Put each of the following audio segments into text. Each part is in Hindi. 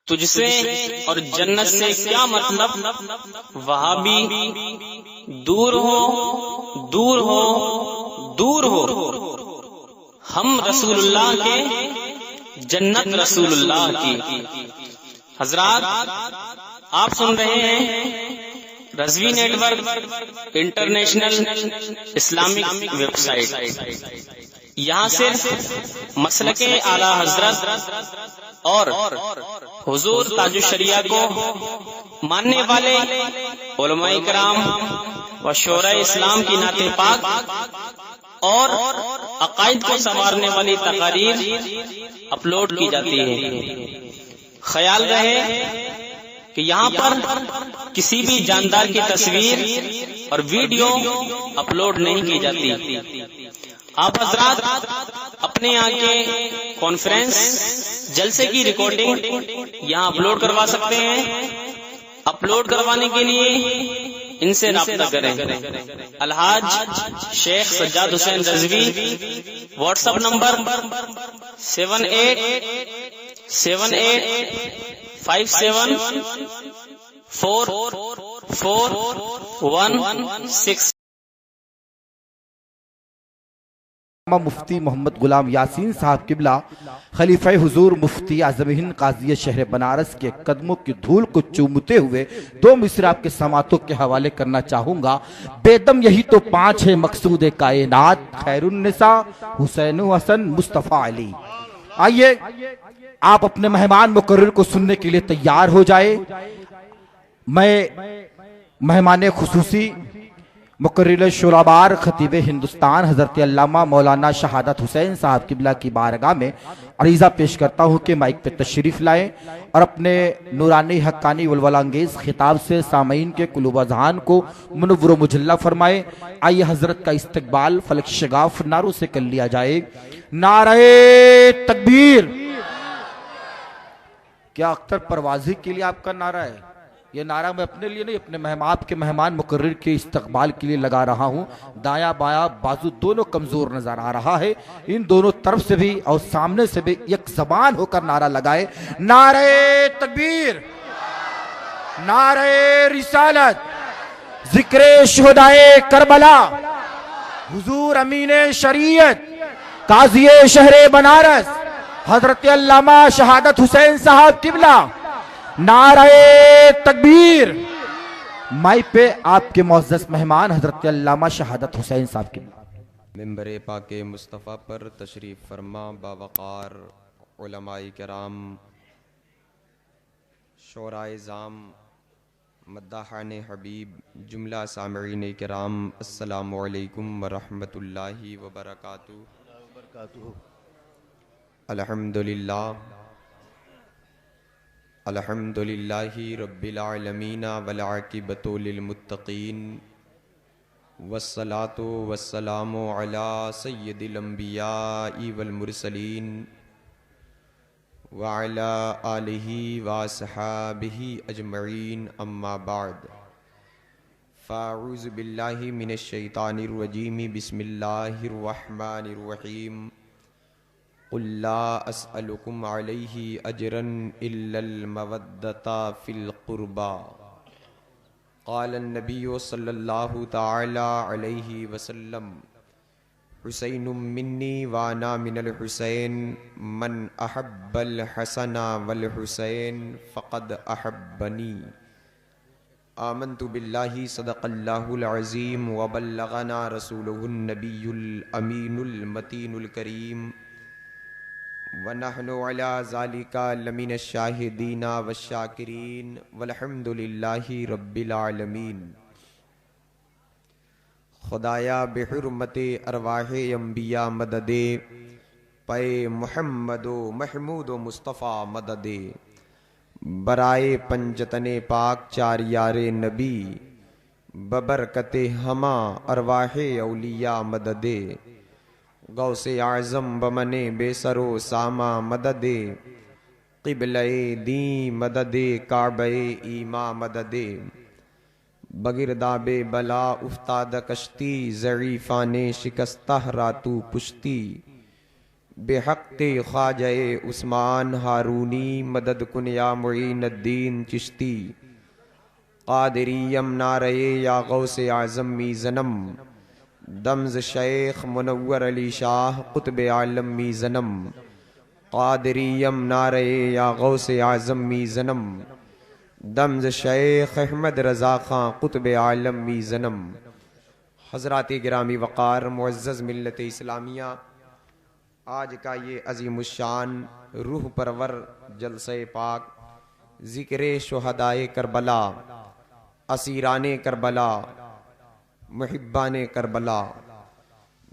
तुझसे और जन्नत से क्या मतलब, वहाबी दूर हो दूर हो दूर हो। हम रसूलुल्लाह के, जन्नत रसूलुल्लाह की। हजरात, आप सुन रहे हैं Razvi network international Islamic website. यहाँ सिर्फ मसलके आला हजरत और हुजूर ताजुश शरिया को मानने वाले उलमाए किराम व शोरा इस्लाम की नाते पाक और अकायद को संवारने वाली तकारीर अपलोड की जाती है। ख्याल रहे कि यहाँ पर किसी भी जानदार की तस्वीर और वीडियो अपलोड नहीं की जाती। आप हजरात अपने यहाँ के कॉन्फ्रेंस जलसे की रिकॉर्डिंग यहाँ अपलोड करवा सकते हैं। अपलोड करवाने के लिए इनसे राब्ता करें। Alhaj Sheikh Sajjad Hussain Razvi, WhatsApp number 7887574416। मुफ्ती मोहम्मद गुलाम यासीन साहब किबला खलीफा हुजूर मुफ्ती आज़म हिंद काज़ी शहर बनारस के कदमों की धूल को चूमते हुए दो मिसरा आपके समातों के हवाले करना चाहूंगा। बेदम यही तो पांच है मकसूद कायनात, खैरुन्निसा हुसैन हसन मुस्तफ़ा अली। आइए आप अपने मेहमान मुकर्रर को सुनने के लिए तैयार हो जाए। मैं मेहमान खुसूसी मुकर्रिर शुराबार खतीब हिंदुस्तान हजरत अल्लामा मौलाना शहादत हुसैन साहब किबला की बारगाह में अरीज़ा पेश करता हूँ कि माइक पे तशरीफ़ लाएं और अपने नूरानी हक्कानी वलवलांगेज खिताब से सामीन के कुलूब अज़हान को मुनव्वर व मुजल्ला फरमाए। आइए हजरत का इस्तकबाल फलक शगाफ नारों से कर लिया जाए। नारे तकबीर। क्या अख्तर परवाज़ी के लिए आपका नारा है? ये नारा मैं अपने लिए नहीं, अपने आपके मेहमान मुकर्रर के इस्तकबाल के लिए लगा रहा हूँ। दाया बाया बाजू दोनों कमजोर नजर आ रहा है। इन दोनों तरफ से भी और सामने से भी एक जबान होकर नारा लगाए। नारे तकबीर, नारे रिसालत, जिक्रे शुहदाए करबला, हुजूर अमीने शरीयत काज़ी शहरे बनारस हजरत अल्लामा शहादत हुसैन साहब किबला। नारे तकबीर। माइक पे आपके मुअज़्ज़ज़ मेहमान हजरत अल्लामा शहादत हुसैन साहब की। मिंबर पाके मुस्तफ़ा पर तशरीफ़ फरमा बावक़ार उलमाए किराम, शोराए ज़ाम, मद्दाहाने हबीब, जुमला सामईन किराम, अस्सलामु अलैकुम व रहमतुल्लाहि व बरकातुहू। अल्हम्दुलिल्लाह अल्हम्दुलिल्लाहि रब्बिल आलमीन वल आक़िबतु लिल मुत्तक़ीन वस्सलातु वस्सलामु अला सय्यिदिल अंबियाइ वल मुरसलीन व अला आलिहि व अस्हाबिहि अजमईन, अम्मा बाद। फ़अऊज़ु बिल्लाहि मिनश शैतानिर रजीम, बिस्मिल्लाहिर रहमानिर रहीम। क़ुल्ला अस्अलुकुम अलैहि अजरन इल्लल मवद्दता फ़िल क़ुरबा। क़ालन नबिय्यु सल्लल्लाहु तआला अलैहि वसल्लम, हुसैनुम मिन्नी व अना मिनल हुसैन, मन अहब्बल हसना वल हुसैन फ़क़द अहब्बनी। आमन्तु बिल्लाहि सदक़ल्लाहुल अज़ीम व बल्लग़ना रसूलुहुन नबियुल अमीनुल मतीनुल करीम व नहनु अला ज़ालिका लमिनश शाहिदीना वश्शाकिरीन वल्हम्दुलिल्लाहि रब्बिल आलमीन। खुदाया बिहुर्मते अरवाहे अंबिया मददे, पे मुहम्मदो महमूदो मुस्तफ़ा मददे, बराए पंजतने पाक चार यारे नबी, बबरकते हमा अरवाहे औलिया मददे, गौसे आज़म बमने बेसरो सामा मददे, क़िबले दी मददे काबे ईमा मददे, बगिरदाबे बला उफ्ताद कश्ती, ज़रीफ़ाने शिकस्ता रातू पुश्ती, बेहक़्क़े ख्वाजा उस्मान हारूनी मदद कुन या मुईनुद्दीन चिश्ती क़ादिरियम नारे या गौसे आज़म मी ज़नम दम्ज़ शेख मुनव्वर अली शाह क़ुत्ब आलम मी ज़नम क़ादिरियम नारे या गौसे आज़म मी ज़नम दम्ज़ शेख अहमद रज़ा ख़ां क़ुत्ब आलम मी ज़नम। हज़रात गिरामी वक़ार मुअज़्ज़ज़ मिल्लत इस्लामिया, आज का ये अज़ीमुश्शान रूह परवर जलसे पाक ज़िक्र शुहदाए करबला, असीराने करबला, मुहिब्बाने करबला,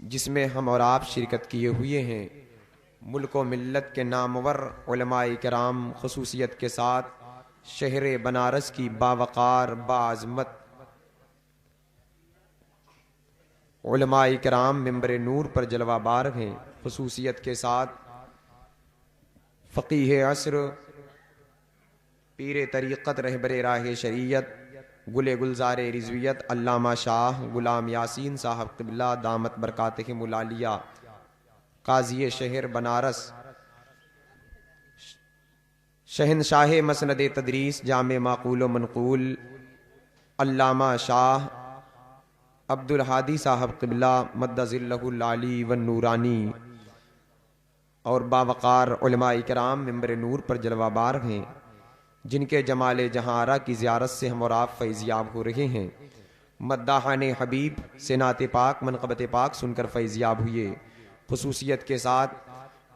जिसमें हम और आप शिरकत किए हुए हैं, मुल्क व मिल्लत के नामवर उलमाए किराम खुसूसियत के साथ शहर बनारस की बावक़ार बाअज़मत उलमाए किराम मिंबर नूर पर जलवाबार हैं। खुसूसियत के साथ फ़क़ीह असर, पीर तरीक़त, रहबर राह शरीयत, गुले गुलजार रिज़वियत अल्लामा शाह गुलाम यासीन साहब क़िबला दामत बरकातहिमुल आलिया, काज़ी शहर बनारस, शहनशाह मसनद तदरीस जामे माक़ूल व मनक़ूल अल्लामा शाह अब्दुल हादी साहब क़िबला मद्दज़िल्लहुल आली व नूरानी और बावक़ार उलमाए किराम मिंबर नूर पर जलवाबार हैं, जिनके जमाल जहारा की ज़ियारत से हम और आप फैज़याब हो रहे हैं। मद्दाहाने हबीब से नाते पाक मनक़बत पाक सुनकर फैज़याब हुए। खुसूसियत के साथ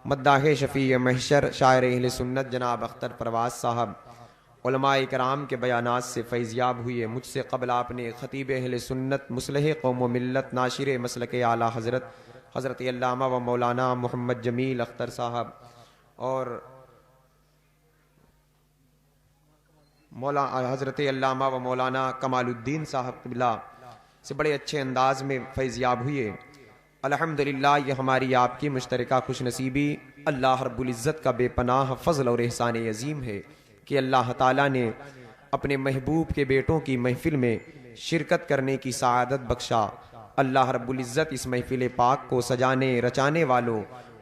मद्दाह शफ़ी महशर शायर अहले सुन्नत जनाब अख्तर परवाज़ साहब उलमाए किराम के बयानात से फैज़याब हुए। मुझसे क़ब्ल आपने ख़तीब अहले सुन्नत मुस्लिह कौम व मिल्लत नाशिर मसलक आला हज़रत हज़रत अल्लामा व मौलाना मोहम्मद जमील अख्तर साहब और हज़रत अल्लामा व मौलाना कमालुद्दीन साहब क़िबला से बड़े अच्छे अंदाज में फैज़याब हुए। अल्हम्दुलिल्लाह, ये हमारी आपकी मुश्तरका खुशनसीबी अल्लाह रब्बुल इज़्ज़त का बेपनाह फ़ज़ल और एहसान अज़ीम है कि अल्लाह ताला ने अपने महबूब के बेटों की महफ़िल में शिरकत करने की सआदत बख्शा। अल्लाह रब्बुल इज़्ज़त इस महफ़िल पाक को सजाने रचाने वालों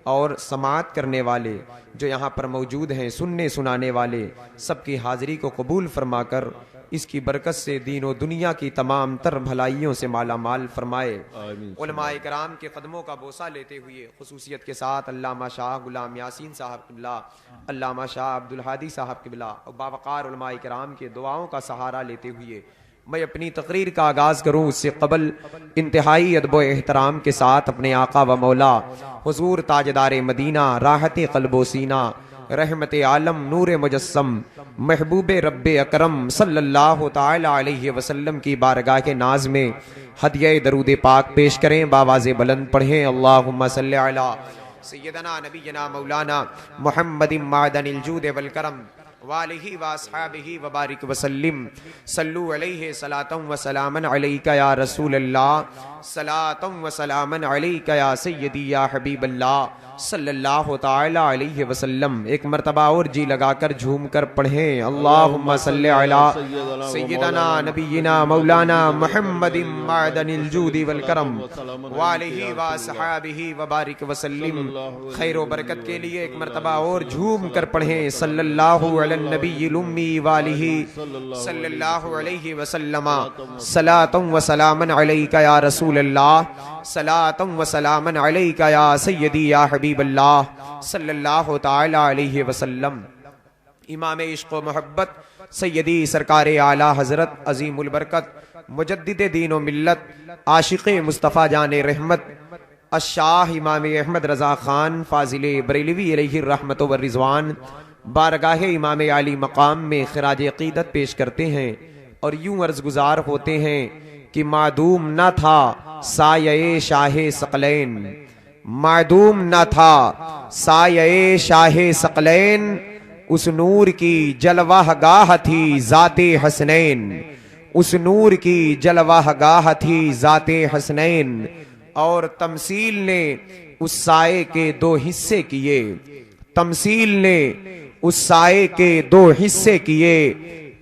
और समाअत करने वाले जो यहाँ पर मौजूद हैं, सुनने सुनाने वाले, सबकी हाज़िरी को कबूल फरमाकर इसकी बरकत से दीन व दुनिया की तमाम तर भलाइयों से माला माल फरमाए। उलमाए किराम के कदमों का बोसा लेते हुए खुसूसियत के साथ अल्लामा शाह गुलाम यासीन साहब क़िबला, अल्लामा शाह अब्दुल हादी साहब क़िबला और बावक़ार उलमाए किराम के दुआओं का सहारा लेते हुए मैं अपनी तकरीर का आगाज़ करूँ, उससे कबल इंतहाई अदब व एहतराम के साथ अपने आका व मौला हुज़ूर ताजदार मदीना राहत क़ल्बो सीना रहमत आलम नूर मुजस्सम महबूब रब्बे अकरम सल्लल्लाहु ताला अलैहि वसल्लम की बारगाह के नाज में हदिया दरूद पाक पेश करें। बावाज़े बुलंद पढ़ें अल्लाहुम्मा सल्लि अला सय्यदना नबीना मौलाना मुहम्मदिन मादनिल जूद वल करम वालिही व अस्हाबिही व बारिक वसल्लिम सल्लु अलैहि सलातम व सलामन अलैका या रसूल अल्लाह सलातम व सलामन अलैका या सय्यदी या हबीब अल्लाह सल्लल्लाहु ताला अलैहि वसल्लम। एक मरतबा और जी लगाकर झूम कर पढ़ें अल्लाहुम्मा सल्लि अला सय्यदना नबीना मौलाना मुहम्मदिन मादनिल जूदी वल करम वालिही व अस्हाबिही व बारिक वसल्लिम। खैर व बरकत के लिए एक मरतबा और झूम कर पढ़ें सल्लल्लाहु अलन नबिय्यिल उम्मी वालिही सल्लल्लाहु अलैहि वसल्लम सलातम व सलामन अलैका या रसूल अल्लाह सलातम व सलामन अलैका या सय्यदी या हबीब अल्लाह सल्लल्लाहु ताला अलैहि वसल्लम। इमाम इश्क़ व मोहब्बत सय्यदी सरकार आला हज़रत अज़ीमुल बरकत मुजद्दिद दीन व मिल्लत आशिक़ मुस्तफ़ा जान रहमत अशाह इमाम अहमद रज़ा ख़ान फ़ाज़िल बरेलवी अलैहि रहमत व रिज़वान बारगाह इमाम आली मकाम में ख़िराज अक़ीदत पेश करते हैं और यूं अर्ज़ गुज़ार होते हैं कि मादूम न था साये शाहे सकलैन, मादूम न था साये शाहे सकलैन, उस नूर की जलवाह गाह थी ज़ाते हसनैन, उस नूर की जलवाह गाह थी ज़ाते हसनैन। और तमसील ने उस साये के दो हिस्से किए, तमसील ने उस साये के दो हिस्से किए,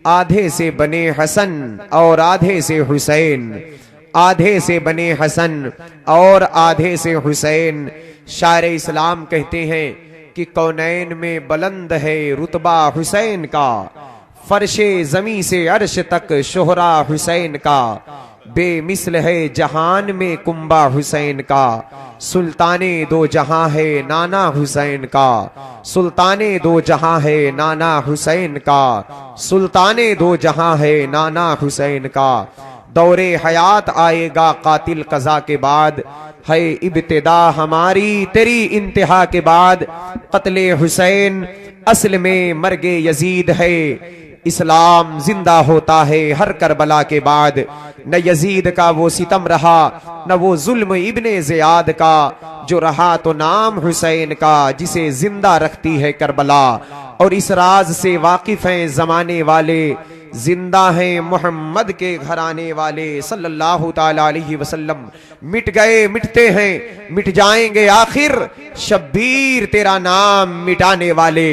आधे से बने हसन और आधे से हुसैन, आधे से बने हसन और आधे से हुसैन। शायर इस्लाम कहते हैं कि कौनैन में बुलंद है रुतबा हुसैन का, फर्शे जमी से अर्श तक शोहरा हुसैन का, बेमिसल है जहान में कुंबा हुसैन का, सुल्ताने दो जहां है नाना हुसैन का, सुल्ताने दो जहां है नाना हुसैन का, सुल्ताने दो जहां है नाना हुसैन का। दौरे हयात आएगा कातिल कज़ा के बाद, है इब्तिदा हमारी तेरी इंतहा के बाद। कत्ले हुसैन असल में मर्गे यजीद है, इस्लाम जिंदा होता है हर करबला के बाद। न यजीद का वो सितम रहा, न वो जुल्म इब्ने ज़ियाद का, जो रहा तो नाम हुसैन का, जिसे जिंदा रखती है करबला। और इस राज से वाकिफ हैं जमाने वाले, जिंदा हैं मोहम्मद के घराने वाले सल्लल्लाहु ताला अलैहि वसल्लम। मिट गए मिटते हैं, मिट जाएंगे आखिर, शब्बीर तेरा नाम मिटाने वाले।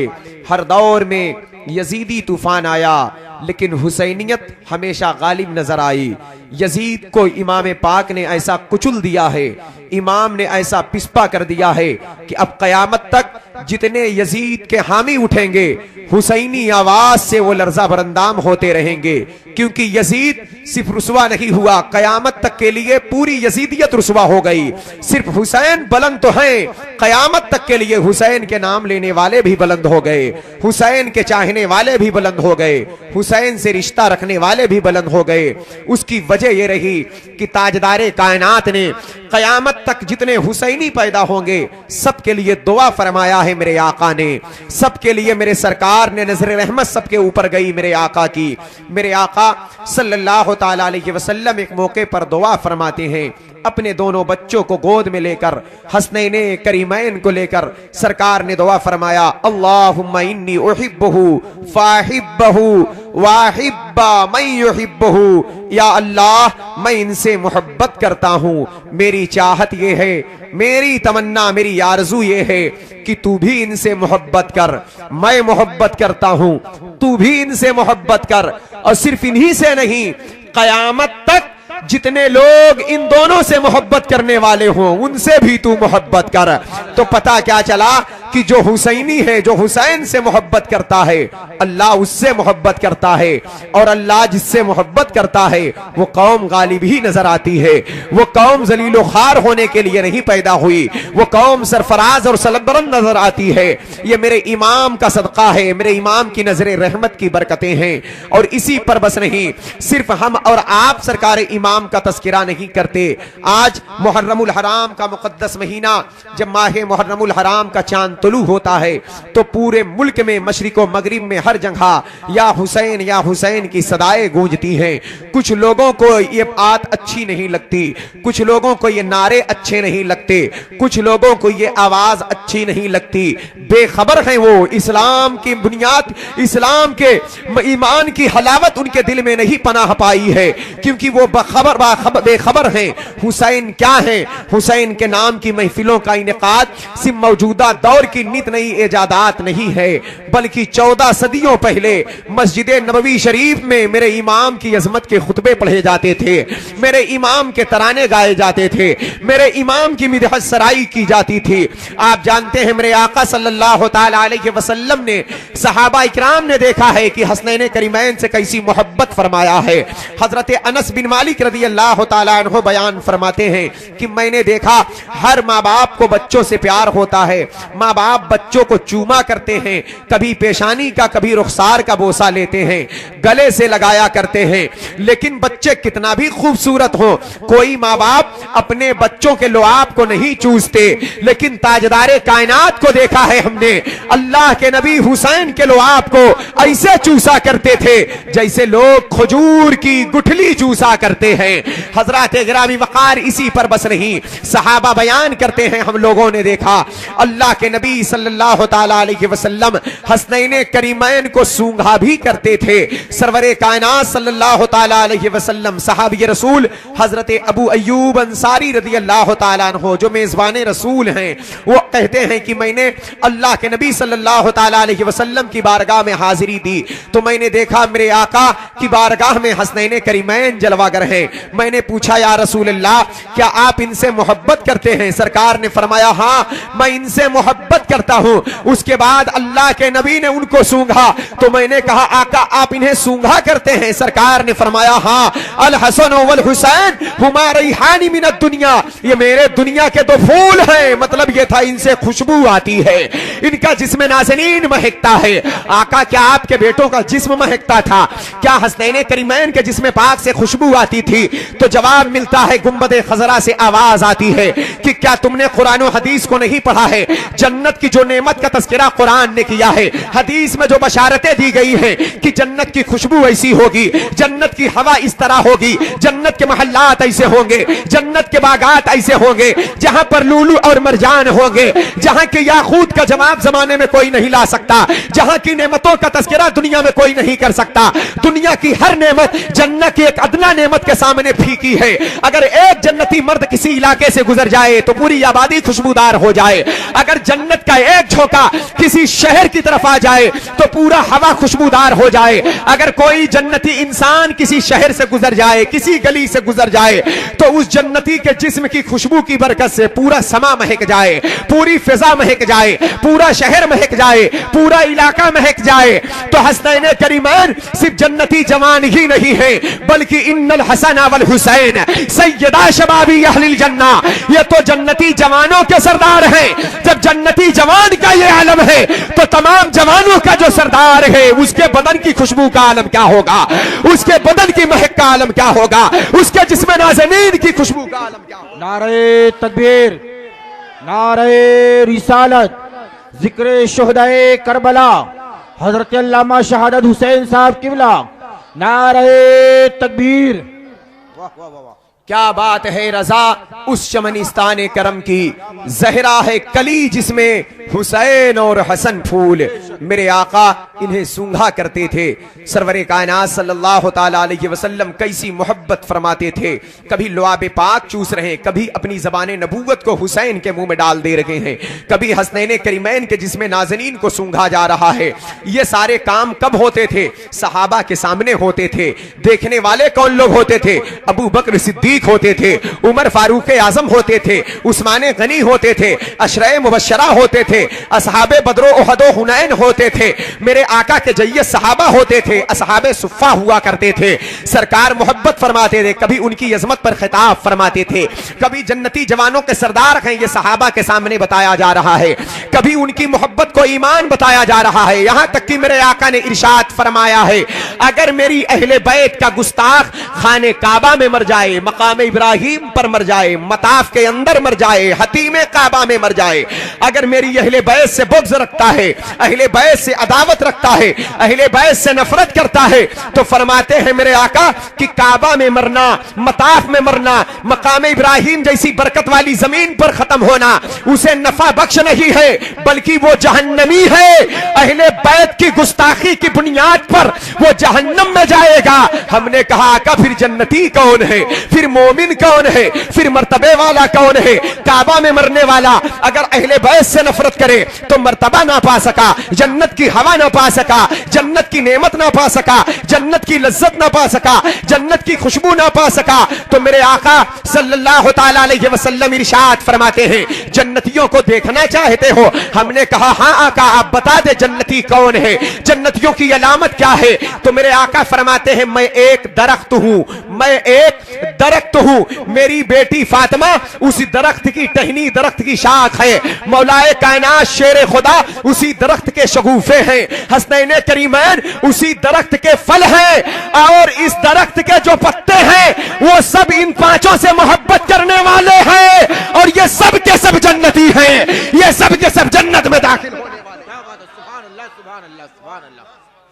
हर दौर में यजीदी तूफान आया, लेकिन हुसैनियत हमेशा गालिब नजर आई। यजीद को इमाम पाक ने ऐसा कुचल दिया है, इमाम ने ऐसा पिस्पा कर दिया है कि अब कयामत तक जितने यजीद के हामी उठेंगे, हुसैनी आवाज से वो लर्जा बरंदाम होते रहेंगे। क्योंकि यजीद सिर्फ रुसवा नहीं हुआ, कयामत तक के लिए पूरी यजीदियत रुसवा हो गई। सिर्फ हुसैन बुलंद तो हैं, कयामत तक के लिए हुसैन के नाम लेने वाले भी बुलंद हो गए, हुसैन के चाहने वाले भी बुलंद हो गए, हुसैन से रिश्ता रखने वाले भी बुलंद हो गए। उसकी वजह यह रही कि ताजदारे कायनात ने कयामत तक जितने हुसैनी पैदा होंगे सबके लिए दुआ फरमाया है मेरे आका ने, सबके लिए मेरे सरकार ने नजर रहमत सबके ऊपर गई मेरे आका की। मेरे आका सल्लल्लाहु ताला अलैहि वसल्लम एक मौके पर दुआ फरमाते हैं, अपने दोनों बच्चों को गोद में लेकर, हसनैने करीमैन को लेकर सरकार ने दुआ फरमाया, अल्लाहुम्मा इन्नी उहिब्बुहु फाहिब्बहु वाहिब्बा मैं युहिब्बुहु। या अल्लाह, मैं इनसे मोहब्बत करता हूँ, मेरी चाहत ये है, मेरी तमन्ना, मेरी आरज़ू ये है कि तू भी इनसे मोहब्बत कर, मैं मोहब्बत करता हूँ, तू भी इनसे मोहब्बत कर। और सिर्फ इन्हीं से नहीं, कयामत तक जितने लोग इन दोनों से मोहब्बत करने वाले हों उनसे भी तू मोहब्बत कर। तो पता क्या चला कि जो हुसैनी है, जो हुसैन से मोहब्बत करता है, अल्लाह उससे मोहब्बत करता है। और अल्लाह जिससे मोहब्बत करता है वो कौम गालिब ही नजर आती है। वो कौम जलीलो खार होने के लिए नहीं पैदा हुई, वो कौम सरफराज और सलबरन नजर आती है। ये मेरे इमाम का सदका है, मेरे इमाम की नजर रहमत की बरकतें हैं। और इसी पर बस नहीं, सिर्फ हम और आप सरकार इमाम का तस्करा नहीं करते। आज मुहर्रमुल हराम का मुकद्दस महीना, जब माह मुहर्रमुल हराम का चांद तुलू होता है तो पूरे मुल्क में मशरिक व मगरिब में हर जगह या हुसैन की सदाएं गूंजती हैं। कुछ लोगों को ये बात अच्छी नहीं लगती, कुछ लोगों को ये नारे अच्छे नहीं लगते, कुछ लोगों को ये आवाज अच्छी नहीं लगती। बेखबर हैं वो, इस्लाम की बुनियाद, इस्लाम के ईमान की हलावत उनके दिल में नहीं पनाह पाई है, क्योंकि वो बेखबर हैं हुसैन क्या है। हुसैन के नाम की महफिलों का इनेकाद सिर्फ मौजूदा दौर की नित नई इजादात नहीं है, बल्कि 14 सदियों पहले मस्जिद नबवी शरीफ में मेरे इमाम की अजमत के खुतबे पढ़े जाते थे, मेरे इमाम के तराने गाए जाते थे, मेरे इमाम की मिदहत सराई की जाती थी। आप जानते हैं मेरे आका सल्लल्लाहु ताला अलैहि वसल्लम ने, सहाबा इकराम ने देखा है कि हसनैन करीमैन से कैसी मोहब्बत फरमाया है। हजरत अनस बिन मालिक रज़ी अल्लाह ताला अन्हु बयान फरमाते हैं कि मैंने देखा हर माँ बाप को बच्चों से प्यार होता है, माँ बाप बच्चों को चूमा करते हैं, कभी पेशानी का कभी रुखसार का बोसा लेते हैं, गले से लगाया करते हैं। लेकिन बच्चे कितना भी खूबसूरत हो, कोई माँ बाप अपने बच्चों के लुआब को नहीं चूसते। लेकिन ताजदारे कायनात को देखा है हमने, अल्लाह के नबी हुसैन के लुआब को ऐसे चूसा करते थे जैसे लोग खजूर की गुठली चूसा करते हैं। हजरत गिरामी वकार इसी पर बस नहीं, सहाबा बयान करते हैं हम लोगों ने देखा अल्लाह के नबी नबी सल्लल्लाहु ताला अलैहि वसल्लम हसनैन करीमैन को सूंघा भी करते थे। सरवरे कायनात सल्लल्लाहु ताला अलैहि वसल्लम सहाबी रसूल हजरत अबू अय्यूब अंसारी रदियल्लाहु ताला अन्हु जो मेजबान रसूल हैं, वो कहते हैं कि मैंने अल्लाह के नबी सल्लल्लाहु ताला अलैहि वसल्लम की बारगाह में हाजिरी दी तो मैंने देखा मेरे आका की बारगाह में हसनैन करीमैन जलवागर हैं। मैंने पूछा या रसूल अल्लाह क्या आप इनसे मोहब्बत करते हैं? सरकार ने फरमाया हाँ मैं इनसे मोहब्बत करता हूं। उसके बाद अल्लाह के नबी ने उनको सूंघा तो मैंने कहा आका आप इन्हें सूंघा करते हैं? सरकार ने फरमाया हाँ, अल हसन वल हुसैन हुमा रैहानी मिनद दुनिया, ये मेरे दुनिया के दो फूल हैं। मतलब ये था इनसे खुशबू आती है, इनका जिस्म नाज़नीन महकता है। आका क्या आपके बेटों का जिस्म महकता था? क्या हसनैन करीमैन के जिस्म पाक से खुशबू आती थी? तो जवाब मिलता है गुंबद खजरा से आवाज आती है कि क्या तुमने कुरान और हदीस को नहीं पढ़ा है? जन्नत की जो नेमत का तस्करा कुरान ने किया है, हदीस में जो बशारतें दी गई हैं कि जन्नत की खुशबू ऐसी होगी, जन्नत की हवा इस तरह होगी, जन्नत के महल्लात ऐसे होंगे, जन्नत के बागात ऐसे होंगे जहां पर लूलू और मरजान होंगे, जहां के याकूत का जवाब जमाने में कोई नहीं ला सकता, जहां की नेमतों का तस्करा दुनिया में कोई नहीं कर सकता। दुनिया की हर नेमत जन्नत की एक अदना नेमत के सामने फीकी है। अगर एक जन्नती मर्द किसी इलाके से गुजर जाए तो पूरी आबादी खुशबूदार हो जाए। अगर जन्नत का एक झोंका किसी शहर की तरफ आ जाए तो पूरा हवा खुशबूदार हो जाए। अगर कोई जन्नती इंसान किसी शहर से गुजर जाए, किसी गली से गुजर जाए तो उस जन्नती के जिस्म की खुशबू की बरकत से पूरा समा महक जाए, पूरी फिजा महक जाए, पूरा शहर महक जाए, पूरा इलाका महक जाए। तो हसनैन करीमैन सिर्फ जन्नती जवान ही नहीं है बल्कि इन्नल हसन वल हुसैन सैयदा शबाबी अहलिल जन्ना, ये तो जन्नती जवानों के सरदार हैं। जब जन्नती जवान का ये आलम है तो तमाम जवानों का जो सरदार है उसके बदन की खुशबू का आलम क्या होगा, उसके बदन की महक का आलम क्या होगा, उसके जिस्म नाज़नीन की खुशबू का आलम क्या होगा। नारे तकबीर, नारे रिसालत, जिक्र शुहदाए करबला, हजरत अल्लामा शहादत हुसैन साहब किबला, नारे तकबीर। वाह वाह वाह, क्या बात है रजा उस चमनिस्तान करम की, जहरा है कली जिसमें हुसैन और हसन फूल। मेरे आका इन्हें सूंघा करते थे। सरवरे कायनात सल्लल्लाहु ताला अलैहि वसल्लम कैसी मोहब्बत फरमाते थे। कभी लुआब पाक चूस रहे हैं, कभी अपनी ज़बान नबूवत को हुसैन के मुंह में डाल दे रहे हैं, कभी हसनैन करीमैन के जिस्म नाज़नीन को सूंघा जा रहा है। ये सारे काम कब होते थे? सहाबा के सामने होते थे। देखने वाले कौन लोग होते थे? अबू बकर सिद्दीक होते थे, उमर फारूक आजम होते थे, उस्मान गनी होते थे, अशरे मुबशरा होते थे, असहाबे बदरो उहदो हुनैन होते थे। मेरे आका के जय्यद सहाबा होते थे, असहाबे सुफ़ा हुआ करते थे। सरकार मोहब्बत फरमाते थे, कभी उनकी अजमत पर खिताब फरमाते थे, कभी जन्नती जवानों के सरदार हैं ये सहाबा के सामने बताया जा रहा है, कभी उनकी मोहब्बत को ईमान बताया जा रहा है। यहां तक कि मेरे आका ने इरशाद फरमाया है अगर मेरी अहले बैत का गुस्ताख खाने काबा में मर जाए, मकाम इब्राहिम पर मर जाए, मताफ के अंदर मर जाए, हतीमे काबा में मर जाए, अगर मेरी अहले बैत से बुग़्ज़ रखता है, अहले बैत से अदावत रखता है, अहले बैत से नफरत करता है, तो फरमाते हैं मेरे आका कि काबा में मरना, मताफ में मरना, मकाम इब्राहिम जैसी बरकत वाली जमीन पर खत्म होना उसे नफा बख्श नहीं है बल्कि वो जहन्नमी है। अहले बैत की गुस्ताखी की बुनियाद पर वो जहन्नम में जाएगा। हमने कहा आका फिर जन्नती कौन है, फिर मोमिन कौन है, फिर मर्तबे वाला कौन है? काबा में मरने वाला अगर अहले बैत से नफरत करे तो मर्तबा ना पा सका, जन्नत की हवा ना पा सका, जन्नत की नेमत ना पा सका, जन्नत की लज्जत ना पा सका, जन्नत की खुशबू ना पा सका। तो मेरे आका सल्लल्लाहु ताला अलैहि वसल्लम इरशाद फरमाते हैं जन्नतियों को देखना चाहते हो? हमने कहा हाँ आका आप बता दे जन्नती कौन है, जन्नतियों की अलामत क्या है? तो मेरे आका फरमाते हैं मैं एक दरख्त हूं, मैं एक दरख्त हूं, मेरी बेटी फातिमा उसी दरख्त की टहनी दरख्त की शाख है, मौलाए कायनात शेर खुदा उसी दरख्त के शगुफे हैं, हसनैन करीमैन उसी दरख्त के फल हैं और इस दरख्त के जो पत्ते हैं वो सब इन पांचों से मोहब्बत करने वाले हैं और ये सब के सब जन्नती हैं, ये सब के सब जन्नत में दाखिल होने वाले। क्या बात है, सुभान अल्लाह सुभान अल्लाह सुभान अल्लाह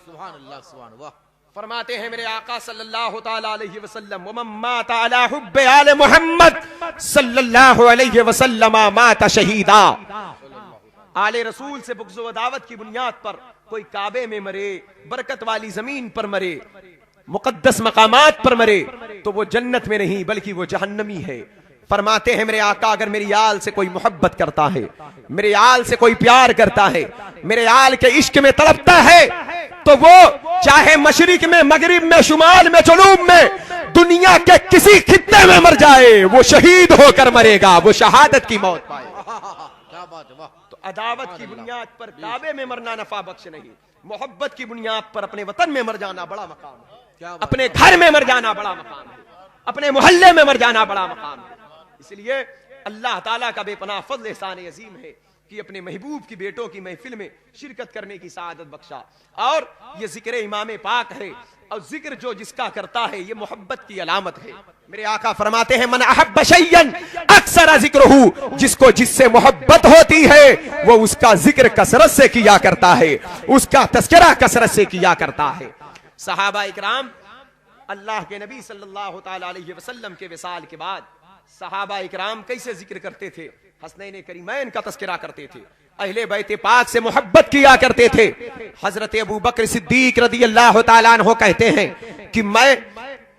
सुभान अल्लाह सुभान अल्लाह। फरमाते हैं मेरे आका सल्लल्लाहु ताला अलैहि वसल्लम वमम्मात अला हुब्बे आले मुहम्मद सल्लल्लाहु अलैहि वसल्लम माता शहीदा। आले रसूल से बुग़्ज़ व दावत की बुनियाद पर कोई काबे में मरे, बरकत वाली जमीन पर मरे, मुकद्दस मकामात पर मरे, तो वो जन्नत में नहीं बल्कि वो जहन्नमी है। फरमाते हैं मेरे आका, अगर मेरी आल से कोई मोहब्बत करता है, मेरे आल से कोई प्यार करता है, मेरे आल के इश्क में तड़पता है, तो वो चाहे मशरिक में, मगरिब में, शुमाल में, जुनूब में, दुनिया के किसी खित्ते में मर जाए, वो शहीद होकर मरेगा, वो शहादत की मौत पाएगा। तो अदावत की बुनियाद पर काबे में मरना नफा बख्श नहीं, मोहब्बत की बुनियाद पर अपने वतन में मर जाना बड़ा मकाम है, अपने घर में मर जाना बड़ा मकाम है, अपने मोहल्ले में मर जाना बड़ा मकाम है। इसलिए अल्लाह ताला का बेपनाह फज़ल एहसान अजीम है कि अपने महबूब की बेटों की महफिल में शिरकत करने की सआदत बख्शा। और ये जिक्र इमाम पाक है, और जिक्र जो जिसका करता है ये मोहब्बत की अलामत है। मेरे आका फरमाते हैं मन अहब्ब शैयन अक्सर जिक्रुहु, जिसको जिससे मोहब्बत होती है वो उसका जिक्र कसरत से किया करता है, उसका तज़किरा कसरत से किया करता है। सहाबा इकराम अल्लाह के नबी सल्लल्लाहु तआला अलैहि वसल्लम के विसाल के बाद सहाबा इकराम कैसे जिक्र करते थे, हसनैन करीमैन का तज़किरा करते थे, अहले बैत पाक से मोहब्बत किया करते थे। हजरत अबू बकर सिद्दीक रज़ियल्लाहु ताला अन्हु कहते हैं कि मैं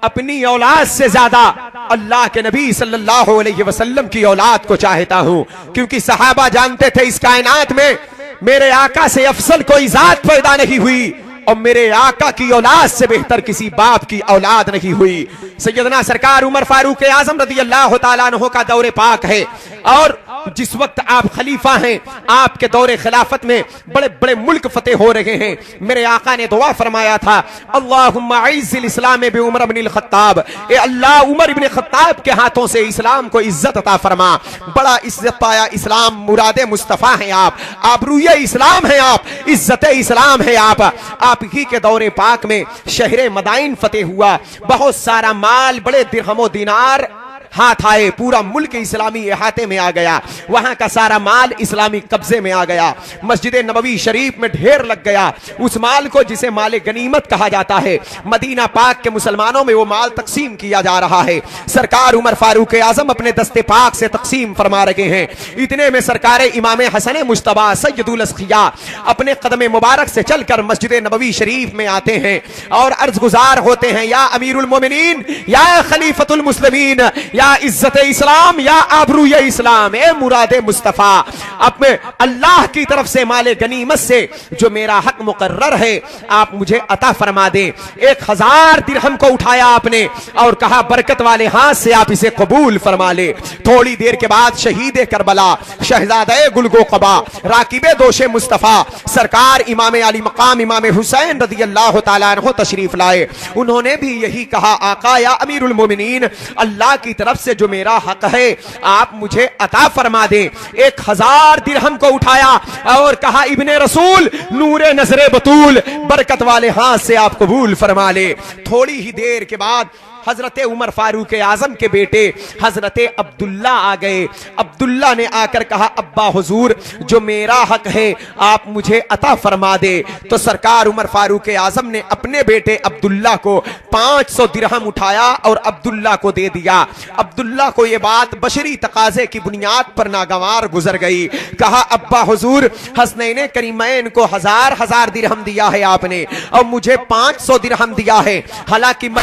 अपनी औलाद से ज्यादा अल्लाह के नबी सल्लल्लाहु अलैहि वसल्लम की औलाद को चाहता हूं, क्योंकि सहाबा जानते थे इस कायनात में मेरे आका से अफसल कोई जात पैदा नहीं हुई और मेरे आका की औलाद से बेहतर किसी बाप की औलाद नहीं हुई। सैयदना सरकार उमर फारूक आजम रज़ियल्लाहु ताला अन्हु का दौरे पाक है, और जिस वक्त आप खलीफा हैं, आपके दौरे खिलाफत में बड़े बड़े मुल्क फतेह हो रहे हैं। मेरे आका ने दुआ फरमाया था अल्लाहुम्मा अइज़्ज़िल इस्लाम बि उमर इब्न खत्ताब, ए अल्लाह उमर इब्न खत्ताब के हाथों से इस्लाम को इज्जत अता फरमा। बड़ा इज्जत पाया इस्लाम, मुरादे मुस्तफा हैं आप, आबरूए इस्लाम हैं आप, इज्जत इस्लाम है आप ही के दौरे पाक में शहरे मदाइन फतेह हुआ, बहुत सारा माल, बड़े दिरहमो दिनार हाथ आए, पूरा मुल्क इस्लामी इहाते में आ गया, वहां का सारा माल इस्लामी कब्जे में आ गया, मस्जिद नबवी शरीफ में ढेर लग गया उस माल को जिसे माल गनीमत कहा जाता है। मदीना पाक के मुसलमानों में वो माल तकसीम किया जा रहा है। सरकार उमर फारूक आजम अपने दस्ते पाक से तकसीम फरमा रहे हैं। इतने में सरकार इमाम हसन मुश्तबा सैयदुल अस्किया अपने कदम मुबारक से चलकर मस्जिद नबवी शरीफ में आते हैं और अर्ज गुजार होते हैं, या अमीरुल मोमिनीन, या खलीफतुल मुस्लिमीन, या इज्जत इस्लाम, या आबरूए इस्लाम, ए मुरादे मुस्तफा, अब अल्लाह की तरफ से माले गनीमत से जो मेरा हक मुकर्रर है आप मुझे अता फरमा दे। 1000 दिरहम को उठाया आपने और कहा बरकत वाले हाथ से आप इसे कबूल फरमा ले। थोड़ी देर के बाद शहीद करबला, शहजादे गुलगो कबा, राकिबे दोशे मुस्तफा सरकार इमाम अली मकाम इमाम हुसैन रज़ियल्लाहु ताला अन्हु तशरीफ लाए। उन्होंने भी यही कहा, आका या अमीरुल मोमिनीन, अल्लाह की तरफ से जो मेरा हक है आप मुझे अता फरमा दे। 1000 दिरहम को उठाया और कहा इब्ने रसूल, नूरे नजरे बतूल, बरकत वाले हाथ से आप कबूल फरमा ले। थोड़ी ही देर के बाद हजरत उमर फारूक आजम के बेटे हजरत अब्दुल्ला आ गए। अब्दुल्ला ने आकर कहा, अब्बा हुजूर, जो मेरा हक है आप मुझे अता फरमा दे। तो सरकार उमर फारूक आजम ने अपने बेटे अब्दुल्ला को 500 दिरहम उठाया और अब्दुल्ला को दे दिया। अब्दुल्ला को यह बात बशरी तकाजे की बुनियाद पर नागवार गुजर गई। कहा, अब्बा हुजूर, हसनैन करीमैन को 1000 दिरहम दिया है आपने और मुझे 500 दिरहम दिया है। हालांकि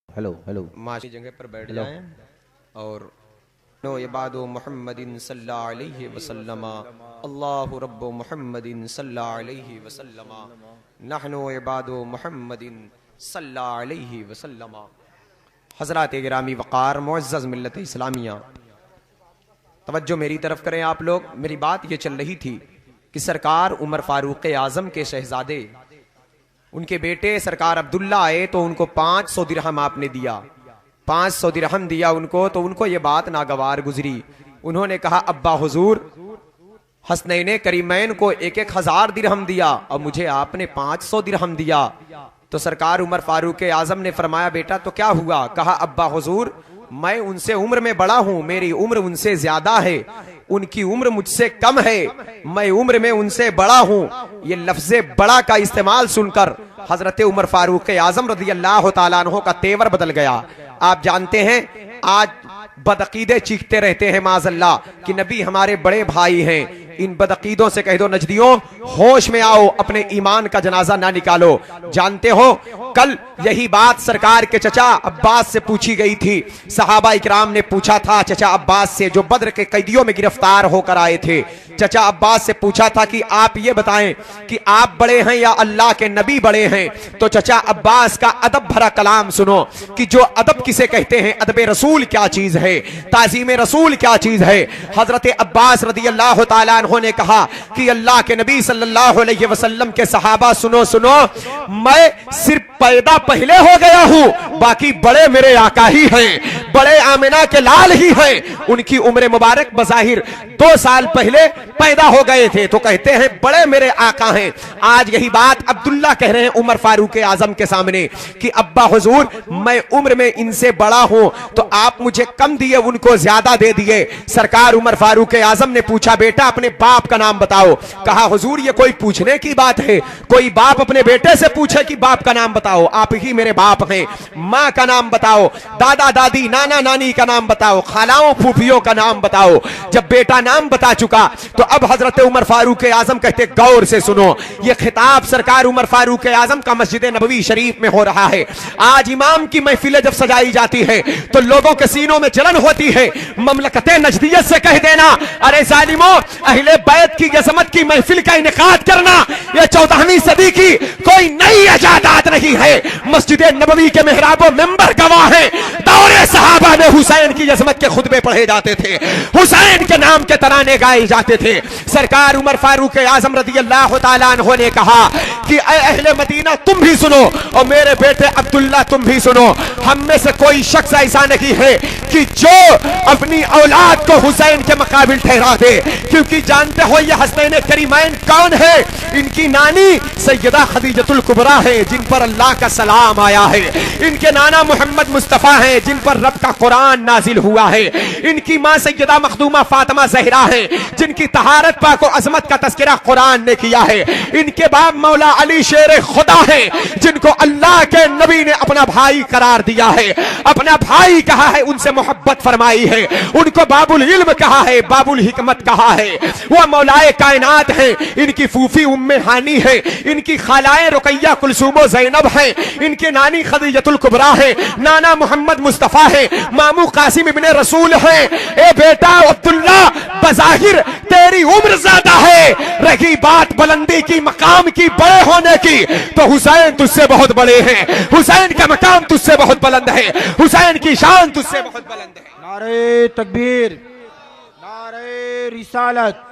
हेलो माशी जगह पर बैठ जाएं और नो इबादो मुहम्मदिन सल्लल्लाहु अलैहि वसल्लम, अल्लाहु रब्बु मुहम्मदिन सल्लल्लाहु अलैहि वसल्लम, नहनु इबादो मुहम्मदिन सल्लल्लाहु अलैहि वसल्लम। हजरात गिरामी वक़ार मुअज़्ज़ज़ मिल्लत इस्लामिया, तवज्जो मेरी तरफ करें आप लोग। मेरी बात ये चल रही थी कि सरकार उमर फारूक आजम के शहजादे, उनके बेटे सरकार अब्दुल्ला आए तो उनको 500 दिरहम आपने दिया। 500 दिरहम दिया उनको, तो उनको ये बात नागवार गुजरी। उन्होंने कहा, अब्बा हुजूर, हसनैन करीमैन को 1000 दिरहम दिया और मुझे आपने 500 दिरहम दिया। तो सरकार उमर फारूक आजम ने फरमाया, बेटा तो क्या हुआ? कहा, अब्बा हुजूर, मैं उनसे उम्र में बड़ा हूं, मेरी उम्र उनसे ज्यादा है, उनकी उम्र मुझसे कम है, मैं उम्र में उनसे बड़ा हूं। ये लफ्ज़े बड़ा का इस्तेमाल सुनकर हजरत उमर फारूक आजम रज़ियल्लाहु ताला अन्हु का तेवर बदल गया। आप जानते हैं आज बदअकीदे चीखते रहते हैं माज़अल्लाह कि नबी हमारे बड़े भाई हैं। इन बदअकीदों से कह दो नजदियों, होश में आओ, अपने ईमान का जनाजा ना निकालो। जानते हो कल यही बात सरकार के चचा अब्बास से पूछी गई थी। सहाबा इकराम ने पूछा था चचा अब्बास से, जो बद्र के कैदियों में गिरफ्तार होकर आए थे। चचा अब्बास से पूछा था कि आप ये बताएं कि आप बड़े हैं या अल्लाह के नबी बड़े हैं। तो चचा अब्बास का अदब भरा कलाम सुनो कि जो अदब किसे कहते हैं, अदब रसूल क्या चीज है, ताजीम रसूल क्या चीज है। हजरत अब्बास रदियल्लाहु ताला अन्हु ने कहा कि अल्लाह के नबी सल्लल्लाहु अलैहि वसल्लम के सहाबा सुनो सुनो, मैं सिर्फ पैदा पहले हो गया हूं, बाकी बड़े मेरे आका ही हैं, बड़े आमिना के लाल ही हैं। उनकी उम्र मुबारक बज़ाहिर 2 साल पहले पैदा हो गए थे, तो कहते हैं बड़े मेरे आका हैं। आज यही बात अब्दुल्ला कह रहे हैं उमर फारूक आजम के सामने कि अब्बा हुजूर, मैं उम्र में इनसे बड़ा हूं, तो आप मुझे कम दिए, उनको ज्यादा दे दिए। सरकार उमर फारूक आजम ने पूछा, बेटा अपने बाप का नाम बताओ। कहा हुजूर ये कोई पूछने की बात है, कोई बाप अपने बेटे से पूछे कि बाप का नाम बताओ, आप ही मेरे बाप हैं। माँ का नाम बताओ, दादा दादी नाना नानी का नाम बताओ, खालाओं फूफियों का नाम बताओ। जब बेटा नाम बता चुका तो अब हजरत उमर फारूक आजम कहते गौर से सुनो, ये खिताब सरकार उमर फारूक आजम का मस्जिद नबवी शरीफ में हो रहा है। आज इमाम की महफिलें जब सजाई जाती है तो लोगों के सीनों में जलन होती है। ममलकते नजदियत से कह देना, अरे जालिमों, अहले बैत की अजमत की महफिल का इनेकाद करना यह 14वीं सदी की कोई नई इजादात नहीं है। मस्जिद नबवी के मेहराबो मेंबर गवाह है, दौरे सहाबा में हुसैन की अजमत के खुतबे पढ़े जाते थे, हुसैन के नाम के तराने गाए जाते थे। सरकार उमर फारूक आजम रदियल्लाहु ताला अन्हु ने कहा कि अहले मदीना तुम भी सुनो और मेरे बेटे अब्दुल्ला तुम भी सुनो, हम में से कोई शख्स ऐसा नहीं है कि जो अपनी औलाद को हुसैन के मुकाबिल ठहरा दे, क्योंकि जानते हो ये हसनैन करीमैन कौन है। इनकी नानी सैयदा खदीजतुल कुबरा है जिन पर अल्लाह का सलाम आया है। इनके नाना मोहम्मद मुस्तफा है जिन पर रब का कुरान नाजिल हुआ है। इनकी माँ सैयदा मखदूमा फातिमा ज़हरा है जिनकी तहारत पाक और अजमत का तस्करा कुरान ने किया है। इनके बाप मौला अली शेर खुदा है जिनको अल्लाह के नबी ने अपना भाई करार दिया है, अपना भाई कहा है, उनसे मोहब्बत फरमाई है, उनको बाबुल इल्म कहा है, बाबुल हिकमत कहा है। वह मौलाए कायनात है। इनकी फूफी उम्मे हानी है, इनकी खालाएं रुकैया कुलसूमो ज़ैनब है, इनके नानी खदीजतुल कुबरा है, नाना मोहम्मद मुस्तफा है, मामू कासिम इब्ने रसूल है। ए बेटा अब्दुल्ला, बज़ाहिर तेरी उम्र ज्यादा है, रही बात बुलंदी की, मकाम की, बड़े होने की, तो हुसैन तुझसे बहुत बड़े हैं। हुसैन का मकाम तुझसे बहुत बुलंद है, हुसैन की शान तुझसे बहुत बुलंद है। नारे तकबीर, नारे रिसालत,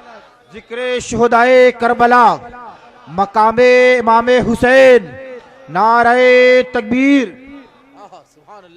जिक्र शुहदाए करबला, मकामे इमाम हुसैन, नारे तकबीर।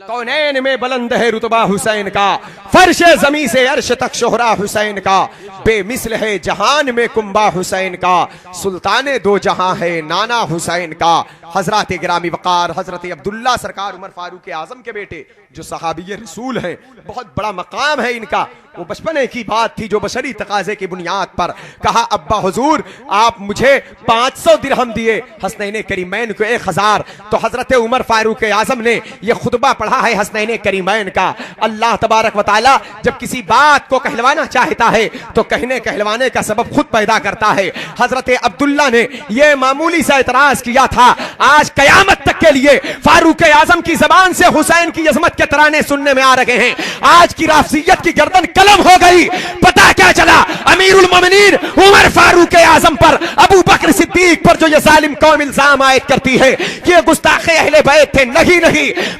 कौनैन में बुलंद है रुतबा हुसैन का, फर्श जमी से अर्श तक शोहरा हुसैन का, बेमिसल है जहान में कुंबा हुसैन का, सुल्ताने दो जहां है नाना हुसैन का। हजरत गिरामी वकार हजरत अब्दुल्ला सरकार उमर फारूक आजम के बेटे जो सहाबी रसूल हैं, बहुत बड़ा मकाम है इनका। वो बचपने की बात थी जो बशरी तकाजे की बुनियाद पर कहा, अब्बा हुजूर आप मुझे 500 दिरहम दिए, हसनैन करीमैन को 1000। तो हजरत उमर फारूक आजम ने यह खुतबा पढ़ा है हसनैन करीमैन का। अल्लाह तबारक व तआला जब किसी बात को कहलवाना चाहता है तो कहने कहलवाने का सबब खुद पैदा करता है। हजरत अब्दुल्ला ने यह मामूली सा एतराज किया था, आज कयामत तक के लिए फारूक आजम की जबान से हुसैन की अजमत के तराने सुनने में आ रहे हैं। आज की राफियत की गर्दन कलम हो गई। पता क्या चला, अमीरुल मोमिनीन उमर फारूक आजम पर, अबू बकर सिद्दीक पर जो ये जालिम कौम इल्जाम आयद करती है कि ये गुस्ताखे अहले बैत थे, नहीं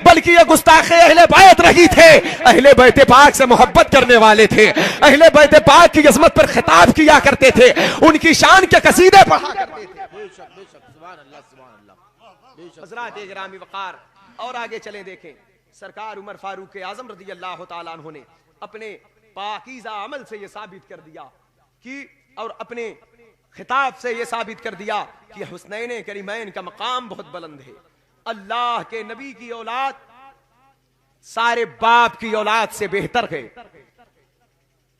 बल्कि ये गुस्ताखे अहले बैत रही थे। अहले बैत पाक से मोहब्बत करने वाले थे, अहले बैत पाक की अजमत पर खिताब किया करते थे, उनकी शान के कसीदे पढ़ा करते थे। हज़रात गिरामी वक़ार, और आगे चले देखें, सरकार उमर फारूक आजम रज़ियल्लाहु ताला अन्हु ने अपने पाकीज़ा अमल से यह साबित कर दिया कि, और अपने खिताब से यह साबित कर दिया कि हुसनैन करीमैन का मकाम बहुत बुलंद है। अल्लाह के नबी की औलाद सारे बाप की औलाद से बेहतर है।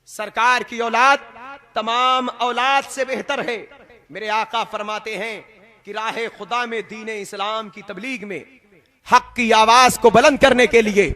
सरकार की औलाद तमाम औलाद से बेहतर है। मेरे आका फरमाते हैं कि राह खुदा में दीन इस्लाम की तबलीग में हक की आवाज को बुलंद करने के लिए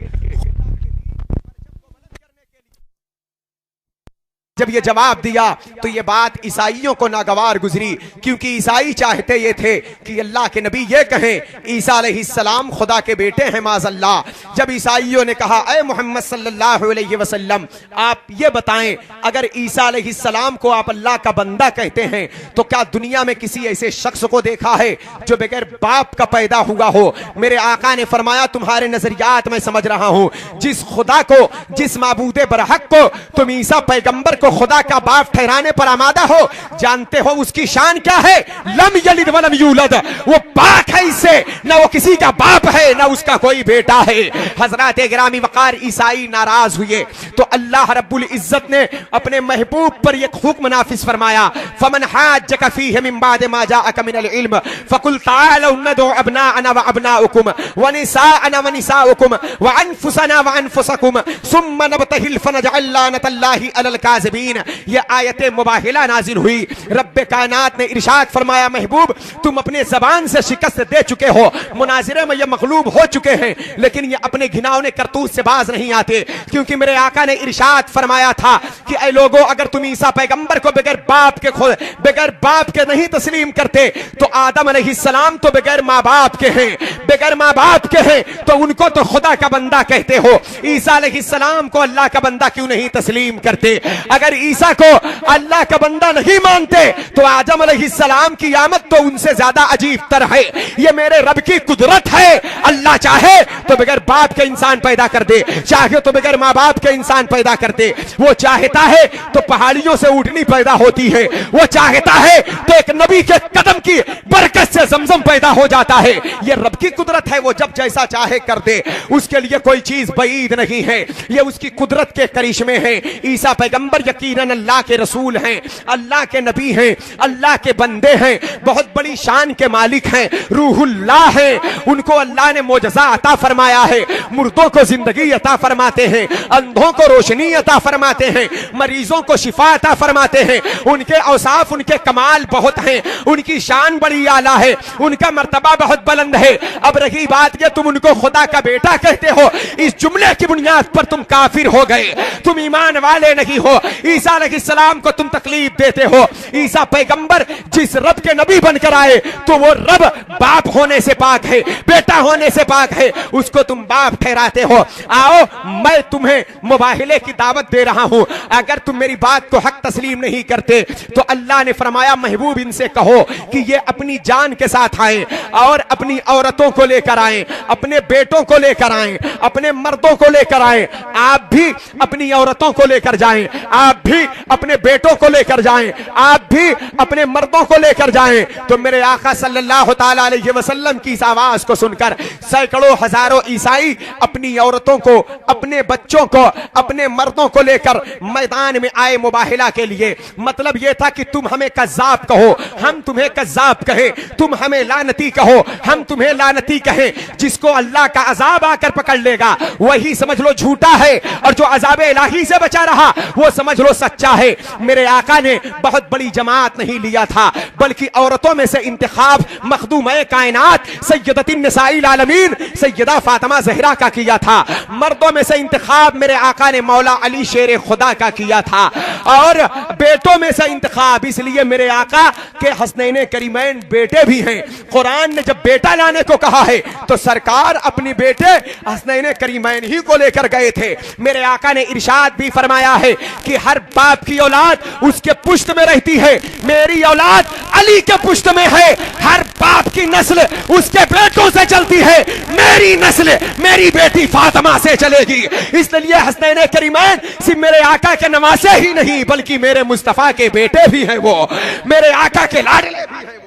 जब ये जवाब दिया तो ये बात ईसाइयों को नागवार गुजरी, क्योंकि ईसाई चाहते ये थे कि अल्लाह के नबी ये कहें ईसा अलैहिस्सलाम खुदा के बेटे हैं माज़अल्लाह। जब ईसाइयों ने कहा ऐ मोहम्मद सल्लल्लाहु अलैहि वसल्लम आप ये बताएं, अगर ईसा अलैहिस्सलाम को आप अल्लाह का बंदा कहते हैं तो क्या दुनिया में किसी ऐसे शख्स को देखा है जो बगैर बाप का पैदा हुआ हो? मेरे आका ने फरमाया तुम्हारे नजरियात मैं समझ रहा हूं, जिस खुदा को, जिस माबूदे बरहक को तुम ईसा पैगंबर को खुदा का बाप ठहराने पर आमादा हो, जानते हो उसकी शान क्या है? लम यलिद वलम यूलद, वो पाक है, इससे ना वो किसी का बाप है ना उसका कोई बेटा है। हजरत गिरामी वकार ईसाई नाराज हुए तो अल्लाह रब्बुल इज्जत ने अपने महबूब पर एक हुक्म नाफिज फरमाया, फमन हाज्जक फीहि मिन बाद मा जाअक मिनल इल्म फकुल ताअलू नदउ अबनाअना व अबनाउकुम व निसाअना व निसाउकुम व अनफुसना व अनफुसकुम सुम्मा नबतहिल फनजअल लानतल्लाहि अलल काज़िबीन। ये आयत मुबाहिला नाजिल हुई। रब्बे कायनात ने इरशाद फरमाया महबूब तुम अपने जबान से शिकस्त दे चुके हो, मुनाजिरे में ये मगलूब हो चुके हैं, लेकिन ये अपने घिनौने करतूत से बाज नहीं आते, क्योंकि मेरे आका ने इरशाद फरमाया था कि ऐ लोगों अगर तुम ईसा पैगंबर को बगैर बाप के नहीं तस्लीम करते तो आदम अलैहिस्सलाम तो बगैर माँ बाप के हैं, बगैर माँ बाप के हैं तो उनको तो खुदा का बंदा कहते हो, ईसा अलैहिस्सलाम को अल्लाह का बंदा क्यों नहीं तस्लीम करते? अगर ईसा को अल्लाह का बंदा नहीं मानते तो आदम अलैहिस्सलाम की आमद तो उनसे ज्यादा अजीब तर है। ये मेरे रब की कुदरत है, अल्लाह चाहे तो बगैर बाप के इंसान पैदा कर दे, चाहे तो बगैर माँ बाप के इंसान पैदा कर दे। वो चाहता है तो पहाड़ियों से ऊँटनी पैदा होती है, वो चाहता है तो एक नबी के कदम की बरकत से जमजम पैदा हो जाता है। ये रब की कुदरत है, वो जब जैसा चाहे कर दे, उसके लिए कोई चीज बईद नहीं है, ये उसकी कुदरत के करिश्मे हैं। ईसा पैगंबर यकीनन अल्लाह के रसूल हैं, अल्लाह के नबी हैं, अल्लाह के बंदे हैं, बहुत बड़ी शान के मालिक हैं, रूहुल्लाह हैं। उनको अल्लाह ने मोजज़ा अता फरमाया है, मुर्दों को जिंदगी अता फरमाते हैं, अंधों को रोशनी अता फरमाते हैं, मरीजों को शिफा अता फरमाते हैं। उनके औसाफ, उनके कमाल बहुत हैं, उनकी शान बड़ी आला है, उनका मर्तबा बहुत बुलंद है। अब रही बात कि तुम उनको खुदा का बेटा कहते हो, इस जुमले की बुनियाद पर तुम काफिर हो गए, तुम ईमान वाले नहीं हो। ईसा अलैहिस्सलाम को तुम तकलीफ देते हो। ईसा पैगंबर जिस रब के नबी बनकर आए तो वो रब बाप होने से पाक है, बेटा होने से पाक है, उसको तुम बाप ठहराते हो। आओ मैं तुम्हें मुबाहिले की दावत दे रहा हूं, अगर तुम मेरी बात को हक तस्लीम नहीं करते तो अल्लाह ने फरमाया महबूब इनसे कहो कि ये अपनी जान के साथ आए और अपनी औरतों को लेकर आए, अपने बेटों को लेकर आए, अपने मर्दों को लेकर आए। आप भी अपनी औरतों को लेकर जाएं, आप भी अपने बेटों को लेकर जाएं, आप भी अपने मर्दों को लेकर जाएं। तो मेरे आका सल्लल्लाहु ताला अलैहि वसल्लम की इस आवाज को सुनकर सैकड़ों हजारों ईसाई अपनी औरतों को, अपने बच्चों को, अपने मर्दों को लेकर मैदान में आए मुबाहिला के लिए। मतलब यह था कि तुम हमें कज़्ज़ाब कहो, हम तुम्हें कज़्ज़ाब कहें, तुम हमें लानती कहो, हम तुम्हें लानती कहें। जिसको अल्लाह का अजाब आकर पकड़ लेगा वही समझ लो झूठा है, और जो अजाब इलाही से बचा रहा वो समझ लो सच्चा है। मेरे आका ने बहुत बड़ी जमात नहीं लिया था, बल्कि औरतों में से इंतखाब मखदूम-ए कायनात सैयदतिन निसाइल आलमीन सैयदा फातिमा ज़हरा का किया था। मर्दों में से इंतखाब मेरे आका ने मौला अली शेर खुदा का किया था, और बेटों में से इंतखाब इसलिए मेरे आका के हसनैन करीमैन बेटे भी हैं। कुरान ने जब बेटा लाने को कहा है तो सरकार अपने बेटे हसनैन करीमैन ही को लेकर गए थे। मेरे आका ने इरशाद भी फरमाया है कि हर बाप की औलाद उसके पुश्त में रहती है, मेरी औलाद अली के पुश्त में है। हर बाप की नस्ल उसके बेटों से चलती है, मेरी नस्ल मेरी बेटी फातिमा से चलेगी। इसलिए हसनैन करीमैन सिर्फ मेरे आका के नवासे ही नहीं बल्कि मेरे मुस्तफा के बेटे भी हैं, वो मेरे आका के लाडले भी हैं।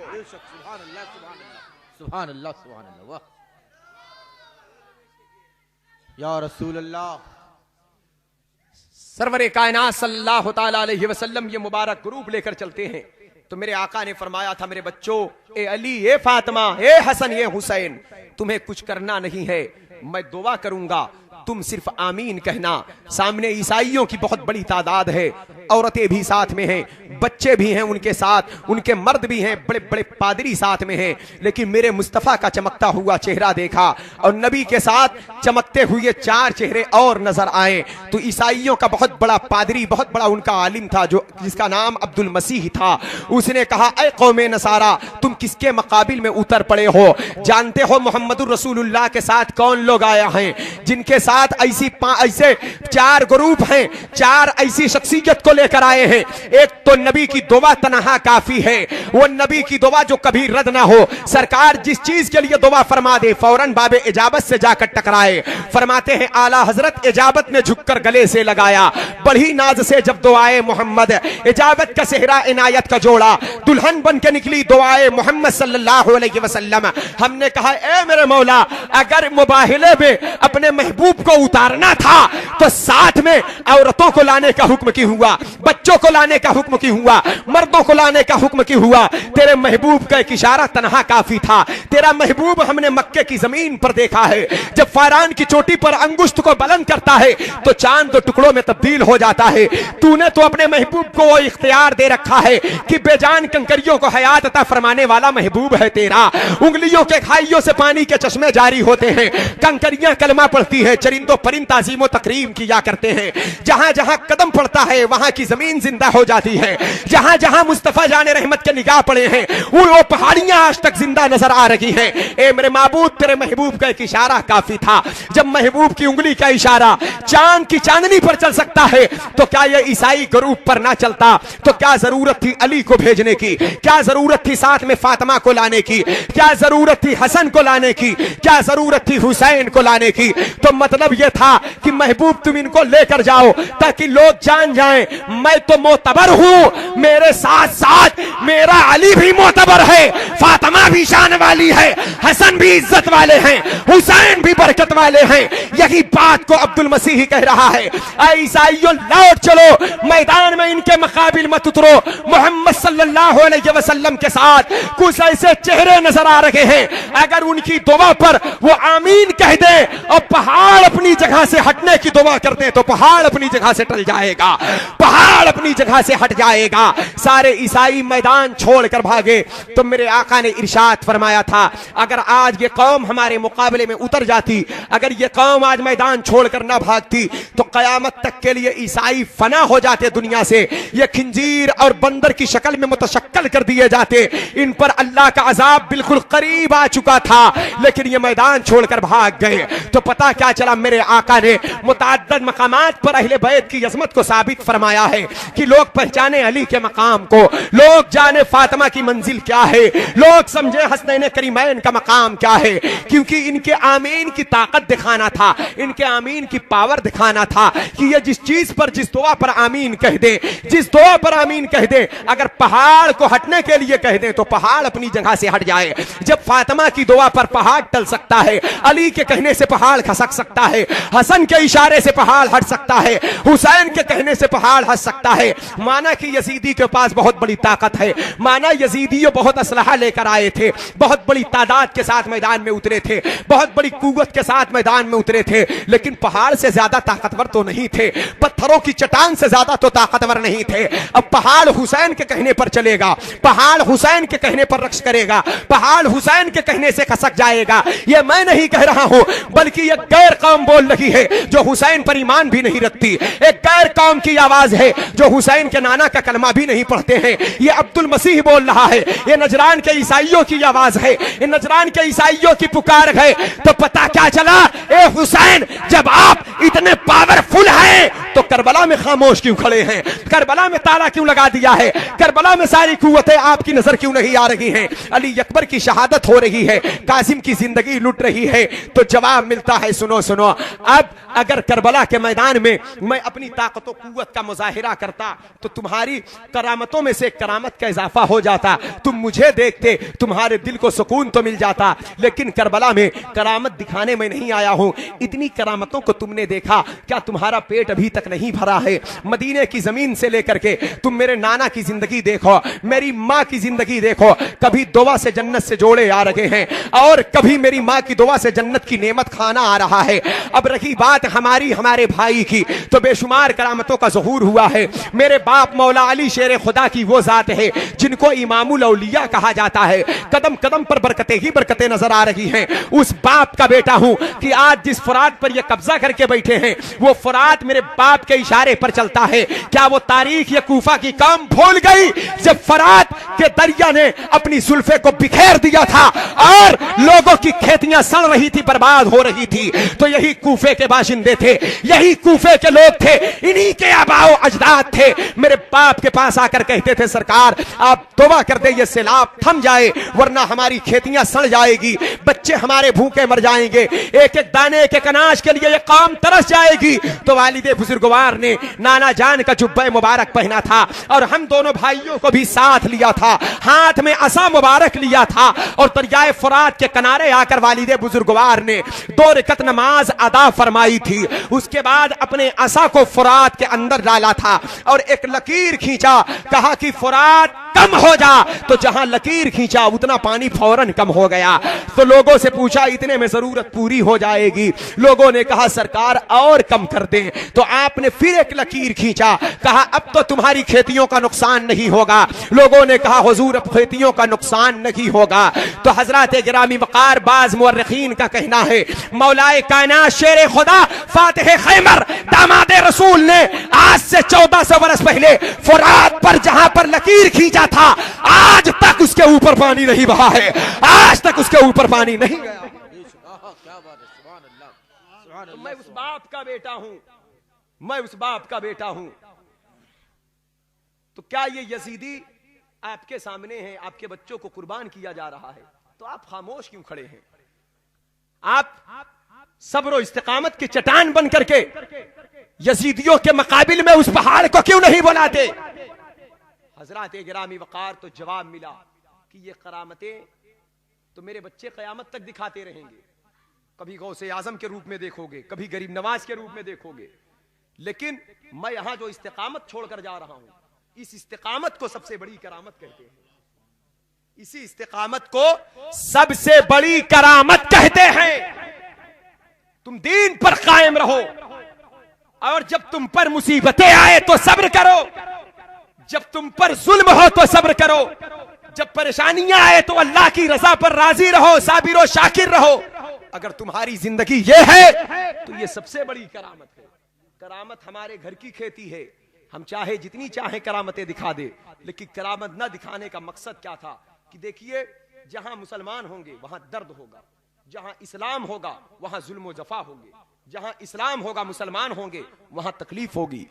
सुभान अल्लाह, सुभान अल्लाह, या रसूल अल्लाह। सरवरे कायनात सल्लल्लाहु ताला अलैहि वसल्लम ये मुबारक ग्रुप लेकर चलते हैं। तो मेरे आका ने फरमाया था मेरे बच्चों, ए अली, ए फातिमा, ए हसन, ए हुसैन, तुम्हें कुछ करना नहीं है, मैं दुआ करूंगा तुम सिर्फ आमीन कहना। सामने ईसाइयों की बहुत बड़ी तादाद है, औरतें भी साथ में हैं, बच्चे भी हैं उनके साथ, उनके मर्द भी हैं, बड़े बड़े पादरी साथ में हैं, लेकिन मेरे मुस्तफ़ा का चमकता हुआ चेहरा देखा और नबी के साथ चमकते हुए 4 चेहरे और नजर आए। तो ईसाइयों का बहुत बड़ा पादरी, बहुत बड़ा उनका आलिम था, जो जिसका नाम अब्दुल मसीह था। उसने कहा, ऐ कौमे नसारा, तुम किसके मुकाबिल में उतर पड़े हो? जानते हो मोहम्मदुर रसूलुल्लाह के साथ कौन लोग आया हैं, जिनके साथ ऐसे 4 ग्रुप हैं, 4 ऐसी शख्सियत को लेकर आए हैं। एक तो नबी की दुआ तनहा काफी है, वो नबी की दुआ जो कभी रद्द ना हो। सरकार जिस चीज के लिए दुआ फरमा दे फौरन बाबे इजाबत से जाकर टकराए। फरमाते हैं आला हजरत इजाबत ने झुककर गले से लगाया, बड़ी नाज से जब दुआए मोहम्मद, इजाबत का सेहरा इनायत का जोड़ा, दुल्हन बन के निकली दुआए मोहम्मद सल्लल्लाहु अलैहि वसल्लम। हमने कहा, ए मेरे मौला, अगर मुबाहिले में अपने महबूब को उतारना था तो साथ में औरतों को लाने का हुक्म क्यों हुआ, बच्चों को लाने का हुक्म क्यों हुआ, मर्दों को लाने का हुक्म क्यों हुआ? तेरे महबूब का एक इशारा तनहा काफी था। तेरा महबूब हमने मक्के की जमीन पर देखा है, जब फारान की चोटी पर अंगुष्ठ को बुलंद करता है तो चांद 2 टुकड़ों में तब्दील हो जाता है। तूने तो अपने महबूब को वो इख्तियार दे रखा है कि बेजान कंकरियों को हयात अता फरमाने वाला महबूब है तेरा। उंगलियों के खाइयों से पानी के चश्मे जारी होते हैं, कंकरियां कलमा पढ़ती है, चरिंदों परिंद ताजीमो तकरीम किया करते हैं। जहां जहां कदम पड़ता है वहां की जमीन जिंदा हो जाती है। जहां जहां मुस्तफा जाने रहमत के निगाह पड़े हैं वो पहाड़ियां आज तक जिंदा नजर आ रही हैं। ए मेरे माबूद, तेरे महबूब का एक इशारा काफी था। जब महबूब की उंगली का इशारा चांद की चांदनी पर चल सकता है तो क्या यह ईसाई ग्रुप पर ना चलता? तो क्या जरूरत थी अली को भेजने की? क्या जरूरत थी साथ में फातिमा को लाने की? क्या जरूरत थी हसन को लाने की? क्या जरूरत थी हुसैन को लाने की? तो मतलब यह था कि महबूब तुम इनको लेकर जाओ ताकि लोग जान जाएं मैं तो मोतबर हूं, मेरे साथ साथ मेरा अली भी मोतबर है, फातिमा भी शान वाली है, हसन भी इज्जत वाले हैं, हुसैन भी बरकत वाले हैं। यही बात को अब्दुल मसीह कह रहा है, ईसाइयों लौट चलो, मैदान में इनके मुकाबिल मत उतरो। मोहम्मद सल्लल्लाहु अलैहि वसल्लम के साथ कुछ ऐसे चेहरे नजर आ रहे हैं, अगर उनकी दुआ पर वो आमीन कह दे और पहाड़ अपनी जगह से हटने की दुआ कर दे तो पहाड़ अपनी जगह से टल जाएगा, पहाड़ अपनी जगह से हट जाएगा। सारे ईसाई मैदान छोड़कर भागे। तो मेरे आका ने इरशाद फरमाया था, अगर आज ये कौम हमारे मुकाबले में उतर जाती, अगर ये कौम आज मैदान छोड़कर ना भागती तो कयामत तक के लिए ईसाई फना हो जाते दुनिया से। ये खिंजीर और बंदर की शक्ल में मुतशक्कल कर दिए जाते। इन पर अल्लाह का अजाब बिल्कुल करीब आ चुका था, लेकिन ये मैदान छोड़कर भाग गए। तो पता क्या चला, मेरे आका ने मुतअद्दिद मकामात पर अहले बैत की अज़मत को साबित फरमाया है कि लोग पहचाने अली के मकाम को, लोग जाने फातिमा की मंजिल क्या है, लोग समझे हसनैन करीमैन का मकाम क्या है। क्योंकि इनके आमीन की ताकत दिखाना था, इनके आमीन की पावर दिखाना था कि ये जिस चीज पर, जिस दुआ पर आमीन कह दे, जिस दुआ पर आमीन कह दे, अगर पहाड़ को हटने के लिए कह दे तो पहाड़ अपनी जगह से हट जाए। जब फातिमा की दुआ पर पहाड़ टल सकता है, अली के कहने से पहाड़ खसक सकता है, हसन के इशारे से पहाड़ हट सकता है, हुसैन के कहने से पहाड़ हट सकता है। माना कि यजीदी के पास बहुत बड़ी ताकत है, माना यजीदियों बहुत असलहा लेकर आए थे, बहुत बड़ी तादाद के साथ मैदान में उतरे थे, बहुत बड़ी कुव्वत के साथ मैदान में उतरे थे, लेकिन पहाड़ से ज्यादा ताकतवर तो नहीं थे, पत्थरों की चट्टान से ज्यादा तो ताकतवर नहीं थे। अब पहाड़ हुसैन के कहने पर चलेगा, पहाड़ हुसैन के कहने पर रक्ष करेगा, पहाड़ हुसैन के कहने से खसक जाएगा। यह मैं नहीं कह रहा हूं, बल्कि यह गैर कौम बोल रही है जो हुसैन पर ईमान भी नहीं रखती। एक गैर कौम की आवाज है जो हुसैन के नाना का कलमा भी नहीं पढ़ते हैं। यह अब्दुल मसीह बोल रहा है, यह नजरान के ईसाइयों की आवाज है, यह नजरान के ईसाइयों की पुकार है। तो पता क्या चला, ए हुसैन, जब आप इतने पावरफुल हैं तो करबला में खामोश क्यों खड़े हैं? करबला में ताला क्यों लगा दिया है? करबला में सारी कुव्वतें आपकी नजर क्यों नहीं आ रही हैं? अली अकबर की शहादत हो रही है, कासिम की जिंदगी लुट रही है। तो जवाब मिलता है, सुनो सुनो, अब अगर करबला के मैदान में मैं अपनी ताकत और कुव्वत का मुजाहिरा करता तो तुम्हारी करामतों में से करामत कह इजाफा हो जाता, तुम मुझे देखते, तुम्हारे दिल को सुकून तो मिल जाता। लेकिन करबला में करामत दिखाने में नहीं आया हूं। इतनी करामतों को तुमने देखा, क्या तुम्हारा पेट अभी तक नहीं भरा है? मदीने की जमीन से लेकर के तुम मेरे नाना की जिंदगी देखो, मेरी माँ की जिंदगी देखो, कभी दुआ से जन्नत से जोड़े आ रहे हैं और कभी मेरी माँ की दुआ से जन्नत की नेमत खाना आ रहा है। अब रही बात हमारे भाई की, तो बेशुमार करामतों का ज़हूर हुआ है। मेरे बाप मौला अली शेर खुदा की वो जात है जिनको इमामुल औलिया कहा जाता है। कदम कदम पर बरकतें ही बरकतें नजर आ रही हैं। उस बाप का बेटा हूं कि आज जिस फुरात पर ये कब्जा करके बैठे हैं, वो फुरात मेरे बाप के इशारे पर चलता है। क्या वो तारीख या कूफा की काम भूल गई जब फुरात के दरिया ने अपनी जुल्फे को बिखेर दिया था और लोगों की खेतियां सड़ रही थी, बर्बाद हो रही थी? तो यही कूफे के बाशिंदे थे, यही कूफे के लोग थे, इन्हीं के आबाओ अजदाद थे। मेरे बाप के पास आकर कहते थे, सरकार आप तौबा कर दे, ये सैलाब थम जाए, वरना हमारी खेतियां सड़ जाएगी, बच्चे हमारे भूखे मर जाएंगे, एक एक दाने एक एक अनाज के लिए ये काम तरस जाएगी। तो वालिदे बुजुर्गवार ने नाना जान का जुब्बे मुबारक पहना था और हम दोनों भाइयों को भी साथ लिया था, हाथ में असा मुबारक लिया था और दरियाए फुरात के किनारे आकर वालिदे बुजुर्गवार ने 2 रकत नमाज अदा फरमाई थी। उसके बाद अपने असा को फुरात के अंदर डाला था और एक लकीर खींचा, कहा कि फुरात कम हो जा। तो जहां लकीर खींचा उतना पानी फौरन कम हो गया। तो लोगों से पूछा, इतने में जरूरत पूरी हो जाएगी? लोगों ने कहा, सरकार और कम कर दें। तो आपने फिर एक लकीर खींचा, कहा अब तो तुम्हारी खेतियों का नुकसान नहीं होगा। लोगों ने कहा, हुजूर अब खेतियों का नुकसान नहीं होगा। तो हजरत गिरामी वक़ार बाज मुअर्रिखीन का कहना है, मौलाए कायनात शेर खुदा फातिह खैबर दामादे रसूल ने आज से 1400 वर्ष पहले फुरात पर जहां पर लकीर खींचा था, आज तक उसके ऊपर पानी नहीं बहा है, आज तक उसके ऊपर पानी नहीं गया। तो मैं उस बाप का बेटा हूं, मैं उस बाप का बेटा हूं। तो क्या ये यजीदी आपके सामने है, आपके बच्चों को कुर्बान किया जा रहा है, तो आप खामोश क्यों खड़े हैं? आप सब्र और इस्तिकामत की चट्टान बन करके यजीदियों के मुकाबिल में उस पहाड़ को क्यों नहीं बुलाते? हजरत गिरामी वक़ार तो जवाब मिला कि ये करामतें तो मेरे बच्चे क़यामत तक दिखाते रहेंगे। कभी गौसे आजम के रूप में देखोगे, कभी गरीब नवाज के रूप में देखोगे, लेकिन मैं यहां जो इस्तिकामत छोड़कर जा रहा हूं, इस इस्तिकामत को सबसे बड़ी करामत कहते हैं। इसी इस्तिकामत को सबसे बड़ी करामत कहते हैं। तुम दीन पर कायम रहो और जब तुम पर मुसीबतें आए तो सब्र करो, जब तुम पर जुल्म हो तो सब्र करो, जब परेशानियां आए तो अल्लाह की रजा पर राजी रहो, साबिर और शाकिर रहो। अगर तुम्हारी जिंदगी ये है तो ये सबसे बड़ी करामत है। करामत हमारे घर की खेती है, हम चाहे जितनी चाहे करामतें दिखा दे, लेकिन करामत न दिखाने का मकसद क्या था कि देखिए, जहां मुसलमान होंगे वहां दर्द होगा, जहां इस्लाम होगा वहां जुल्म जफा होंगे, जहां इस्लाम होगा मुसलमान होंगे वहां तकलीफ होगी।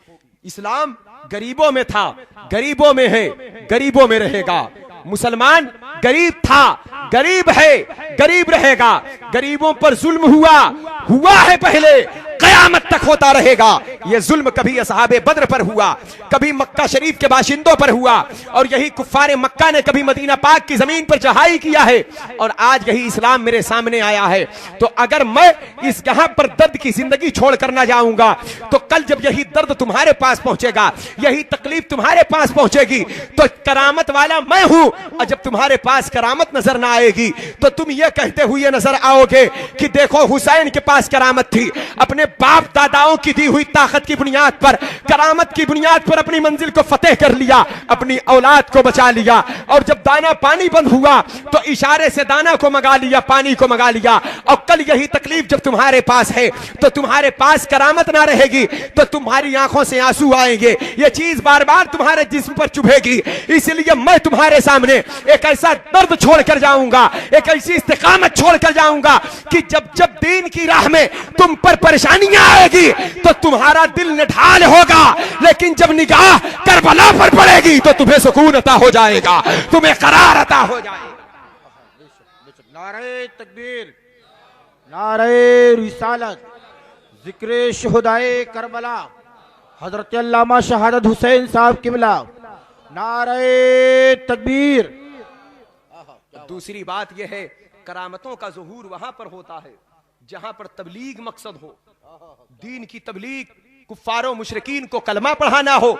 इस्लाम गरीबों में था, गरीबों में है, गरीबों में रहेगा। मुसलमान गरीब था, गरीब है, गरीब रहेगा। गरीबों पर जुल्म हुआ है पहले, कयामत तक होता रहेगा। यह जुल्म कभी असहाबे बद्र पर हुआ, कभी मक्का शरीफ के बाशिंदों पर हुआ, और यही कुफ्फारे मक्का ने कभी मदीना पाक की जमीन पर चढ़ाई किया है, और आज यही इस्लाम मेरे सामने आया है। तो अगर मैं इस यहाँ पर दर्द की जिंदगी छोड़ कर ना जाऊंगा, तो कल जब यही दर्द तुम्हारे पास पहुंचेगा, यही तकलीफ तुम्हारे पास पहुंचेगी, तो करामत वाला मैं हूं। और जब तुम्हारे पास करामत नजर ना आएगी तो तुम ये कहते हुए नजर आओगे कि देखो हुसैन के पास करामत थी, अपने बाप दादाओं की दी हुई ताकत की बुनियाद पर, करामत की बुनियाद पर अपनी मंजिल को फतेह कर लिया, अपनी औलाद को बचा लिया। और जब दाना पानी बंद हुआ तो इशारे से दाना को मंगा लिया, पानी को मंगा लिया। और कल यही तकलीफ जब तुम्हारे पास है तो तुम्हारे पास करामत ना रहेगी, तो तुम्हारी आंखों से आंसू आएंगे, ये चीज बार बार तुम्हारे जिस्म पर चुभेगी। इसलिए मैं तुम्हारे सामने एक ऐसा दर्द छोड़कर जाऊंगा, एक ऐसी इस्तिकामत छोड़कर जाऊंगा कि जब जब दीन की राह में तुम पर परेशानियां आएगी तो तुम्हारा दिल निढाल होगा, लेकिन जब निगाह करबला पर पड़ेगी तो तुम्हें सुकून अता हो जाएगा, तुम्हें करार अता हो जाएगा। नारे तकबीर, नारे रिसालत, जिक्र शुहदाए करबला, हजरत अल्लामा शहादत हुसैन साहब किबला नारे तकबीर। दूसरी बात यह है, करामतों का ज़ुहूर वहां पर होता है जहां पर तबलीग मकसद हो, दीन की तबलीग, कुफ्फारों मुशरिकीन को कलमा पढ़ाना हो।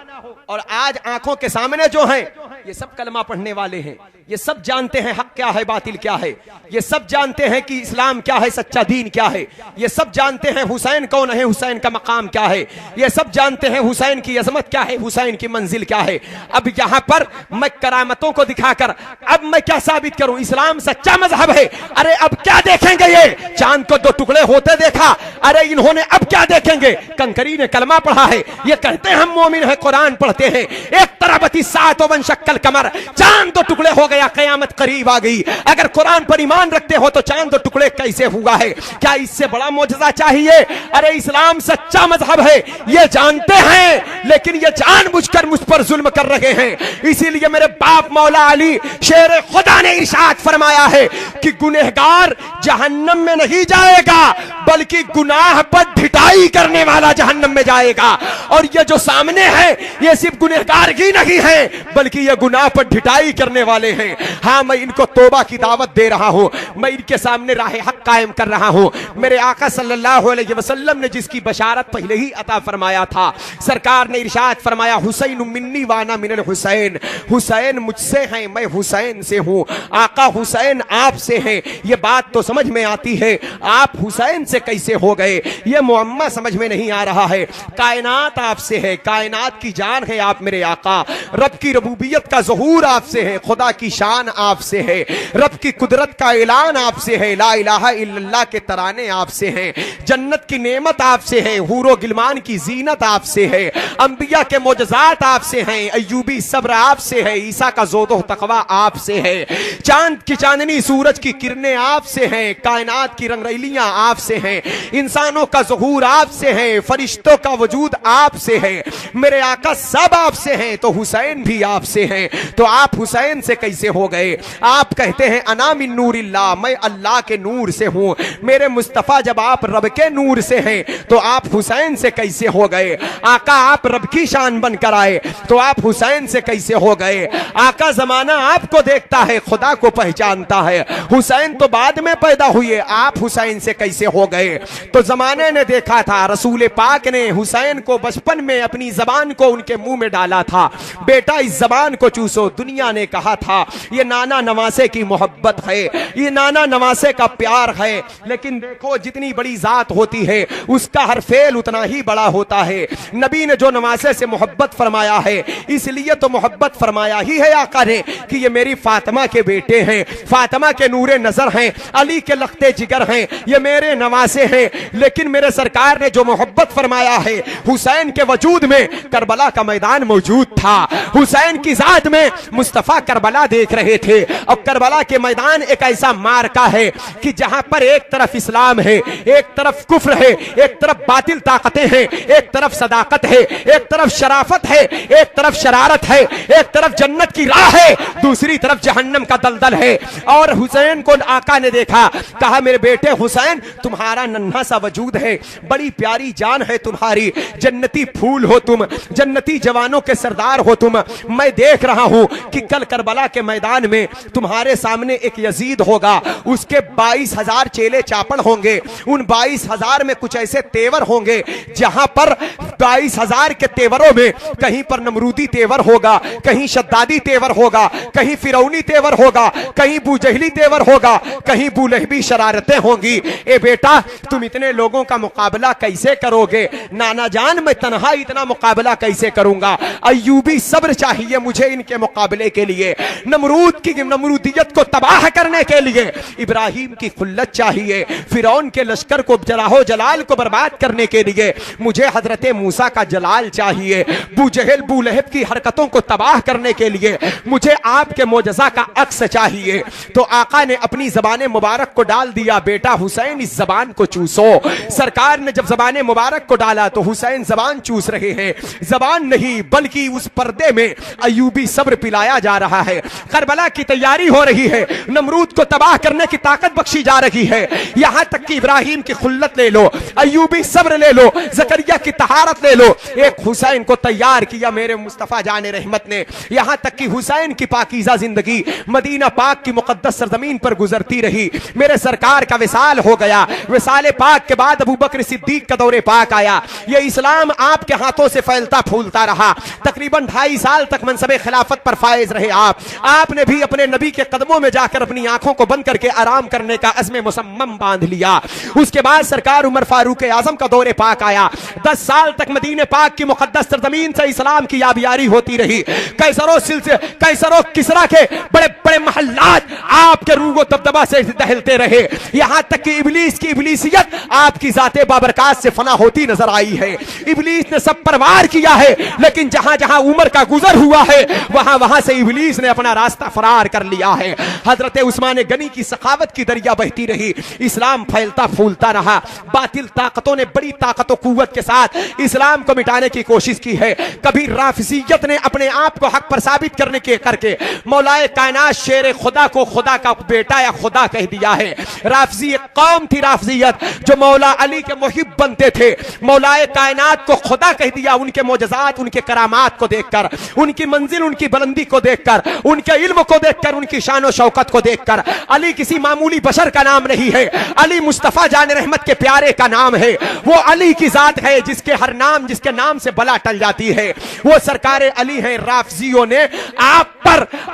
और आज आंखों के सामने जो हैं, ये सब कलमा पढ़ने वाले हैं, ये सब जानते हैं हक क्या है, बातिल क्या है, ये सब जानते हैं कि इस्लाम क्या है, सच्चा दीन क्या है, ये सब जानते हैं हुसैन कौन है, हुसैन का मकाम क्या है, ये सब जानते हैं हुसैन की अजमत क्या है, हुसैन की मंजिल क्या है। अब यहां पर मैं करामतों को दिखाकर अब मैं क्या साबित करूं, इस्लाम सच्चा मजहब है। अरे अब क्या देखेंगे, ये चांद को दो टुकड़े होते देखा, अरे इन्होंने अब क्या देखेंगे, कंकरी ने कलमा पढ़ा है, ये कहते हैं हम मोमिन है, कुरान पढ़ते हैं। एक तरबती सात वन शक्कल कमर, चांद दो टुकड़े हो गया, कयामत करीब आ गई। अगर कुरान पर ईमान रखते हो तो चांद दो टुकड़े कैसे हुआ है, क्या इससे बड़ा मौजज़ा चाहिए। अरे इस्लाम सच्चा मजहब है, ये जानते हैं, लेकिन ये जानबूझकर मुझ पर जुल्म कर रहे हैं। इसीलिए मेरे बाप मौला अली शेर खुदा ने इरशाद फरमाया है कि गुनहगार जहन्नम में नहीं जाएगा, बल्कि गुनाह पर ढिठाई करने वाला जहन्नम में जाएगा। और ये जो सामने है, ये सिर्फ गुनहगार ही नहीं है, बल्कि ये गुनाह पर ढिठाई करने वाले हैं। हाँ, मैं इनको तौबा की दावत दे रहा हूं, मैं इनके सामने राह हक कायम कर रहा हूं। मेरे आका सल्लल्लाहु अलैहि वसल्लम ने जिसकी बशारत पहले ही अता फरमाया था, सरकार ने इरशाद फरमाया, हुसैन मिन्नी वाना मिनल हुसैन, हुसैन मुझसे है, मैं हुसैन से हूं। आका हुसैन आपसे हैं। ये बात तो समझ में आती है, आप हुसैन से कैसे हो गए, ये मुअम्मा समझ में नहीं आ रहा है। कायनात आपसे है, कायनात की जान है आप मेरे आका, रब की रबूबियत का ज़ुहूर आपसे है, खुदा की शान आपसे है, रब की कुदरत का ऐलान आपसे है, ला इलाहा इल्लल्लाह के तराने आपसे हैं, जन्नत की नेमत आपसे है, हूरो गिलमान की जीनत आपसे है, अंबिया के मोजज़ात आपसे हैं, अय्यूबी सब्र आपसे है, ईसा का ज़ोदो तकवा आपसे है, चांद की चांदनी सूरज की किरणें आपसे हैं, कायनात की रंगरैलियां आपसे हैं, इंसानों का ज़ुहूर आपसे है, फरिश्तों का वजूद आपसे है, मेरे आका सब आपसे हैं, तो हुसैन भी आपसे हैं। तो आप हुसैन से कैसे हो गए। आप कहते हैं अना मिन नूरिल्लाह, मैं अल्लाह के नूर से हूं। मेरे मुस्तफा जब आप रब के नूर से हैं, तो आप हुसैन से कैसे हो गए। आका आप रब की शान बनकर आए, तो आप हुसैन से कैसे हो गए। आका जमाना आपको देखता है, खुदा को पहचानता है, हुसैन तो बाद में पैदा हुए, आप हुसैन से कैसे हो गए। तो जमाने ने देखा था, रसूल पाक ने हुसैन को बचपन में अपनी जबान को उनके मुंह में डाला था, बेटा इस जबान को चूसो। दुनिया ने कहा था ये नाना नवासे की मोहब्बत है, ये नाना नवासे का प्यार है, लेकिन देखो जितनी बड़ी जात होती है उसका हर फेल उतना ही बड़ा होता है। नबी ने जो नवासे से मोहब्बत फरमाया है, इसलिए तो मोहब्बत फरमाया ही है आका ने कि ये मेरी फातिमा के बेटे हैं, फातिमा के नूरे नजर हैं, अली के लख्ते जिगर हैं, ये मेरे नवासे हैं। लेकिन मेरे सरकार ने जो मोहब्बत फरमाया है, हुसैन के वजूद में करबला का मैदान मौजूद था, हुसैन की जात में मुस्तफा करबला देख रहे थे। और करबला के मैदान एक ऐसा मार्का है कि जहां पर एक तरफ इस्लाम है, एक तरफ कुफ्र है, एक तरफ बातिल ताकतें हैं, एक तरफ सदाकत है, एक तरफ शराफत है, एक तरफ शरारत है, एक तरफ जन्नत की राह है, दूसरी तरफ जहन्नम का दलदल है। और हुसैन को आका ने देखा, कहा मेरे बेटे हुसैन तुम्हारा नन्हा सा वजूद है, बड़ी प्यारी जान है तुम्हारी, जन्नती फूल हो तुम, जन्नती जवानों के सरदार हो तुम। मैं देख रहा हूं कि कल करबला के मैदान में तुम्हारे सामने एक यजीद होगा, उसके 22,000 चेले चापड़ होंगे, उन 22,000 में कुछ ऐसे तेवर होंगे जहां पर 22,000 के तेवरों में कहीं पर नमरूदी तेवर होगा, कहीं शद्दादी तेवर होगा, कहीं फिरौनी तेवर होगा, कहीं बूजहली तेवर होगा, कहीं बुलहबी शरारतें होंगी। ए बेटा तुम इतने लोगों का मुकाबला कैसे करोगे। नाना जान मैं तन्हा इतना मुकाबला कैसे करूंगा। अय्यूबी सब्र चाहिए मुझे इनके मुकाबले के लिए, नमरूद की नमरूदियत को तबाह करने के लिए इब्राहिम की खुल्लत चाहिए, फिरौन के लश्कर को जलाहो जलाल को बर्बाद करने के लिए मुझे हजरत मूसा का जलाल चाहिए, बूजहल बूलहब की हरकतों को तबाह करने के लिए मुझे आपके मोजज़ा का अक्स चाहिए। तो आका ने अपनी जबान मुबारक को डाल दिया, बेटा हुसैन इस जबान को चूसो। सरकार ने जब जबान मुबारक को डाला तो हुसैन जबान चूस रहे हैं, जबान नहीं बल्कि उस पर्दे में अय्यूबी सब्र पिलाया जा रहा है। करबला की तैयारी हो रही है, नमरूद को तबाह करने की ताकत बख्शी जा रही है। यहां तक कि इब्राहिम की खुल्लत ले लो, अय्यूबी सब्र ले लो, जकरिया की तहारत ले लो, एक हुसैन को तैयार किया मेरे मुस्तफा जाने रहमत ने। यहां तक कि हुसैन की पाकीज़ा जिंदगी मदीना पाक की मुकद्दस सरजमीन पर गुजरती रही। मेरे सरकार का विसाल हो गया। विसाल पाक के बाद अबू बकर सिद्दीक का दौरे पाक आया। ये इस्लाम आपके हाथों से फैलता फूलता रहा। तकरीबन 2.5 साल तक मनसबे खिलाफत पर फायज रहे आपने भी अपने नबी के कदमों में जाकर अपनी आंखों को बंद करके आराम करने का अज़्म मुसम्मम बांध लिया। उसके बाद सरकार उमर फारूक आजम का दौरे पाक आया। 10 साल तक मदीने पाक की मुकद्दस सरजमीन से इस्लाम की याबियारी होती रही। कैसरो किसरा के बड़े बड़े महल्लात आपके रूगो दबदबा से दहलते रहे। यहां तक कि इब्लीस की इब्लीसियत आपकी जाते बाबरकात से फना होती नजर आई है। इब्लीस ने सब परवार किया है, लेकिन जहां जहां उमर का गुजर हुआ है वहां वहां से इब्लीस ने अपना रास्ता फरार कर लिया है। हजरत उस्मान गनी की सखावत की दरिया बहती रही। इस्लाम फैलता फूलता रहा। बातिल ताकतों ने बड़ी ताकत और कुव्वत के साथ इस्लाम को मिटाने की कोशिश की है। कभी राफिजियत ने अपने आप को हक पर साबित करने के करके मौलाए कायनात शेर खुदा को खुदा का बेटा या खुदा कह दिया है। राफिजी एक कौम थी, राफिजियत जो मौला अली के मुहिब बनते थे। मौलाए कायनात को खुदा कह दिया उनके मोजज़ात, उनके करामात को देखकर, उनकी मंजिल, उनकी बुलंदी को देखकर, उनके इल्म को देखकर, उनकी शान और शौकत को देखकर। अली किसी मामूली बशर का नाम नहीं है। अली मुस्तफा जान रहमत के प्यारे का नाम है। वो अली की जात है जिसके हर नाम, जिसके नाम से बला टल जाती है। वो सरकार अली है। राफिजियों ने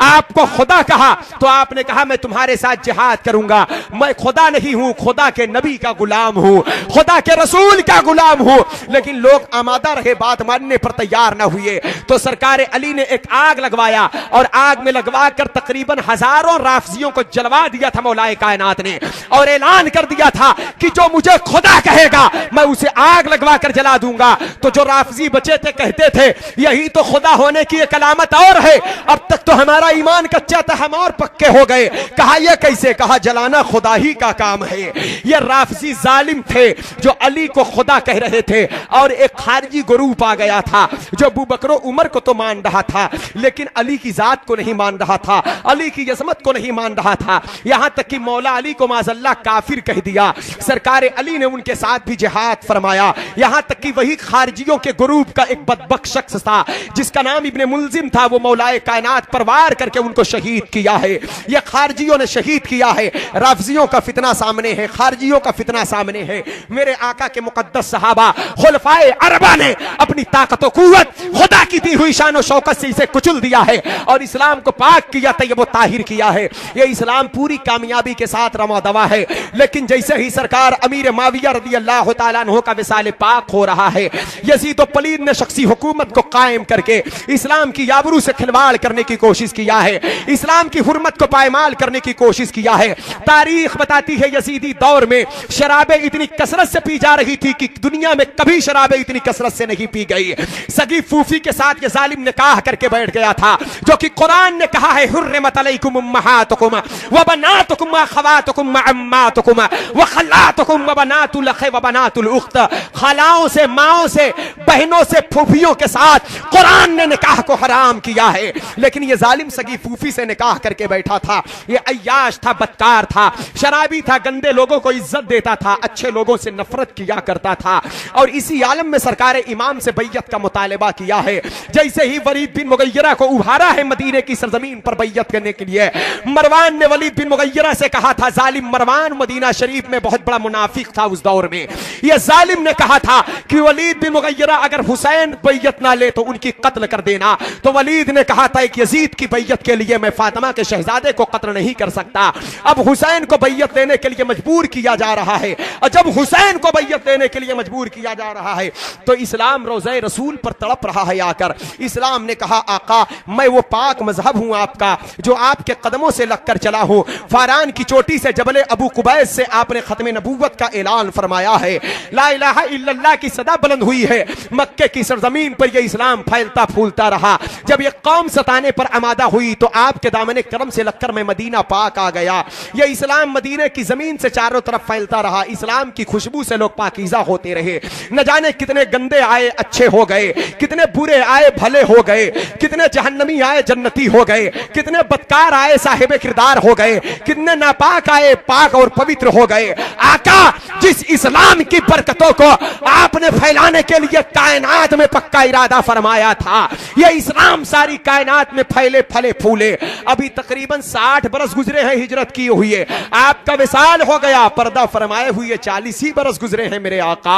आपको खुदा कहा तो आपने कहा मैं तुम्हारे साथ जिहाद करूंगा। मैं खुदा नहीं हूं, खुदा के नबी का गुलाम हूं, खुदा के रसूल का गुलाम हूं। लेकिन लोग आमादा रहे, बात मानने पर तैयार न हुए। तो सरकार अली ने एक आग लगवाया और आग में लगवा कर तकरीबन हजारों राफिजियों को जलवा दिया था मौलाए कायनात ने, और ऐलान कर दिया था कि जो मुझे खुदा कहेगा मैं उसे आग लगवा कर जला दूंगा। तो जो राफिजी बचे थे कहते थे यही तो खुदा होने की एक अलामत और है। अब तक तो हमारा ईमान कच्चा था, हम और पक्के हो गए। कहा यह कैसे? कहा जलाना खुदा ही का काम है। ये राफिजी जालिम थे जो अली को खुदा कह रहे थे। और एक खारजी ग्रुप आ गया था जो अबू बकर उमर को तो मान रहा था, लेकिन अली की जात को नहीं मान रहा था, अली की यज़मत को नहीं मान रहा था। यहां तक कि मौला अली को माज़अल्लाह काफिर कह दिया। सरकार अली ने उनके साथ भी जिहाद फरमाया। यहां तक कि वही खारजियों के ग्रुप का एक बदबख्त शख्स था जिसका नाम इब्ने मुल्जिम था, वो मौलाए कायनात पर वार करके उनको शहीद किया है। ये खारजियों ने शहीद किया है। राफिजियों का फितना सामने है, खारजियों का फितना सामने है। मेरे आका के मुकद्दस सहाबा खुलफाए अरबा ने अपनी ताकत और कुव्वत, खुदा की दी हुई शान और शौकत से इसे कुचल दिया है और इस्लाम को पाक किया, तैयब व ताहिर किया है। ये इस्लाम पूरी कामयाबी के साथ रमा दवा है। लेकिन जैसे ही सरकार अमीर माविया रज़ी अल्लाह तआला अन्हु का विसाल पाक हो रहा है, यजीद व पलीद ने शख्सी हुकूमत को कायम करके इस्लाम की याबरू से खिलवाड़ करने की कोशिश किया है, इस्लाम की हुर्मत को पायमाल करने की कोशिश किया है। तारीख बताती है यजीदी दौर में शराबें इतनी कसरत से पी जा रही थी कि दुनिया में कभी शराबें इतनी कसरत से नहीं पी गई। सगी फूफी के साथ ये जालिम निकाह करके बैठ गया था, जो कि कुरान ने कहा है हुर्रिमत अलैकुम उम्महातुकुम व बनातुकुम व अखवातुकुम व अम्मातुकुम व खलातुकुम व बनातुल अख व बनातुल उख्त। खलाओं से, माओं से, बहनों से, फूफियों के साथ कुरान ने निकाह को हराम किया है। लेकिन ये जालिम सगी फूफी से निकाह करके बैठा था। ये अय्याश था, बदकार था, शराबी था, गंदे लोगों को इज्जत देता था, अच्छे लोगों से नफरत किया करता था। और इसी आलम में सरकार इमाम से बैयत का मुतालबा किया है। जैसे ही वलीद बिन मुगय्यरा को उभारा है मदीने की सरजमीन पर बैयत करने के लिए, मरवान ने वलीद बिन मुगय्यरा से कहा था, जालिम मरवान मदीना शरीफ में बहुत बड़ा मुनाफिक था उस दौर में। यह जालिम ने कहा था कि वलीद बिन मुगय्यरा अगर हुसैन बैयत ना ले तो उनकी कत्ल कर देना। तो वलीद ने कहा था कि यजीद की बैयत के लिए मैं फातिमा के शहजादे को कत्ल नहीं कर सकता। अब हुसैन को बैयत लेने के लिए मजबूर किया जा रहा है, और जब हुसैन को बैयत लेने के लिए मजबूर किया जा रहा है तो इस्लाम रोज़े रसूल पर तड़प रहा है आकर। इस्लाम ने कहा, आका मैं वो पाक मजहब हूं आपका जो आपके कदमों से लगकर चला हूं। फारान की चोटी से जबले अबू कुबैस से आपने खत्म नबूवत का ऐलान फरमाया है। ला इलाहा इल्लल्लाह की सदा बुलंद हुई है। मक्के की सरजमीन पर यह इस्लाम फैलता फूलता रहा। जब यह कौम सताने पर आमादा हुई तो आपके दामन करम से लगकर मैं मदीना पाक आ गया। ये इस्लाम मदीने की जमीन से चारों तरफ फैलता रहा, इस्लाम की खुशबू से लोग पाकीज़ा होते रहे। न जाने कितने गंदे आए अच्छे हो गए, कितने बुरे आए भले हो गए, कितने जहन्नमी आए जन्नती हो गए, कितने बदकार आए साहिब किरदार हो गए, कितने नापाक आए पाक और पवित्र हो गए। आका जिस इस्लाम की बरकतों को आपने फैलाने के लिए कायनात में पक्का इरादा फरमाया था, यह इस्लाम सारी कायनात में फैले फले फूले। अभी तकरीबन 60 बरस गुजरे हैं हिजरत किए हुए, आपका विसाल हो गया, पर्दा फरमाए हुए 40 ही बरस गुजरे हैं मेरे आका।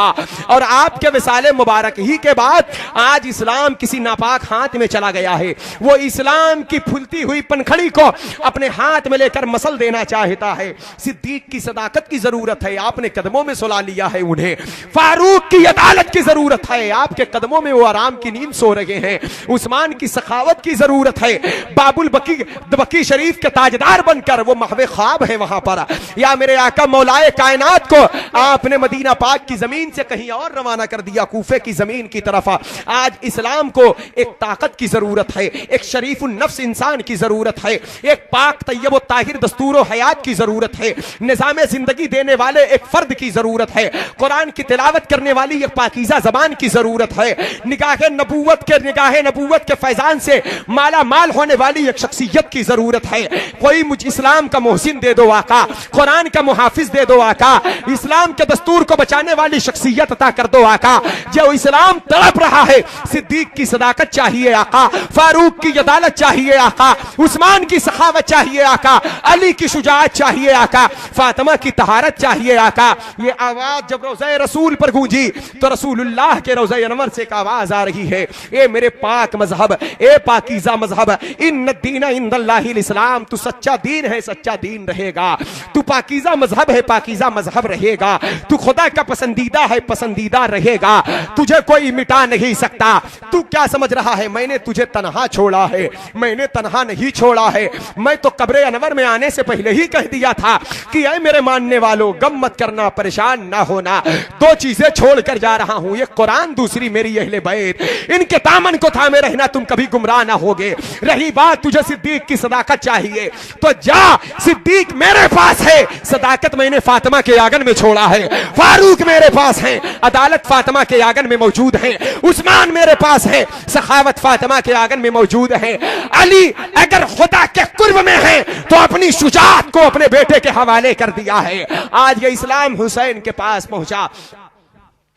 और आपके विसाले मुबारक ही के बाद आज इस्लाम किसी नापाक हाथ में चला गया है। वो इस्लाम की फूलती हुई पनखड़ी को अपने हाथ में लेकर मसल देना चाहता है। सिद्दीक की सदाकत की जरूरत है, आपने कदमों में सुला लिया है उन्हें। फारूक की अदालत की जरूरत है, आपके कदमों में वो आराम की नींद सो रहे हैं। उस्मान की सखावत की जरूरत है, बाबुल बकी शरीफ के ताजदार बनकर वो महवे ख्वाब है वहां पर। या मेरे आका मौलाए कायनात को आपने मदीना पाक की जमीन से कहीं और रवाना कर दिया, कूफे की जमीन की तरफ। आज इस्लाम को एक ताकत की जरूरत है, एक शरीफुन नफ्स इंसान की जरूरत है, एक पाक तैयब व ताहिर दस्तूर हयात की जरूरत है, निजाम जिंदगी देने वाले एक फर्द की जरूरत है, कुरान की तिलावत करने वाली एक पाकीज़ा जबान की जरूरत है, निगाह नबूवत के फैजान से माला माल होने वाली एक शख्सियत की जरूरत है। कोई मुझ इस्लाम का मोहसिन दे दो आका, कुरान का मुहाफिज दे दो आका, इस्लाम के दस्तूर को बचाने वाली शख्सियत अता कर दो आका। जो इस्लाम तड़प रहा है, सिद्दीक की सदाकत चाहिए आका, फारूक की अदालत चाहिए आका, उस्मान की सखावत चाहिए आका, अली की शुजाअत चाहिए आका, फातिमा की तहारत चाहिए आका। ये आवाज जब रोज़े रसूल पर गूंजी तो रसूलुल्लाह के रोज़े अनवर से एक आवाज आ रही है, ए मेरे पाक मजहब, ए पाकीज़ा मजहब, इन्न दीन इंदल्लाहिल इस्लाम, तू सच्चा दीन है, सच्चा दीन रहेगा, तू पाकीज़ा मजहब है, पाकीज़ा मजहब रहेगा, तू खुदा का पसंदीदा है, पसंदीदा रहेगा, तुझे कोई मिटा नहीं सकता। तू क्या समझ रहा है मैंने तुझे तन्हा छोड़ा है? मैंने तन्हा नहीं छोड़ा है, मैं तो कब्र अनवर में आने से पहले ही कह दिया था कि ऐ मेरे मानने वालों, गम मत करना, परेशान ना होना, दो चीजें छोड़ कर जा रहा हूं, एक कुरान, दूसरी मेरी अहले बैत, इनके दामन को थामे रहना, तुम कभी गुमराह ना होगे। रही बात तुझे सिद्दीक की सदाकत चाहिए तो जा, सिद्दीक मेरे पास है, सदाकत मैंने फातिमा के आंगन में छोड़ा है, फारूक मेरे पास है, अदालत फातिमा के आंगन में मौजूद है, उस्मान मेरे पास है, सखावत फातिमा के आंगन में मौजूद है, अली अगर खुदा के कुर्ब में है तो अपनी शुजाअत को अपने बेटे के हवाले कर दिया है। आज ये इस्लाम हुसैन के पास पहुंचा,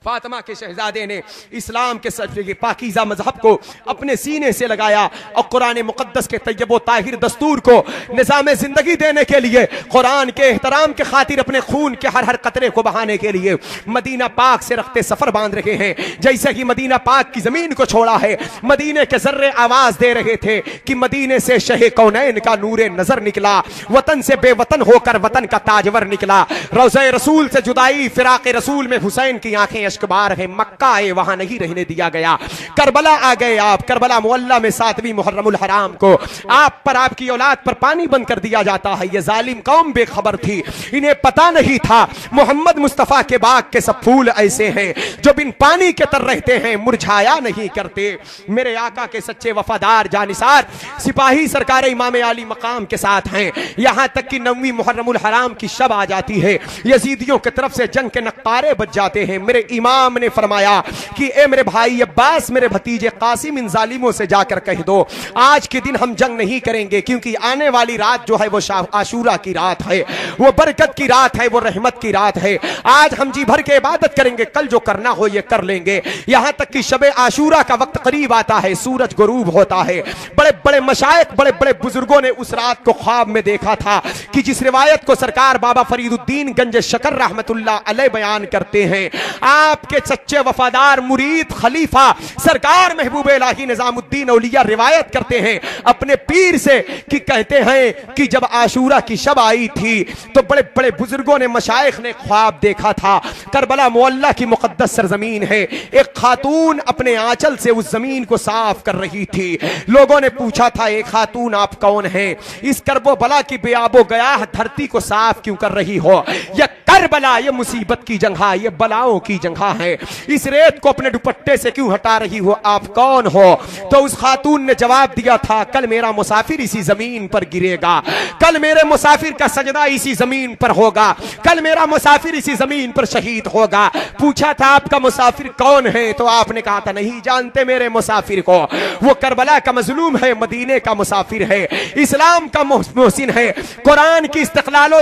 फातिमा के शहजादे ने इस्लाम के सच्चे पाकीज़ा मजहब को अपने सीने से लगाया और कुरान मुकद्दस के तैयब व ताहिर दस्तूर को निज़ाम जिंदगी देने के लिए, कुरान के एहतराम के खातिर अपने खून के हर हर कतरे को बहाने के लिए मदीना पाक से रखते सफर बांध रहे हैं। जैसे ही मदीना पाक की जमीन को छोड़ा है, मदीने के जर्रे आवाज दे रहे थे कि मदीने से शहे कौनैन का नूरे नजर निकला, वतन से बेवतन होकर वतन का ताजवर निकला। रोज़े रसूल से जुदाई, फिराक़े रसूल में हुसैन की आंखें अश्कबार है, मक्का आए वहां नहीं रहने दिया गया, करबला आ गए आप, करबला मुअल्ला में 7वीं मुहर्रमुल हराम को आप पर, आपकी औलाद पर पानी बंद कर दिया जाता है। ये जालिम कौम बेखबर थी, इन्हें पता नहीं था मोहम्मद मुस्तफा के बाग के सब फूल ऐसे हैं जो बिन पानी के तर रहते हैं, मुरझाया नहीं करते। मेरे आका के सच्चे वफादार जानिसार सिपाही सरकार इमाम आली मकाम के साथ हैं। यहां तक कि 9वीं मुहर्रमुल हराम की शब आ जाती है, यजीदियों की तरफ से जंग के नक्कारे बज जाते हैं। मेरे इमाम ने फरमाया कि ए मेरे भाई अब्बास, मेरे भतीजे कासिम, इन जालिमों से जाकर कह दो आज के दिन हम जंग नहीं करेंगे, क्योंकि आने वाली रात जो है वो आशूरा की रात है, वो बरकत की रात है, वो रहमत की रात है। आज हम जी भर के इबादत करेंगे, कल जो करना हो ये कर लेंगे। यहां तक कि शबे आशूरा का वक्त करीब आता है, सूरज गुरूब होता है। बड़े बड़े मशाइख, बड़े बड़े बुजुर्गों ने उस रात को ख्वाब में देखा था कि जिस रिवायत को सरकार बाबा फरीदुद्दीन गंज शकर रहमतुल्लाह अलैह बयान करते हैं, आपके सच्चे वफादार मुरीद खलीफा सरकार महबूब इलाही निजामुद्दीन औलिया रिवायत करते हैं अपने पीर से कि कहते हैं कि जब आशूरा की शब आई थी तो बड़े बड़े बुजुर्गों ने, मशाइख ने ख्वाब देखा था, करबला मुअल्ला की मुकद्दस सरजमीन है, एक खातून अपने आंचल से उस जमीन को साफ कर रही थी। लोगों ने पूछा था, एक खातून आप कौन हैं? इस करबो बला की बेआबो गया धरती को साफ क्यों कर रही हो? यह करबला ये मुसीबत की जगह, ये बलाओं की जगह है, इस रेत को अपने दुपट्टे से क्यों हटा रही हो, आप कौन हो? तो उस खातून ने जवाब दिया था, कल मेरा मुसाफिर इसी जमीन पर गिरेगा, कल मेरे मुसाफिर का सजदा इसी जमीन पर होगा, कल मेरा मुसाफिर इसी जमीन पर शहीद होगा। पूछा था आपका मुसाफिर कौन है, तो आपने कहा था नहीं जानते मेरे मुसाफिर को, वो करबला का मजलूम है, मदीने का मुसाफिर है, इस्लाम का मोहसिन है, कुरान की इस्तिक़लालो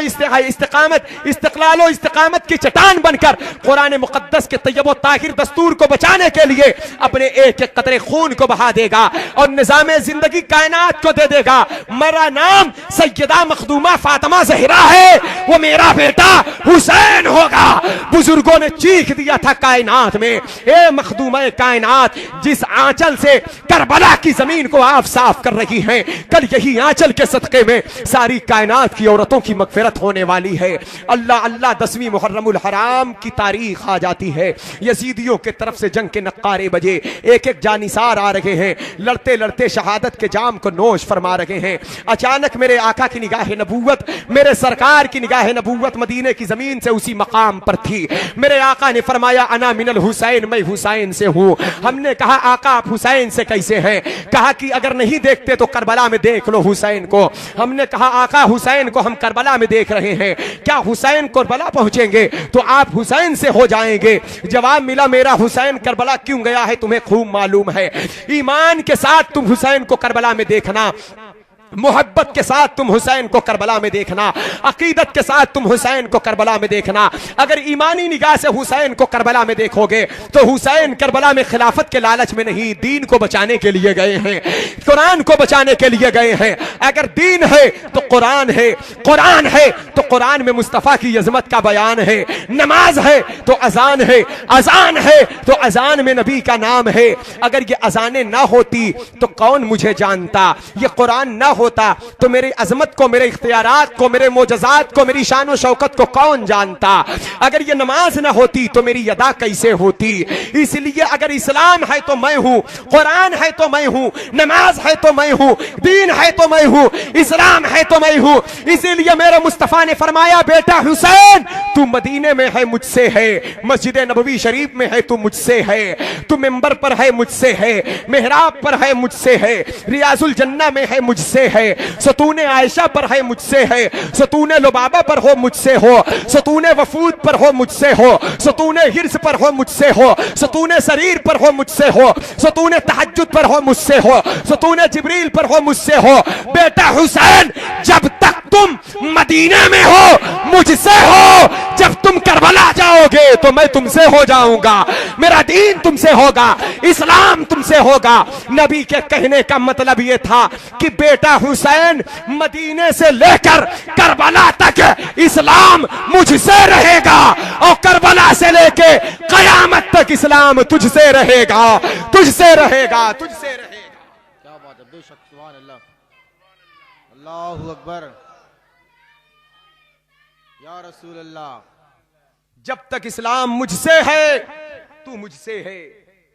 इस्तिक़ामत की चट्टान बनकर कुरान मुक़द्दस के तय्यब व ताहिर दस्तूर को बचाने के लिए अपने एक एक कतरे खून को बहा देगा और निज़ामे जिंदगी कायनात को दे देगा। मेरा नाम सैयदा मखदूमा फातिमा ज़हरा है, वो मेरा बेटा हुसैन होगा। बुजुर्गों ने चीख दिया था कायनात में, ए मखदूमा कायनात, जिस आंचल से करबला की जमीन को आप साफ कर रही हैं, कल यही आंचल के सदके में सारी कायनात की औरतों की मगफिरत होने वाली है। अल्लाह अल्लाह 10वीं मुहर्रमुल हराम की तारीख आ जाती है, यजीदियों के तरफ से जंग के नक्कारे बजे, एक एक जानिसार आ रहे हैं, लड़ते लड़ते शहादत के जाम को नोश फरमा रहे हैं। अचानक मेरे आका की निगाह नबूवत, मेरे सरकार की निगाह नबूवत मदीने की जमीन से उसी मकाम पर थी। मेरे आका ने फरमाया अना मिनल हुसैन, मैं हुसैन से हूँ। हमने कहा आका आप हुसैन से कैसे हैं? कहा कि अगर नहीं देखते तो करबला में देख लो हुसैन को। हमने कहा आका हुसैन को हम करबला में देख रहे हैं, क्या हुसैन करबला पहुंचेंगे तो आप हुसैन से हो जाएंगे? जवाब मिला मेरा हुसैन करबला क्यों गया है तुम्हें खूब मालूम है। ईमान के साथ तुम हुसैन को करबला में देखना, मोहब्बत के साथ तुम हुसैन को करबला में देखना, अकीदत के साथ तुम हुसैन को करबला में देखना। अगर ईमानी निगाह से हुसैन को करबला में देखोगे तो हुसैन करबला में खिलाफत के लालच में नहीं, दीन को बचाने के लिए गए हैं, कुरान को बचाने के लिए गए हैं। अगर दीन है तो कुरान है, कुरान है तो कुरान में मुस्तफा की अजमत का बयान है, नमाज है तो अजान है, अजान है तो अजान में नबी का नाम है। अगर ये अजानें ना होती तो कौन मुझे जानता, ये कुरान ना होता तो मेरी अजमत को, मेरे इख्तियारात को, मेरे मोजज़ात को, मेरी शान व शौकत को कौन जानता। अगर ये नमाज ना होती तो मेरी अदा कैसे होती। इसलिए अगर इस्लाम है तो मैं हूं, कुरान है तो मैं हूं, नमाज है तो मैं हूं, दीन है तो मैं हूं, इस्लाम है तो मैं हूं। इसीलिए मेरे मुस्तफा ने फरमाया बेटा हुसैन तू मदीने में है मुझसे है, मस्जिद नबवी शरीफ में है तू मुझसे है, तू मिंबर पर है मुझसे है, मेहराब पर है मुझसे है, रियाजुल जन्ना में है मुझसे है, सतूने आयशा पर है मुझसे है, सतूने लुबाबा पर हो मुझसे हो, सतूने वफूद पर हो मुझसे हो, सतूने हिर्स पर हो मुझसे हो, सतूने शरीर पर हो मुझसे हो, सतूने तहज्जुद पर हो मुझसे हो, सतूने जिब्रील पर हो मुझसे हो। बेटा हुसैन जब तक तुम मदीने में हो मुझसे हो, जब तुम करबला जाओगे तो मैं तुमसे हो जाऊंगा, मेरा दीन तुमसे होगा, इस्लाम तुमसे होगा। नबी के कहने का मतलब यह था कि बेटा हुसैन मदीने से लेकर करबला तक इस्लाम मुझसे रहेगा और करबला से लेके कयामत तक इस्लाम तुझसे रहेगा, तुझसे रहेगा, तुझसे रहेगा। क्या बात है, बेशक सुभान अल्लाह, अल्लाहु अकबर या रसूल अल्लाह। जब तक इस्लाम मुझसे है तू मुझसे है,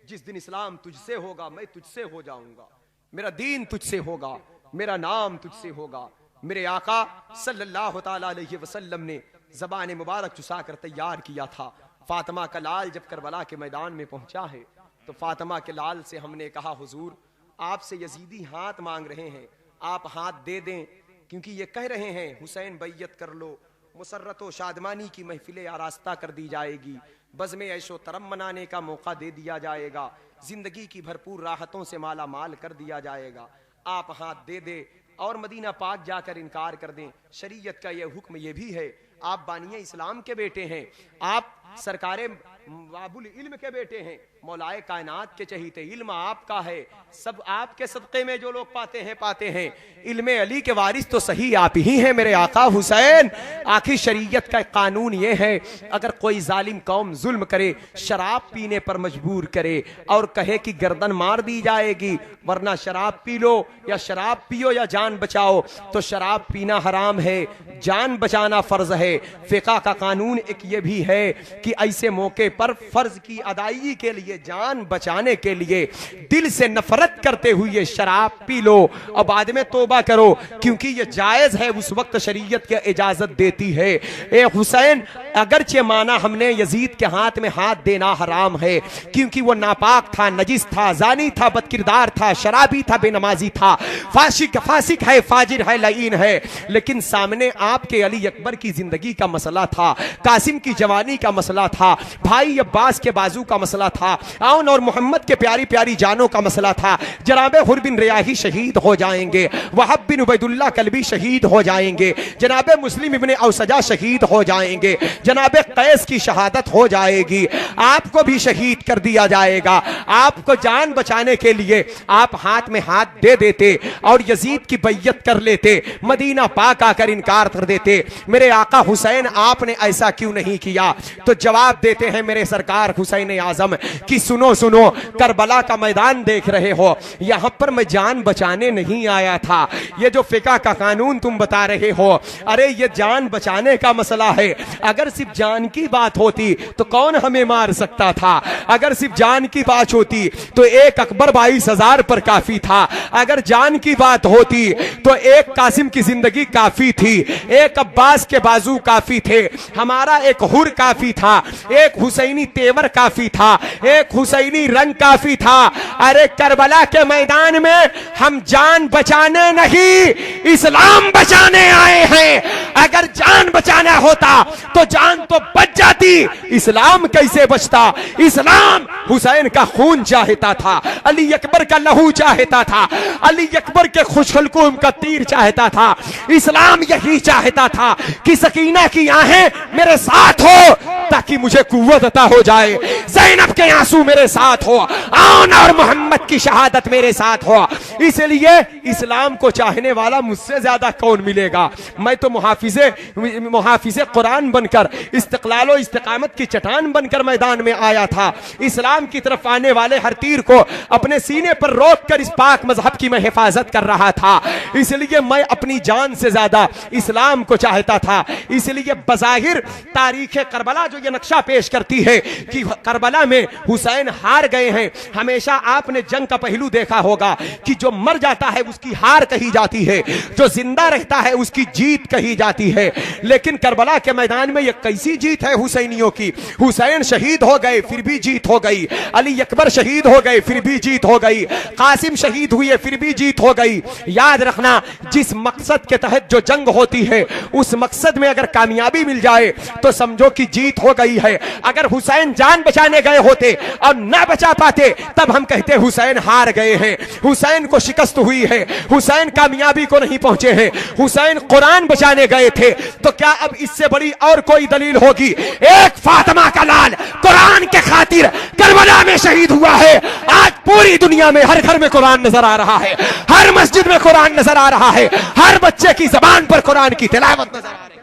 जिस दिन इस्लाम तुझसे होगा मैं तुझसे हो जाऊंगा, मेरा दीन तुझसे होगा, मेरा नाम तुझसे होगा। मेरे आका सल्लल्लाहु ताला अलैहि वसल्लम ने ज़बान मुबारक चुसाकर तैयार किया था। फातिमा का लाल जब करबला के मैदान में पहुंचा है तो फातिमा के लाल से हमने कहा हुजूर आपसे यजीदी हाथ मांग रहे हैं, आप हाथ दे दें, क्योंकि ये कह रहे हैं हुसैन बैयत कर लो, मुसर्रत व शादमानी की महफिलें आरास्ता कर दी जाएगी, बज़्म ऐशो तरम मनाने का मौका दे दिया जाएगा, जिंदगी की भरपूर राहतों से माला माल कर दिया जाएगा। आप हाथ दे दे और मदीना पाक जाकर इनकार कर दें। शरीयत का यह हुक्म यह भी है, आप बानिए इस्लाम के बेटे हैं, आप सरकारे बाबुल इल्म के बेटे हैं, मौलाए कायनात के चहीते, इल्म आपका है, सब आपके सदक़े में जो लोग पाते हैं। इल्म अली के वारिस तो सही आप ही हैं मेरे आका हुसैन। आखिर शरीयत का कानून ये है, अगर कोई जालिम कौम जुल्म करे, शराब पीने पर मजबूर करे और कहे कि गर्दन मार दी जाएगी वरना शराब पी लो, या शराब पियो या जान बचाओ, तो शराब पीना हराम है, जान बचाना फर्ज है। फिक़ा का कानून एक ये भी है कि ऐसे मौके पर फर्ज की अदायगी के लिए, जान बचाने के लिए दिल से नफरत करते हुए शराब पी लो और बाद में तौबा करो, क्योंकि ये जायज है, उस वक्त शरीयत की इजाजत देती है। ए हुसैन, अगरचे माना हमने यजीद के हाथ में हाथ देना हराम है, क्योंकि वो नापाक था, नजिस था, जानी था, बदकिरदार था, शराबी था, बेनमाजी था, फासिक है, फाजिर है, लईन है। लेकिन सामने आपके अली अकबर की जिंदगी का मसला था, कासिम की जवानी का मसला था, भाई अब्बास के बाजू का मसला था, आउन और मोहम्मद के प्यारी प्यारी जानों का मसला था। जनाबे हुर बिन रियाही शहीद हो जाएंगे, वहब बिन उबैदुल्लाह कल्बी शहीद हो जाएंगे, जनाबे मुस्लिम इब्ने औसजा शहीद हो जाएंगे, जनाबे कैस की शहादत हो जाएगी, आपको भी शहीद कर दिया जाएगा। आपको जान बचाने के लिए आप हाथ में हाथ दे देते और यजीद की बैयत कर लेते, मदीना पाक आकर इनकार कर देते। मेरे आका हुसैन, आपने ऐसा क्यों नहीं किया? तो जवाब देते हैं मेरे सरकार हुसैन आजम कि सुनो सुनो, करबला का मैदान देख रहे हो, यहां पर मैं जान बचाने नहीं आया था। ये जो फिका का कानून तुम बता रहे हो, अरे ये जान बचाने का मसला है। अगर सिर्फ जान की बात होती तो कौन हमें मार सकता था? अगर सिर्फ जान की बात होती तो एक अकबर 22,000 पर काफी था। अगर जान की बात होती तो एक कासिम की जिंदगी काफी थी, एक अब्बास के बाजू काफी थे, हमारा एक हुर काफी था, एक हुसैनी तेवर काफी था, एक हुसैनी रंग काफी था। अरे करबला के मैदान में हम जान बचाने नहीं, इस्लाम बचाने आए हैं। अगर जान बचाना होता तो जान तो बच जाती, इस्लाम कैसे बचता? इस्लाम हुसैन का खून चाहता था, अली अकबर का लहू चाहता था, अली अकबर के खुशखलकुम का तीर चाहता था। इस्लाम यही चाहता था कि सकीना की आहें मेरे साथ हो ताकि मुझे कुव्वत अता हो जाए, ज़ैनब के आंसू मेरे साथ हो, आन और मोहम्मद की शहादत मेरे साथ हो। इसलिए इस्लाम को चाहने वाला मुझसे ज्यादा कौन मिलेगा? मैं तो मुहाफिजे कुरान बनकर, इस्तिक़लाल और इस्तिक़ामत की चट्टान बनकर मैदान में आया था। इस्लाम की तरफ आने वाले हर तीर को अपने सीने पर रोक कर इस पाक मजहब की मैं हिफाजत कर रहा था। इसलिए मैं अपनी जान से ज्यादा इस्लाम को चाहता था। इसलिए बज़ाहिर तारीख करबला जो ये नक्शा पेश करती है कि करबला में हुसैन हार गए हैं। हमेशा आपने जंग का पहलू देखा होगा कि जो मर जाता है उसकी हार कही जाती है, जो जिंदा रहता है उसकी जीत कही जाती है। लेकिन करबला के मैदान में यह कैसी जीत है हुसैनियों की? हुसैन शहीद हो गए फिर भी जीत हो गई, अली अकबर शहीद हो गए फिर भी जीत हो गई, कासिम शहीद हुए फिर भी जीत हो गई। याद रखना, जिस मकसद के तहत जो जंग होती है उस मकसद में अगर कामयाबी मिल जाए तो समझो कि जीत हो गई है। अगर हुसैन जान बचाने गए होते और न बचा पाते तब हम कहते हुसैन हार गए हैं, हुसैन को शिकस्त हुई है, हुसैन कामयाबी को नहीं पहुंचे हैं, हुसैन कुरान बचाने गए थे। तो क्या अब इससे बड़ी और कोई दलील होगी? एक फातिमा का लाल कुरान के खातिर करबला में शहीद हुआ है। आज पूरी दुनिया में हर घर में कुरान नजर आ रहा है, हर मस्जिद में कुरान नजर आ रहा है, हर बच्चे की जबान पर कुरान की तिलावत नजर आ रही है।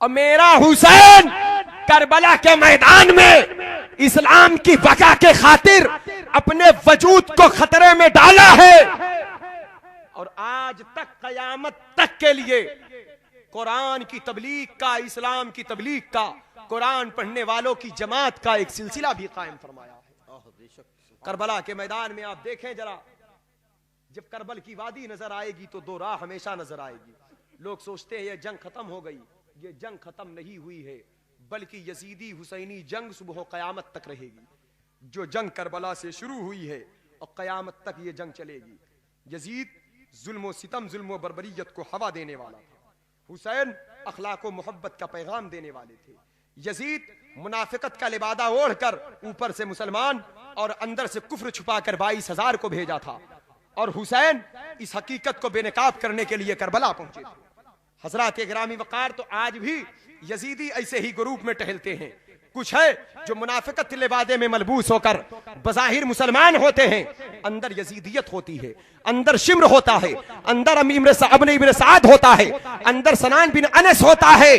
और मेरा हुसैन करबला के मैदान में इस्लाम की बका के खातिर अपने वजूद को खतरे में डाला है और आज तक कयामत तक के लिए कुरान की तबलीग का, इस्लाम की तबलीग का, कुरान पढ़ने वालों की जमात का एक सिलसिला भी कायम फरमाया है। करबला के मैदान में आप देखें जरा, जब करबल की वादी नजर आएगी तो दो राह हमेशा नजर आएगी। लोग सोचते हैं ये जंग खत्म हो गई, ये जंग खत्म नहीं हुई है, बल्कि यजीदी हुसैनी जंग सुबह कयामत तक रहेगी। जो जंग करबला से शुरू हुई है और कयामत तक ये जंग चलेगी। यजीद जुल्म सितम, जुल्म बर्बरियत को हवा देने वाला था, हुसैन अखलाक मोहब्बत का पैगाम देने वाले थे। यजीद मुनाफिकत का लिबादा ओढ़कर ऊपर से मुसलमान और अंदर से कुफ्र छुपाकर 22,000 को भेजा था, और हुसैन इस हकीकत को बेनकाब करने के लिए करबला पहुंचे थे। हजरात गिरामी वकार, तो आज भी यजीदी ऐसे ही ग्रुप में टहलते हैं। कुछ है जो मुनाफिकत लिबादे में मलबूस होकर बज़ाहिर मुसलमान होते हैं, अंदर यजीदियत होती है, अंदर शिम्र होता है, अंदर अब्न इब्न साद होता है, अंदर सनान बिन अनस होता है।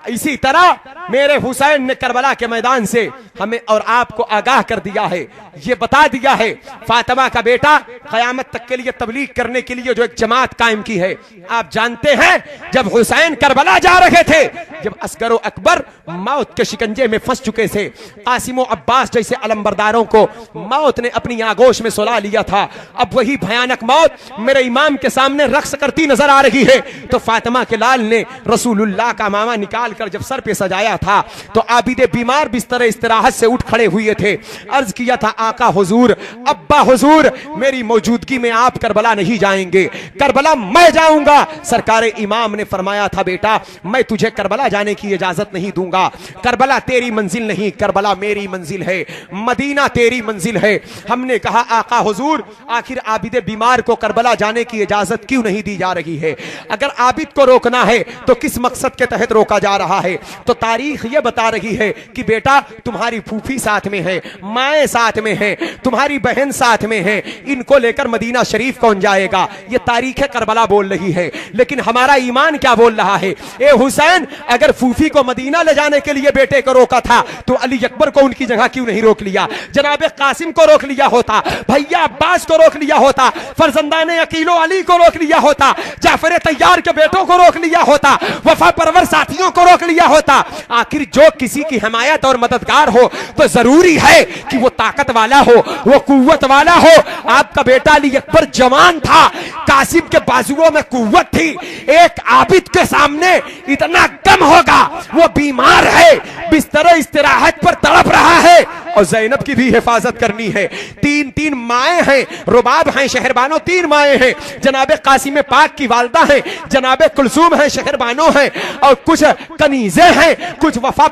इसी तरह मेरे हुसैन ने करबला के मैदान से हमें और आपको आगाह कर दिया है ये बता दिया है फातिमा का बेटा क़यामत तक के लिए तबलीग करने के लिए जो एक जमात कायम की है। आप जानते हैं जब हुसैन करबला जा रहे थे, जब असगर व अकबर मौत के शिकंजे में फंस चुके थे, कासिम व अब्बास जैसे अलमबरदारों को मौत ने अपनी आगोश में सुला लिया था, अब वही भयानक मौत मेरे इमाम के सामने रक्स करती नजर आ रही है। तो फातिमा के लाल ने रसूलुल्लाह का मामा निकाल कर जब सर पे सजाया था तो आबिदे बीमार बिस्तर इस्तराहत से उठ खड़े हुए थे। अर्ज किया था आका हुजूर, अब्बा हुजूर, मेरी मौजूदगी में आप करबला नहीं जाएंगे, करबला मैं जाऊंगा। सरकार इमाम ने फरमाया था बेटा मैं तुझे करबला जाने की इजाजत नहीं दूंगा, करबला तेरी मंजिल नहीं, करबला मेरी मंजिल है, मदीना तेरी मंजिल है। हमने कहा आका हुजूर आखिर आबिदे बीमार को करबला जाने की इजाजत क्यों नहीं दी जा रही है? अगर आबिद को रोकना है तो किस मकसद के तहत रोका जा रहा है? तो तारीख ये बता रही है कि बेटा तुम्हारी फूफी साथ में है, माए साथ में है, तुम्हारी बहन साथ में है, इनको लेकर मदीना शरीफ कौन जाएगा? ये तारीख करबला बोल रही है। लेकिन हमारा ईमान क्या बोल रहा है? ए हुसैन, अगर फूफी को मदीना ले जाने के लिए बेटे को रोका था तो अली अकबर को उनकी जगह क्यों नहीं रोक लिया? जनाबे कासिम को रोक लिया होता, भैया अब्बास को रोक लिया होता, फरजंदाने अकीलो अली को रोक लिया होता, जाफर तैयार के बेटों को रोक लिया होता, वफा परवर साथियों को रोक लिया होता। आखिर जो किसी की हिमायत और मददगार हो तो जरूरी है कि वो ताकत वाला हो, वो कुव्वत वाला हो। आपका बेटा अली अकबर जवान था, कासिम के बाजुओं में कुव्वत थी, एक आबिद के सामने इतना कम होगा, वो बीमार है, बिस्तर इस्तराहत पर तड़प रहा है और ज़ैनब की भी हिफाजत करनी है। तीन तीन माए हैं, रुबाब हैं, शहरबानो तीन माए हैं, जनाबे कासिम पाक की वालदा है, जनाबे कुलसूम है, शहरबानो है, और कुछ कनीजे हैं, कुछ वफा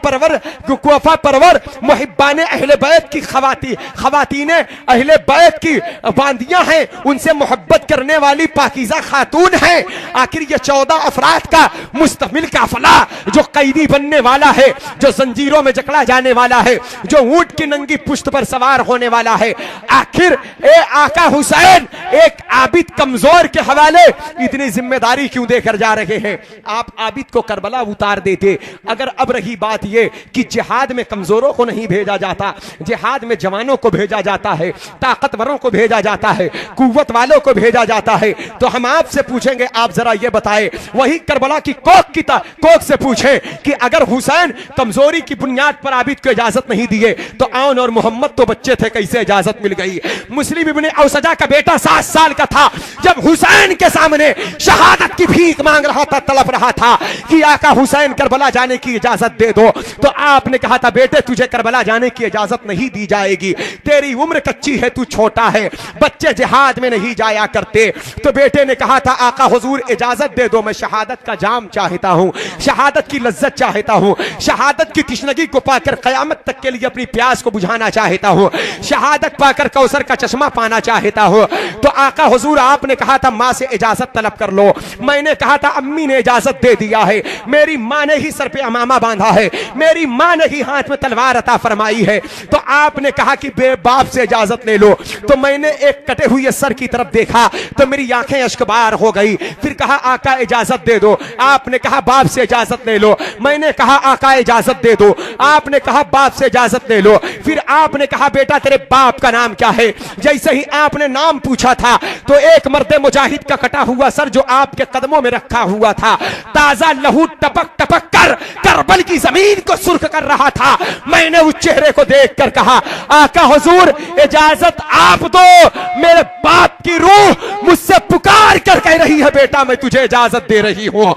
परवर मुहिब्बाने अहले बैत की खवातीने अहले बैत की बांदियां हैं, उनसे मोहब्बत करने वाली पाकीज़ा खातून है। आखिर ये 14 अफराद का मुस्तमिल काफिला जो कैदी बनने वाला है, जो जंजीरों में जकड़ा जाने वाला है, जो ऊंट की नंगी पुश्त पर सवार होने वाला है, आखिर ए आका हुसैन एक आबिद कमजोर के हवाले इतनी जिम्मेदारी क्यों देकर जा रहे हैं? आप आबिद को करबला उतार देते। अगर अब रही बात ये कि जिहाद में कमजोरों को नहीं भेजा जाता, जिहाद में जवानों को भेजा जाता है, ताकतवरों को भेजा जाता है, कुव्वत वालों को भेजा जाता है, तो हम आपसे पूछेंगे, आप जरा ये बताएं, वही करबला की कोक से पूछें कि अगर हुसैन कमजोरी की बुनियाद पर आबिद को इजाजत नहीं दिए तो आउन और मोहम्मद तो बच्चे थे, कैसे इजाजत मिल गई? मुस्लिम इब्ने औसजा का बेटा 7 साल का था जब हुसैन के सामने शहादत की भीख मांग रहा था, तड़प रहा था कि आका हुसैन करबला जाने की इजाजत दे दो, तो आपने कहा था बेटे तुझे करबला जाने की इजाजत नहीं दी जाएगी, तेरी उम्र कच्ची है, तू छोटा है, बच्चे जिहाद में नहीं जाया करते। तो बेटे ने कहा था आका हुजूर इजाजत दे दो, मैं शहादत का जाम चाहता हूं, शहादत की लज्जत चाहता हूं, शहादत की तिश्नगी को पाकर कयामत तक के लिए अपनी प्यास को बुझाना चाहता हूं, शहादत पाकर कौसर का चश्मा पाना चाहता हूं। तो आका हुजूर आपने कहा था मां से इजाजत तलब कर लो, मैंने कहा था अम्मी ने इजाजत दे दिया है, मेरी मां ने ही सर पे अमामा बांधा है, मेरी मां ने ही हाथ में तलवार अता फरमाई है। तो आपने कहा कि बे बाप से इजाजत ले लो, तो मैंने एक कटे हुए सर की तरफ देखा तो मेरी आंखें अश्कबार हो गई। फिर कहा आका इजाजत दे दो, आपने कहा बाप से इजाजत ले लो, मैंने कहा आका इजाजत दे दो, आपने कहा बाप से इजाजत ले लो। फिर आपने कहा बेटा तेरे बाप का नाम क्या है? जैसे ही आपने नाम पूछा था तो एक मर्द मुजाहिद का कटा हुआ सर जो आपके कदमों में रखा हुआ था, ताजा लहू टपक टपक कर करबल की जमीन को सुर्ख कर रहा था। मैंने उस चेहरे को देखकर कहा आका हुजूर इजाजत आप दो, मेरे बाप की रूह मुझसे पुकार कर कह रही है बेटा मैं तुझे इजाजत दे रही हूं,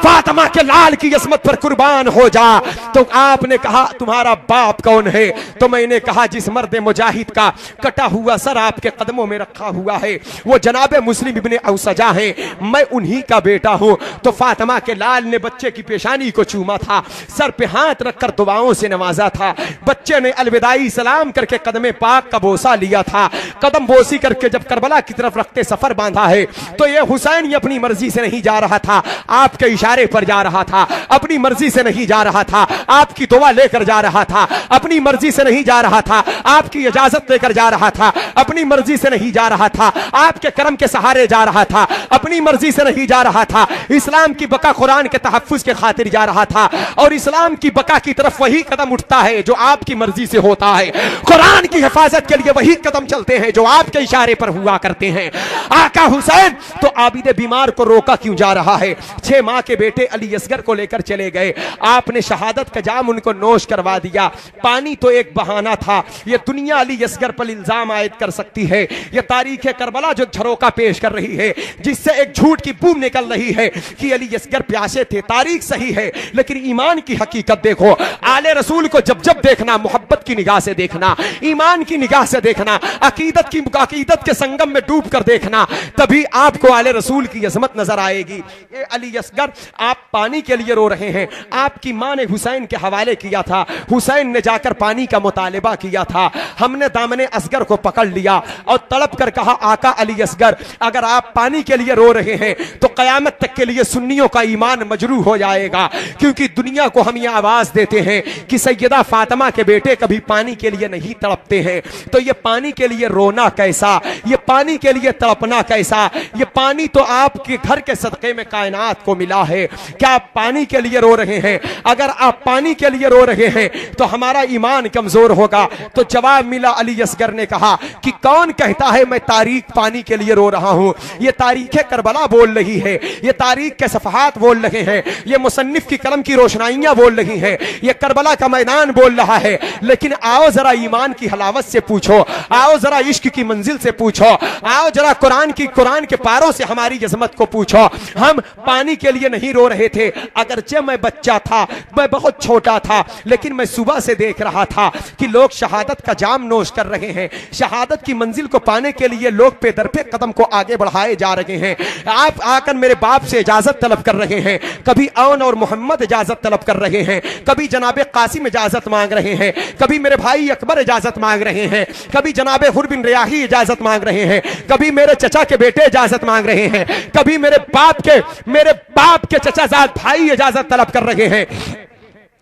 फातिमा के लाल की इसमत पर कुर्बान हो जा। तो आपने कहा तुम्हारा बाप कौन है? तो मैंने कहा जिस मर्द मुजाहिद का कटा हुआ सर आपके कदमों में रखा हुआ है वो जनाबे मुस्लिम इब्ने औसजा है, मैं उन्हीं का बेटा हूं। तो फातिमा के लाल ने बच्चे की पेशानी को चूमा था, सर पे हाथ रखकर दुआओं से नवाजा था, बच्चे ने अलविदाई सलाम करके कदमे पाक का बोसा लिया था, कदम बोसी करके जब करबला की तरफ रखते सफर बांधा है। तो ये हुसैन ये अपनी मर्जी से नहीं जा रहा था, आपके इशारे पर जा रहा था, अपनी मर्जी से नहीं जा रहा था, आपकी दुआ लेकर जा रहा था, अपनी मर्जी से नहीं जा रहा था, आपकी इजाजत लेकर जा रहा था, अपनी मर्जी से नहीं जा रहा था, आपके करम के सहारे जा रहा था, अपनी मर्जी से नहीं जा रहा था, इस्लाम की बका कुरान के तहफ्फुज के खातिर जा रहा था। और इस्लाम की बका की तरफ वही कदम उठता है जो आपकी मर्जी से होता है। कुरान की हिफाजत के लिए वही कदम चलते हैं जो आपके इशारे पर हुआ करते हैं। आका हुसैन तो आबिद बीमार को रोका क्यों जा रहा है? 6 माह के बेटे अली असगर को लेकर चले गए, आपने शहादत का जाम उनको नोश करवा दिया। पानी तो एक बहाना था, ये दुनिया अली असगर पर इल्जाम आयद कर सकती है। ये तारीख करबला जो झरोका पेश कर रही है, जिससे एक झूठ की बूम निकल रही है कि अली असगर प्यासे थे। तारीख सही है, लेकिन ईमान की हकीकत देखो। आले रसूल को जब जब देखना, मोहब्बत की निगाह से देखना, ईमान की निगाह से देखना, अकीदत के संगम में डूब कर देखना, तभी आपको आले रसूल की अजमत नजर आएगी। ये अली असगर, आप पानी के लिए रो रहे हैं। आपकी मां ने हुसैन के हवाले किया था, हुसैन ने जाकर पानी का मुतालिबा किया था। हमने दामने असगर को पकड़ लिया और तड़प कर कहा, आका अली असगर, अगर आप पानी के लिए रो रहे हैं तो कयामत तक के लिए सुन्नियों का ईमान मजरूह हो जाएगा, क्योंकि दुनिया को हम ये आवाज देते हैं कि सैयदा फातिमा के बेटे कभी पानी के लिए नहीं तड़पते हैं। तो ये पानी के लिए रोना कैसा, ये पानी के लिए तड़पना कैसा? ये पानी तो आपके घर के सदके में कायनात को मिला है। क्या आप पानी के लिए रो रहे हैं? अगर आप पानी के लिए रो रहे हैं तो हमारा ईमान कमजोर होगा। तो जवाब मिला, अली असगर ने कहा कि कौन कहता है मैं तारीख पानी के लिए रो रहा हूं? ये तारीख करबला बोल रही है, ये तारीख के सफहात बोल रहे हैं, ये मुसन्निफ की कलम की रोशनाइयां बोल रही हैं, ये करबला का मैदान बोल रहा है। लेकिन आओ जरा ईमान की हलावत से पूछो, आओ जरा इश्क की मंजिल से पूछो, आओ जरा कुरान के पारों से हमारी अजमत को पूछो। हम पानी के लिए नहीं रो रहे थे। अगरचे मैं बच्चा था, मैं बहुत छोटा था, लेकिन मैं सुबह से देख रहा था कि लोग शहादत का जाम नोश कर रहे हैं। शहादत की मंजिल को पाने के लिए लोग पे दर पे कदम को आगे बढ़ाए जा रहे हैं। आप आकर मेरे बाप से इजाजत तलब कर रहे हैं, कभी औन और मोहम्मद इजाजत तलब कर रहे हैं, कभी जनाबे कासिम इजाजत मांग रहे हैं, कभी मेरे भाई अकबर इजाजत मांग रहे हैं, कभी जनाबे हुर बिन रियाही इजाजत मांग रहे हैं, कभी मेरे चचा के बेटे इजाजत मांग रहे हैं, कभी मेरे बाप के चचाजाद भाई इजाजत तलब कर रहे हैं।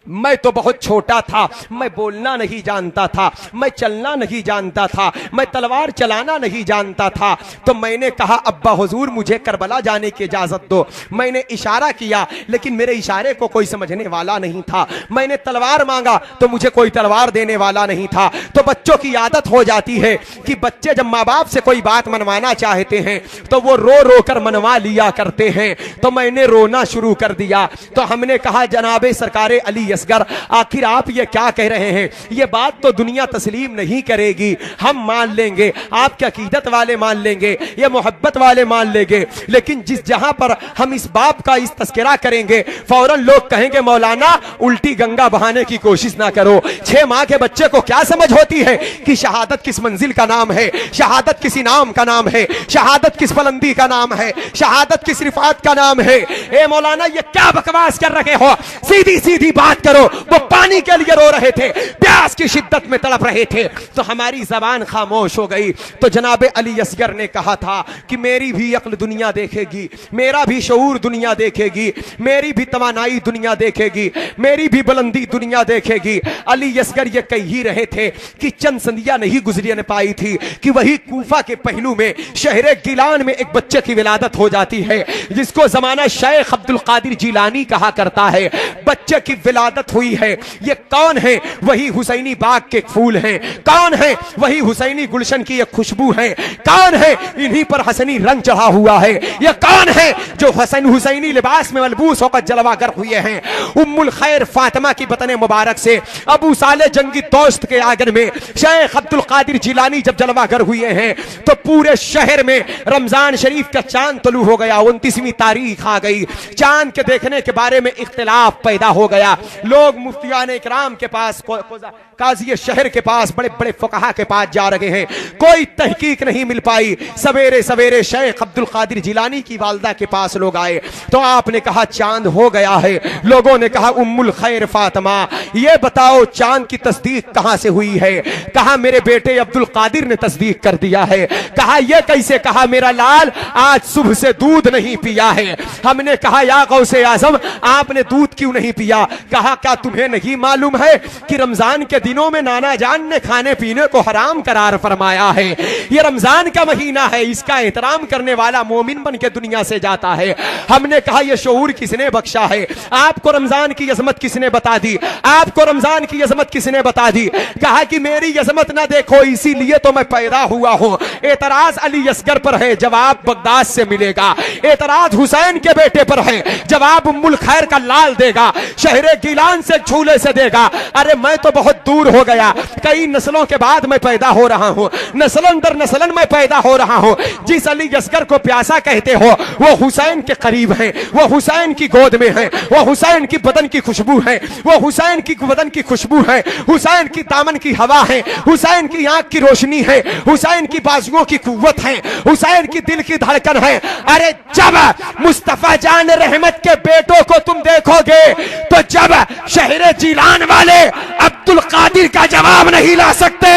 मैं तो बहुत छोटा था, मैं बोलना नहीं जानता था, मैं चलना नहीं जानता था, मैं तलवार चलाना नहीं जानता था। तो मैंने कहा, अब्बा हुजूर मुझे करबला जाने की इजाजत दो। मैंने इशारा किया, लेकिन मेरे इशारे को कोई समझने वाला नहीं था। मैंने तलवार मांगा तो मुझे कोई तलवार देने वाला नहीं था। तो बच्चों की आदत हो जाती है कि बच्चे जब माँ बाप से कोई बात मनवाना चाहते हैं तो वो रो रो कर मनवा लिया करते हैं। तो मैंने रोना शुरू कर दिया। तो हमने कहा, जनाबे सरकारे अली असगर, आखिर आप ये क्या कह रहे हैं? ये बात तो दुनिया तस्लीम नहीं करेगी। हम मान लेंगे, आपके अकीदत वाले मान लेंगे, ये मोहब्बत वाले मान लेंगे, लेकिन जिस जहां पर हम इस बाप का इस तस्करा करेंगे, फौरन लोग कहेंगे, मौलाना उल्टी गंगा बहाने की कोशिश ना करो। 6 माह के बच्चे को क्या समझ होती है कि शहादत किस मंजिल का नाम है, शहादत किस इनाम का नाम है, शहादत किस बुलंदी का नाम है, शहादत किस रिफात का नाम है। ए मौलाना, ये क्या बकवास कर रहे हो? सीधी सीधी बात करो। वो पानी के लिए रो रहे थे, प्यास की शिद्दत में तड़प रहे थे, तो हमारी जबान खामोश हो गई। तो जनाबे अली असगर ने कहा था कि मेरी भी अक्ल दुनिया देखेगी, मेरा भी शऊर दुनिया देखेगी, मेरी भी तवानाई दुनिया देखेगी, मेरी भी बुलंदी दुनिया देखेगी। अली असगर ये कह ही रहे थे कि चंद संधिया नहीं गुजरने पाई थी कि वही कूफा के पहलू में शहरे गिलान में एक बच्चे की विलादत हो जाती है, जिसको जमाना शेख अब्दुल कादिर जिलानी कहा करता है। बच्चे की विलादत हुई है। ये कौन है? वही हुसैनी बाग के फूल हैं। कौन है? वही हुसैनी गुलशन की एक खुशबू है। कौन है? इन्हीं पर हसनी रंग चढ़ा हुआ है। ये कौन है जो हुसैनी लिबास में मलबूस होकर जलवागर हुए हैं? उम्मुल खैर फातिमा की बतने मुबारक से अबू साले जंगी दोस्त के आंगन में शेख अब्दुल कादिर जिलानी जब जलवागर हुए हैं तो पूरे शहर में रमजान शरीफ का चांद तलू हो गया। 29वीं तारीख आ गई। चांद के देखने के बारे में इख्तिलाफ पैदा हो गया। लोग मुफ्तियान इकराम के पास, काजी शहर के पास, बड़े बड़े फुकहा के पास जा रहे हैं। कोई तहकीक नहीं मिल पाई। सवेरे सवेरे शेख अब्दुल कादिर जिलानी की वालदा के पास लोग आए तो आपने कहा चांद हो गया है। लोगों ने कहा, उम्मुल खैर फातिमा, ये बताओ चांद की तस्दीक कहां से हुई है? कहा मेरे बेटे अब्दुल कादिर ने तस्दीक कर दिया है। कहा यह कैसे? कहा मेरा लाल आज सुबह से दूध नहीं पिया है। हमने कहा, या गौसे आजम, आपने दूध क्यों नहीं पिया? कहा कहा क्या तुम्हें नहीं मालूम है कि रमजान के दिनों में नाना जान ने खाने पीने को हराम करार फरमाया है। ये रमजान का महीना है, इसका एहतराम करने वाला मोमिन बन के दुनिया से जाता है। हमने कहा यह शऊर किसने बख्शा है? आपको रमजान की अजमत किसने बता दी? आपको रमजान की अजमत किसने बता दी? कहा कि मेरी अजमत ना देखो इसीलिए तो मैं पैदा हुआ हूं। एतराज अली असगर पर है, जवाब बगदाद से मिलेगा। एतराज हुसैन के बेटे पर है, जवाब उम्मुल खैर का लाल देगा, शहरे गिलान से झूले से देगा। अरे मैं तो बहुत दूर हो गया, कई नस्लों के बाद मैं पैदा हो रहा हूं, नस्लन दर नस्लन मैं पैदा हो रहा हूं। जिस अली असगर को प्यासा कहते हो वो हुसैन के करीब है, वो हुसैन की गोद में है, वो हुसैन की बदन की खुशबू है, वो हुसैन की बदन की खुशबू है, हुसैन की दामन की हवा है, हुसैन की आंख की रोशनी है, हुसैन की बाजुओं की कुव्वत है, हुसैन की दिल की धड़कन है। अरे जब मुस्तफा जान रहमत के बेटों को तुम देखोगे तो जब शहरे जिलान वाले अब्दुल कादिर का जवाब नहीं ला सकते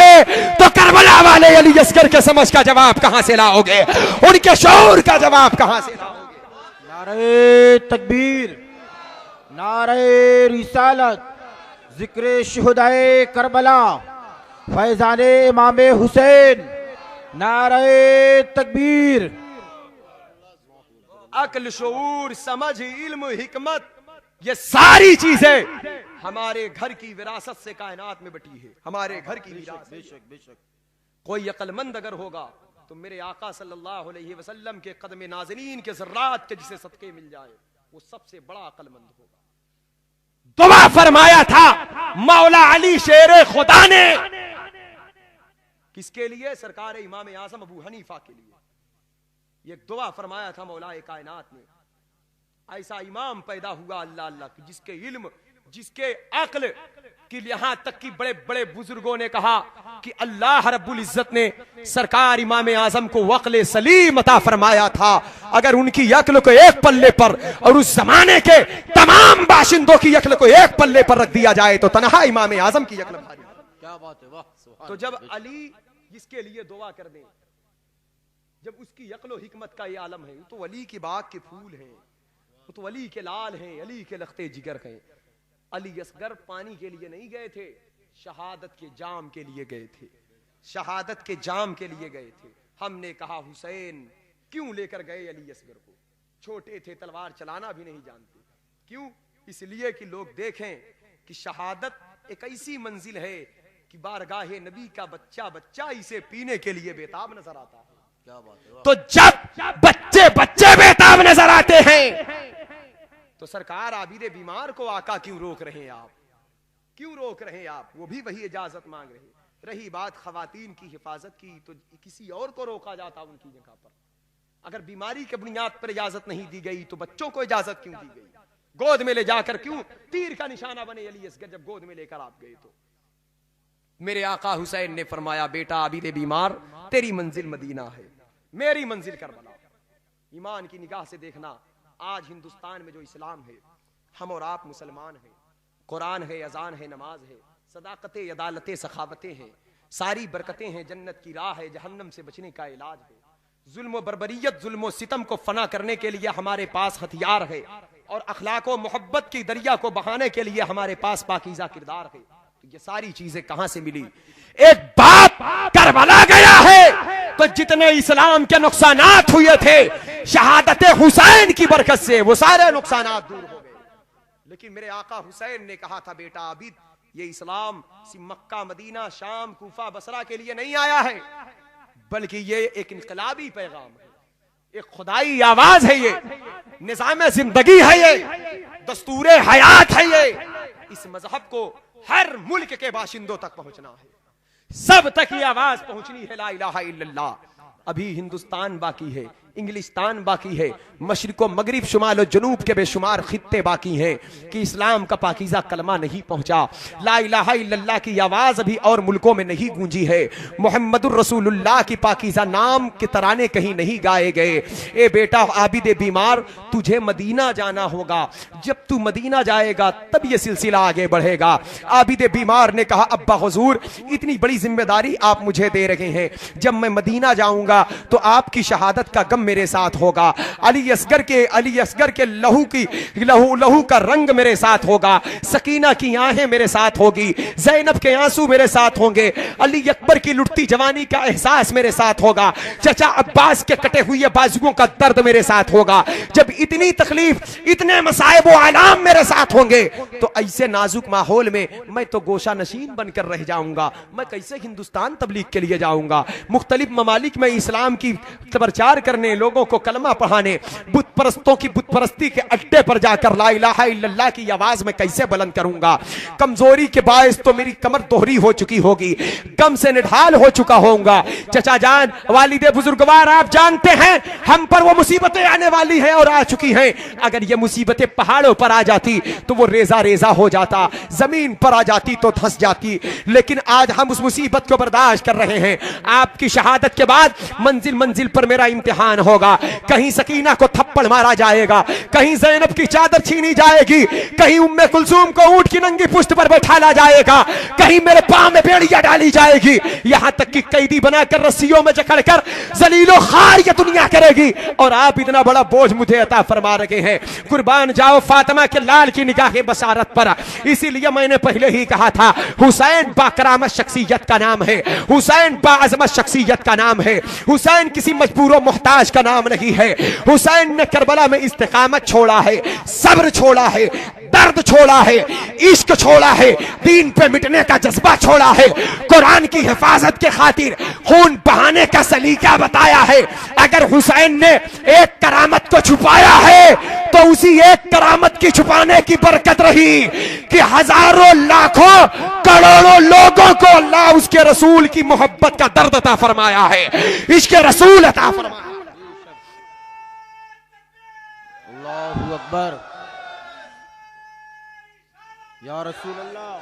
तो करबला वाले अली असगर के समझ का जवाब कहां से लाओगे? उनके शऊर का जवाब कहां से लाओगे? नारे तकबीर, नारे रिसालत, जिक्र शुहदाए करबला, फैजाने इमामे हुसैन, नारे तकबीर। अक्ल, शऊर, समझ, इल्म, हिकमत, ये सारी चीजें हमारे घर की विरासत से कायनात में बटी है, हमारे घर की विरासत। बेशक कोई अक्लमंद अगर होगा तो मेरे आका सल्लल्लाहु अलैहि वसल्लम के कदम नाज़रीन के ज़र्रात के जिसे सदके मिल जाए वो सबसे बड़ा अक्लमंद होगा। दुआ फरमाया था मौला अली शेरे खुदा ने, किसके लिए? सरकार इमाम आज़म अबू हनीफा के लिए। ये दुआ फरमाया था मौला कायनात ने, ऐसा इमाम पैदा हुआ अल्लाह अल्लाह की, जिसके इल्म, जिसके अक्ल कि यहां तक कि बड़े बड़े बुजुर्गों ने कहा कि अल्लाह रब्बुल इज्जत ने सरकार इमाम आजम को वक्ल सलीम अता फरमाया था। अगर उनकी अक्ल को एक पल्ले पर और उस जमाने के तमाम बाशिंदों की अक्ल को एक पल्ले पर रख दिया जाए तो तनहा इमाम आजम की अक्ल भारी। क्या बात है, वाह। तो जब अली जिसके लिए दुआ कर दें, जब उसकी अक्ल हिकमत का ये आलम है, तो अली की बाग के फूल हैं, तो अली के लाल हैं, अली के लख्ते जिगर हैं। अली असगर पानी के लिए नहीं गए थे, शहादत के जाम के लिए गए थे, शहादत के जाम के लिए गए थे। हमने कहा हुसैन क्यों लेकर गए अली असगर को? छोटे थे, तलवार चलाना भी नहीं जानते। क्यों? इसलिए कि लोग देखें कि शहादत एक ऐसी मंजिल है कि बारगाहे नबी का बच्चा बच्चा इसे पीने के लिए बेताब नजर आता है। क्या बात है। तो जब बच्चे बच्चे बेताब नजर आते हैं तो सरकार आबिद बीमार को आका क्यों रोक रहे हैं आप? क्यों रोक रहे हैं आप? वो भी वही इजाजत मांग रहे हैं। रही बात खवातीन की हिफाजत की, तो किसी और को रोका जाता उनकी जगह पर। अगर बीमारी के बुनियाद पर इजाजत नहीं दी गई तो बच्चों को इजाजत क्यों दी गई? गोद में ले जाकर क्यों तीर का निशाना बने अली असगर जब गोद में लेकर आप गए? तो मेरे आका हुसैन ने फरमाया, बेटा आबिद बीमार, तेरी मंजिल मदीना है, मेरी मंजिल करबला। ईमान की निगाह से देखना, आज हिंदुस्तान में जो इस्लाम है, हम और आप मुसलमान हैं, कुरान है, अजान है, नमाज है, सदाकतें, अदालतें, सखावतें हैं, सारी बरकतें हैं, जन्नत की राह है, जहन्नम से बचने का इलाज है। जुल्म बर्बरियत, जुल्म सितम को फना करने के लिए हमारे पास हथियार है, और अखलाक व मोहब्बत की दरिया को बहाने के लिए हमारे पास पाकीज़ा किरदार है। तो ये सारी चीजें कहां से मिली? एक बाप करबला गया है तो जितने इस्लाम के नुकसानात हुए थे शहादत हुसैन की बरकत से वो सारे नुकसानात दूर हो गए। लेकिन मेरे आका हुसैन ने कहा था, बेटा आबिद, ये इस्लाम मक्का, मदीना, शाम, कूफा, बसरा के लिए नहीं आया है, बल्कि ये एक इनकलाबी पैगाम है, एक खुदाई आवाज है, ये निजाम जिंदगी है, ये दस्तूर हयात है। ये इस मजहब को हर मुल्क के बाशिंदों तक पहुंचना है, सब तक ये आवाज पहुंचनी है, ला इलाहा इल्लल्लाह। अभी हिंदुस्तान बाकी है, इंग्लिस्तान बाकी है, मशरिको मगरिब, शुमाल और जनूब के बेशुमार खित्ते बाकी हैं कि इस्लाम का पाकीज़ा कलमा नहीं पहुंचा, ला इलाहा इल्लल्लाह की आवाज अभी और मुल्कों में नहीं गूंजी है, मुहम्मदुर रसूलुल्लाह की पाकीज़ा नाम के तराने कहीं नहीं गाए गए। ए बेटा आबिद बीमार, तुझे मदीना जाना होगा, जब तू मदीना जाएगा तब ये सिलसिला आगे बढ़ेगा। आबिद बीमार ने कहा, अब्बा हुजूर, इतनी बड़ी जिम्मेदारी आप मुझे दे रहे हैं, जब मैं मदीना जाऊंगा तो आपकी शहादत का गम मेरे साथ होगा, अली असगर के लहू का रंग मेरे साथ होगा, सकीना की आंखें मेरे साथ होगी, ज़ैनब के आंसू मेरे साथ होंगे, अली अकबर की लुटती जवानी का एहसास मेरे साथ होगा, चचा अब्बास के कटे हुए बाजुओं का दर्द मेरे साथ होगा। जब इतनी तकलीफ, इतने मसाइब व आलाम मेरे साथ होंगे तो ऐसे नाजुक माहौल में मैं तो गोशा नशीन बनकर रह जाऊंगा। मैं कैसे हिंदुस्तान तबलीग के लिए जाऊंगा? मुख्तलिफ ममालिक में इस्लाम की प्रचार करने, लोगों को कलमा पढ़ाने, बुत परस्तों की बुत परस्ती के अड्डे पर जाकर ला इलाहा इल्लल्लाह की आवाज में कैसे बुलंद करूंगा? कमजोरी के बायस तो मेरी कमर दोहरी हो चुकी होगी, गम से निढाल हो चुका होऊंगा। चचा जान, वालिदे बुजुर्गवार, आप जानते हैं हम पर वो मुसीबतें आने वाली हैं और आ चुकी हैं। अगर ये मुसीबतें पहाड़ों पर आ जाती तो वो रेजा रेजा हो जाता, जमीन पर आ जाती तो धंस जाती, लेकिन आज हम उस मुसीबत को बर्दाश्त कर रहे हैं। आपकी शहादत के बाद मंजिल मंजिल पर मेरा इम्तिहान होगा। कहीं सकीना को थप्पड़ मारा जाएगा, कहीं ज़ैनब की चादर छीनी जाएगी, कहीं उम्मे कुलसूम को ऊंट की नंगी पुष्ट पर बैठाला जाएगा, कहीं मेरे पांव में बेड़ियां डाली जाएगी, यहां तक कि कैदी बनाकर रस्सियों में जकड़कर जलीलो खार ये दुनिया करेगी। और आप इतना बड़ा बोझ मुझे अता फरमा रहे हैं। कुर्बान जाओ फातिमा के लाल की निगाहे बसारत पर। इसीलिए मैंने पहले ही कहा था, हुसैन बाकरामत शख्सियत का नाम है, हुसैन बाअज़मत शख्सियत का नाम है, हुसैन किसी मजबूर मोहताज का नाम नहीं है। हुसैन ने करबला में इस्तिकामत छोड़ा है, सब्र छोड़ा है, दर्द छोड़ा है, इश्क छोड़ा है, दीन पे मिटने का जज्बा छोड़ा है, कुरान की हिफाजत के खातिर खून बहाने का सलीका बताया है। अगर हुसैन ने एक करामत को छुपाया है तो उसी एक करामत की छुपाने की बरकत रही कि हजारों लाखों करोड़ों लोगों को अल्लाह उसके रसूल की मोहब्बत का दर्द अता फरमाया है, इश्क रसूल अता फरमाया। अल्लाहू अकबर, या रसूल अल्लाह,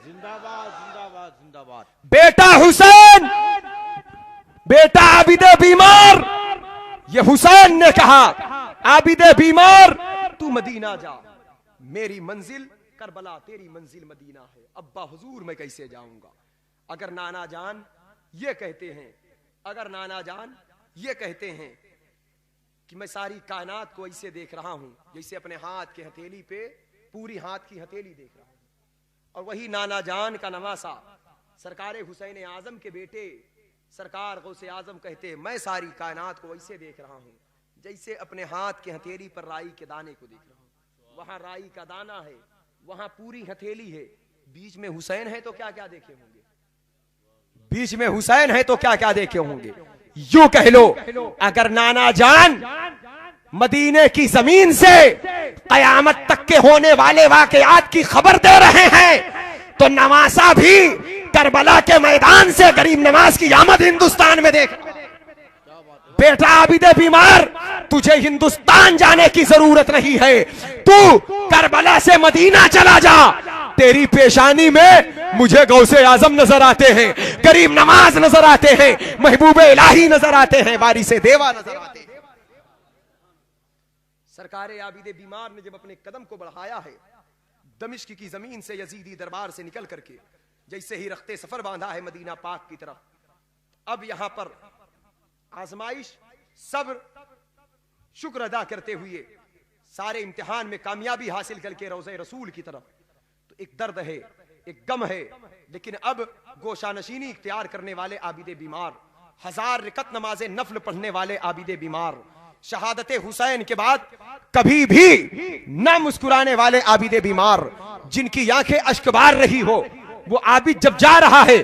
जिंदाबाद जिंदाबाद जिंदाबाद। बेटा हुसैन, बेटा आबिदे बीमार, ये हुसैन ने कहा, आबिदे बीमार तू मदीना जा, मेरी मंजिल करबला, तेरी मंजिल मदीना है। अब्बा हुजूर मैं कैसे जाऊंगा? अगर नाना जान ये कहते हैं, अगर नाना जान ये कहते हैं कि मैं सारी कायनात को ऐसे देख रहा हूं जैसे अपने हाथ की हथेली पे पूरी हाथ की हथेली देख रहा हूं, और वही नाना जान का नवासा सरकार हुसैन आजम के बेटे सरकार गौसे आजम कहते, मैं सारी कायनात को ऐसे देख रहा हूं जैसे अपने हाथ की हथेली पर राई के दाने को देख रहा हूं। वहां राई का दाना है, वहां पूरी हथेली है, बीच में हुसैन है तो क्या क्या देखे होंगे? बीच में हुसैन है तो क्या क्या देखे होंगे? यूं कह लो, अगर नाना जान मदीने की जमीन से कयामत तक के होने वाले वाकयात की खबर दे रहे हैं तो नवासा भी करबला के मैदान से गरीब नवाज की आमद हिंदुस्तान में देख। बेटा आबिदे बीमार, तुझे हिंदुस्तान जाने की जरूरत नहीं है, तू करबला से मदीना चला जा। तेरी पेशानी में मुझे गौसे आजम नजर आते हैं, गरीब नवाज नजर आते हैं, महबूबे इलाही नजर आते हैं, वारिसे देवा नजर आते हैं। सरकार आबिदे बीमार ने जब अपने कदम को बढ़ाया है दमिश्क की जमीन से यजीदी दरबार से निकल करके, जैसे ही रखते सफर बांधा है मदीना पाक की तरफ, अब यहां पर आजमाइश, सब्र, शुक्र अदा करते हुए सारे इम्तिहान में कामयाबी हासिल करके रोज़े रसूल की तरफ, तो एक दर्द है, एक गम है, लेकिन अब गोशा नशीनी इख्तियार करने वाले आबिदे बीमार, 1000 रकत नमाज़े नफल पढ़ने वाले आबिदे बीमार, शहादत हुसैन के बाद कभी भी न मुस्कुराने वाले आबिदे बीमार, जिनकी आंखें अश्कबार रही हो, वो आबिद जब जा रहा है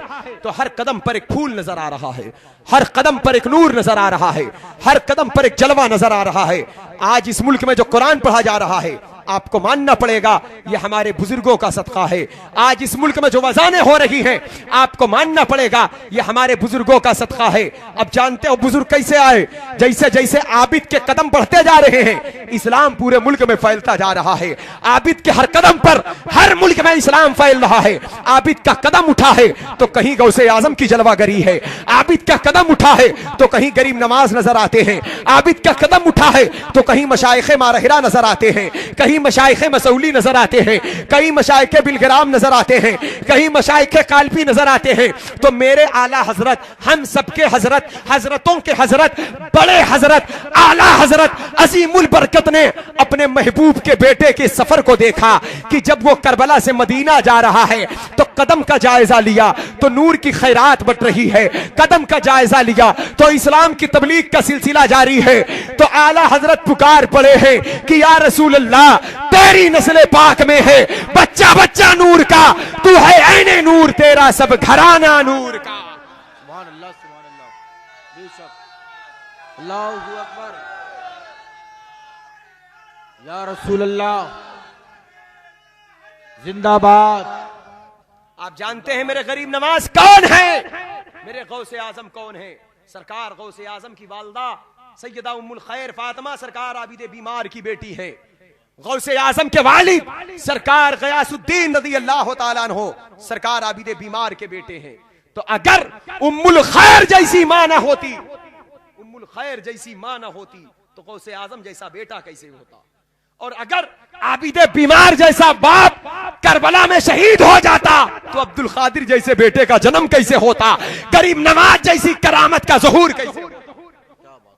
तो हर कदम पर एक फूल नजर आ रहा है, हर कदम पर एक नूर नजर आ रहा है, हर कदम पर एक जलवा नजर आ रहा है। आज इस मुल्क में जो कुरान पढ़ा जा रहा है, आपको मानना पड़ेगा ये हमारे बुजुर्गों का सदका है। आज इस मुल्क में जो वज़ानें हो रही हैं, आपको मानना पड़ेगा ये हमारे बुजुर्गों का सदका है। अब जानते हो बुजुर्ग कैसे आए? जैसे जैसे आबिद के कदम बढ़ते जा रहे हैं, इस्लाम पूरे मुल्क में फैलता जा रहा है। आबिद के हर कदम पर हर मुल्क में इस्लाम फैल रहा है। आबिद का कदम उठा है तो कहीं गौसे आजम की जलवागरी है, आबिद का कदम उठा है तो कहीं गरीब नवाज नजर आते हैं, आबिद का कदम उठा है तो कहीं मशाइखे मारहिरा नजर आते हैं, कहीं कहीं मशाइखे मसऊली नजर आते हैं, कहीं मशाइखे बिलग्राम नजर आते हैं, कहीं मशाइखे कालपी नजर आते हैं। तो मेरे आला हजरत, हम सबके हजरत, हजरतों के हजरत, बड़े हजरत, आला हजरत अजीमुल बरकत ने अपने महबूब के बेटे के सफर को देखा कि जब वो करबला से मदीना जा रहा है तो कदम का जायजा लिया तो नूर की खैरात बट रही है, कदम का जायजा लिया तो इस्लाम की तबलीग का सिलसिला जारी है। तो आला हजरत पुकार पड़े हैं कि या रसूल अल्लाह, तेरी नस्ल पाक में है बच्चा बच्चा नूर का, तू है ऐने नूर, तेरा सब घराना नूर का। सुभान अल्लाह, सुभान अल्लाह, बेशक, अल्लाहू अकबर, या रसूल अल्लाह, जिंदाबाद। आप जानते हैं मेरे गरीब नवाज कौन है, मेरे गौसे आजम कौन है? सरकार गौसे आजम की वालदा सैयदा उम्मुल खैर फातिमा सरकार आबिदे बीमार की बेटी है। गौसे आजम के वालिद सरकार गयासुद्दीन रज़ी अल्लाह तआला अन्हो सरकार आबिदे बीमार के बेटे हैं। तो अगर उम्मुल खैर जैसी मां ना होती, उम्मुल खैर जैसी मां ना होती तो गौसे आजम जैसा बेटा कैसे होता? और अगर आबिदे बीमार जैसा बाप करबला में शहीद हो जाता तो अब्दुल कादिर जैसे बेटे का जन्म कैसे होता? गरीब नवाज जैसी करामत का ज़हूर कैसे होता?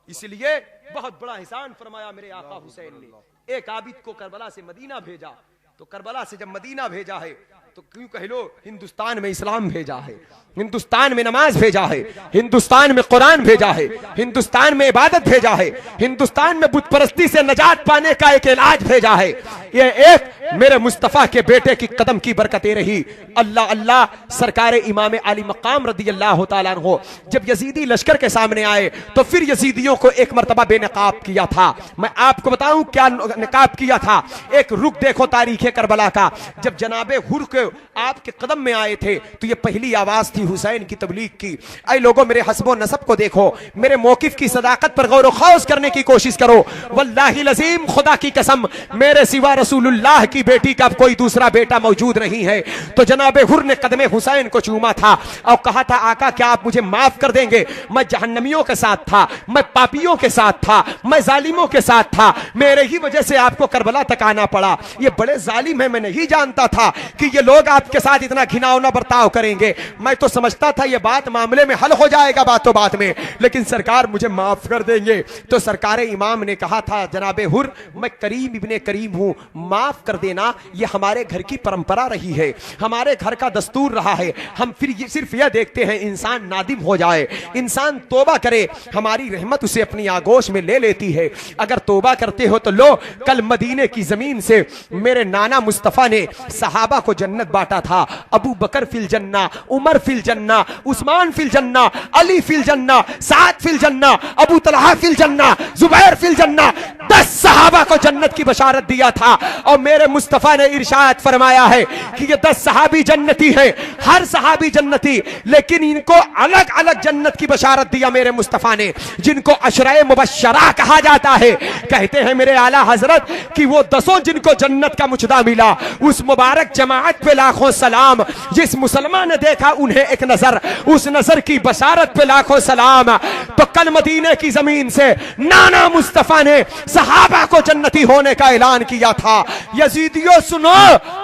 इसलिए बहुत बड़ा एहसान फरमाया मेरे आका हुसैन ने। एक आबिद को करबला से मदीना भेजा, तो करबला से जब मदीना भेजा है तो क्यों कह लो हिंदुस्तान में इस्लाम भेजा है, हिंदुस्तान में नमाज भेजा है, हिंदुस्तान में कुरान भेजा है, हिंदुस्तान में इबादत भेजा है, हिंदुस्तान में बुत परस्ती से नजात पाने का एक इलाज भेजा है। ये एक मेरे मुस्तफा के बेटे की कदम की बरकतें रही। अल्लाह अल्लाह। सरकार इमाम आली मकाम रदी अल्लाह तआला अन्हु जब यजीदी लश्कर के सामने आए तो फिर यजीदियों को एक मरतबा बेनकाब किया था। मैं आपको बताऊं क्या निकाब किया था। एक रुख देखो तारीख करबला का, जब जनाबे हुर के आपके कदम में आए थे तो ये पहली आवाज थी हुसैन की तबलीग की। ऐ लोगों, मेरे हस्बो नसब को देखो, मेरे मौकिफ की सदाकत पर गौर खौस करने की कोशिश करो। वल्लाहि लजीम, खुदा की कसम, मेरे सिवा रसूलुल्लाह की बेटी का कोई दूसरा बेटा मौजूद नहीं है। तो जनाबे हुर ने कदमे हुसैन को चूमा था और कहा था, आका क्या आप मुझे माफ कर देंगे? मैं जहन्नमियों के साथ था, मैं पापियों के साथ था, मैं जालिमों के साथ था, मेरे ही वजह से आपको करबला तक आना पड़ा। ये बड़े जालिम है, मैं नहीं जानता था कि ये लोग आपके साथ इतना घिनौना बर्ताव करेंगे। मैं तो समझता था ये बात मामले में हल हो जाएगा बातों बात में, लेकिन सरकार मुझे माफ कर देंगे। तो सरकार इमाम ने कहा था, जनाबे हुर, मैं करीम इब्ने करीम हूं, माफ कर देना, ये हमारे घर की परंपरा रही है, हमारे घर का दस्तूर रहा है। हम फिर सिर्फ यह देखते हैं इंसान नादिम हो जाए, इंसान तोबा करे, हमारी रहमत उसे अपनी आगोश में ले लेती है। अगर तोबा करते हो तो लो, कल मदीने की जमीन से मेरे नाना मुस्तफा ने सहाबा को जन्नत बांटा था। अबू बकर फिल जन्ना, उमर फिल जन्ना, उस्मान फिल जन्ना, अली फिल जन्ना, साद फिल जन्ना, अबू तलहा फिल जन्ना, जुबैर फिल जन्ना, 10 सहाबा को जन्नत की बशारत दिया था। और मेरे मुस्तफा ने इरशाद फरमाया है कि ये 10 सहाबी जन्नती हैं, हर सहाबी जन्नती, लेकिन इनको अलग अलग जन्नत की बशारत दिया मेरे मुस्तफा ने, जिनको अशराए मुबश्शरा कहा जाता है। कहते हैं मेरे आला हजरत कि वो 10 जिनको जन्नत का मुचदा मिला, उस मुबारक जमाअत पे लाखों सलाम। जिस मुसलमान ने देखा उन्हें एक नजर, उस नजर की बशारत पे लाखों सलाम। तो कल मदीने की जमीन से नाना मुस्तफा ने सहाबा को जन्नती होने का ऐलान किया था। यजीदियों सुनो,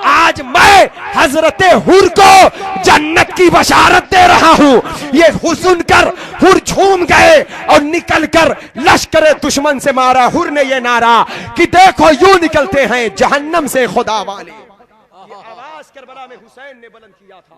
आज मैं हजरते हुर को जन्नत की बशारत दे रहा हूं। ये सुनकर हुर झूम गए और निकलकर लश्कर दुश्मन से मारा। हुर ने ये नारा कि देखो यूं निकलते हैं जहन्नम से खुदा वाले। ये आवाज करबला में हुसैन ने बुलंद किया था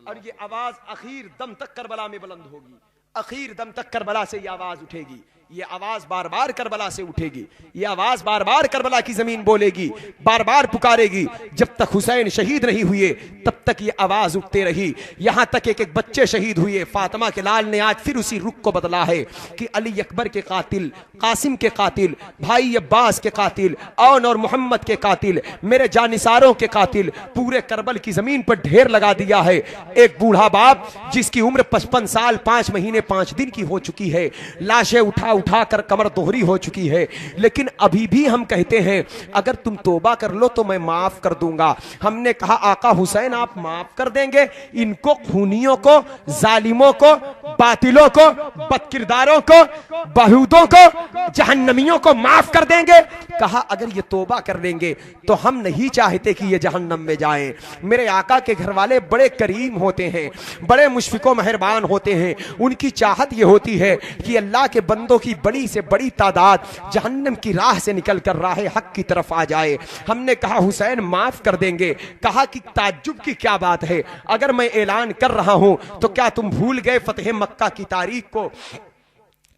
और ये आवाज आखिर दम तक करबला में बुलंद होगी, आखिर दम तक करबला से ये आवाज उठेगी। ये आवाज बार बार करबला से उठेगी, ये आवाज बार बार करबला की जमीन बोलेगी, बार बार पुकारेगी। जब तक हुसैन शहीद नहीं हुए तब तक ये आवाज उठते रही। यहां तक एक एक बच्चे शहीद हुए। फातिमा के लाल ने आज फिर उसी रुख को बदला है कि अली अकबर के कातिल, कासिम के कातिल, भाई अब्बास के कातिल, औन और मोहम्मद के कातिल, मेरे जानिसारों के कातिल, पूरे करबल की जमीन पर ढेर लगा दिया है। एक बूढ़ा बाप जिसकी उम्र 55 साल 5 महीने 5 दिन की हो चुकी है, लाशें उठा उठा कर कमर दोहरी हो चुकी है, लेकिन अभी भी हम कहते हैं अगर तुम तौबा कर लो तो मैं माफ कर दूंगा। हमने कहा आका हुसैन आप माफ कर देंगे इनको, खूनियों को, जालिमों को, बातिलों को, बदकिरदारों को, बहूदों को, जहन्नमियों को माफ कर देंगे? कहा अगर ये तौबा कर लेंगे तो हम नहीं चाहते कि ये जहन्नम में जाएं। मेरे आका के घर वाले बड़े करीम होते हैं, बड़े मुशफिको मेहरबान होते हैं। उनकी चाहत ये होती है कि अल्लाह के बंदों की बड़ी से बड़ी तादाद जहन्नम की राह से निकल कर राह हक की तरफ आ जाए। हमने कहा हुसैन माफ कर देंगे। कहा कि ताज्जुब की क्या बात है, अगर मैं ऐलान कर रहा हूं तो क्या तुम भूल गए फतेह मक्का की तारीख को?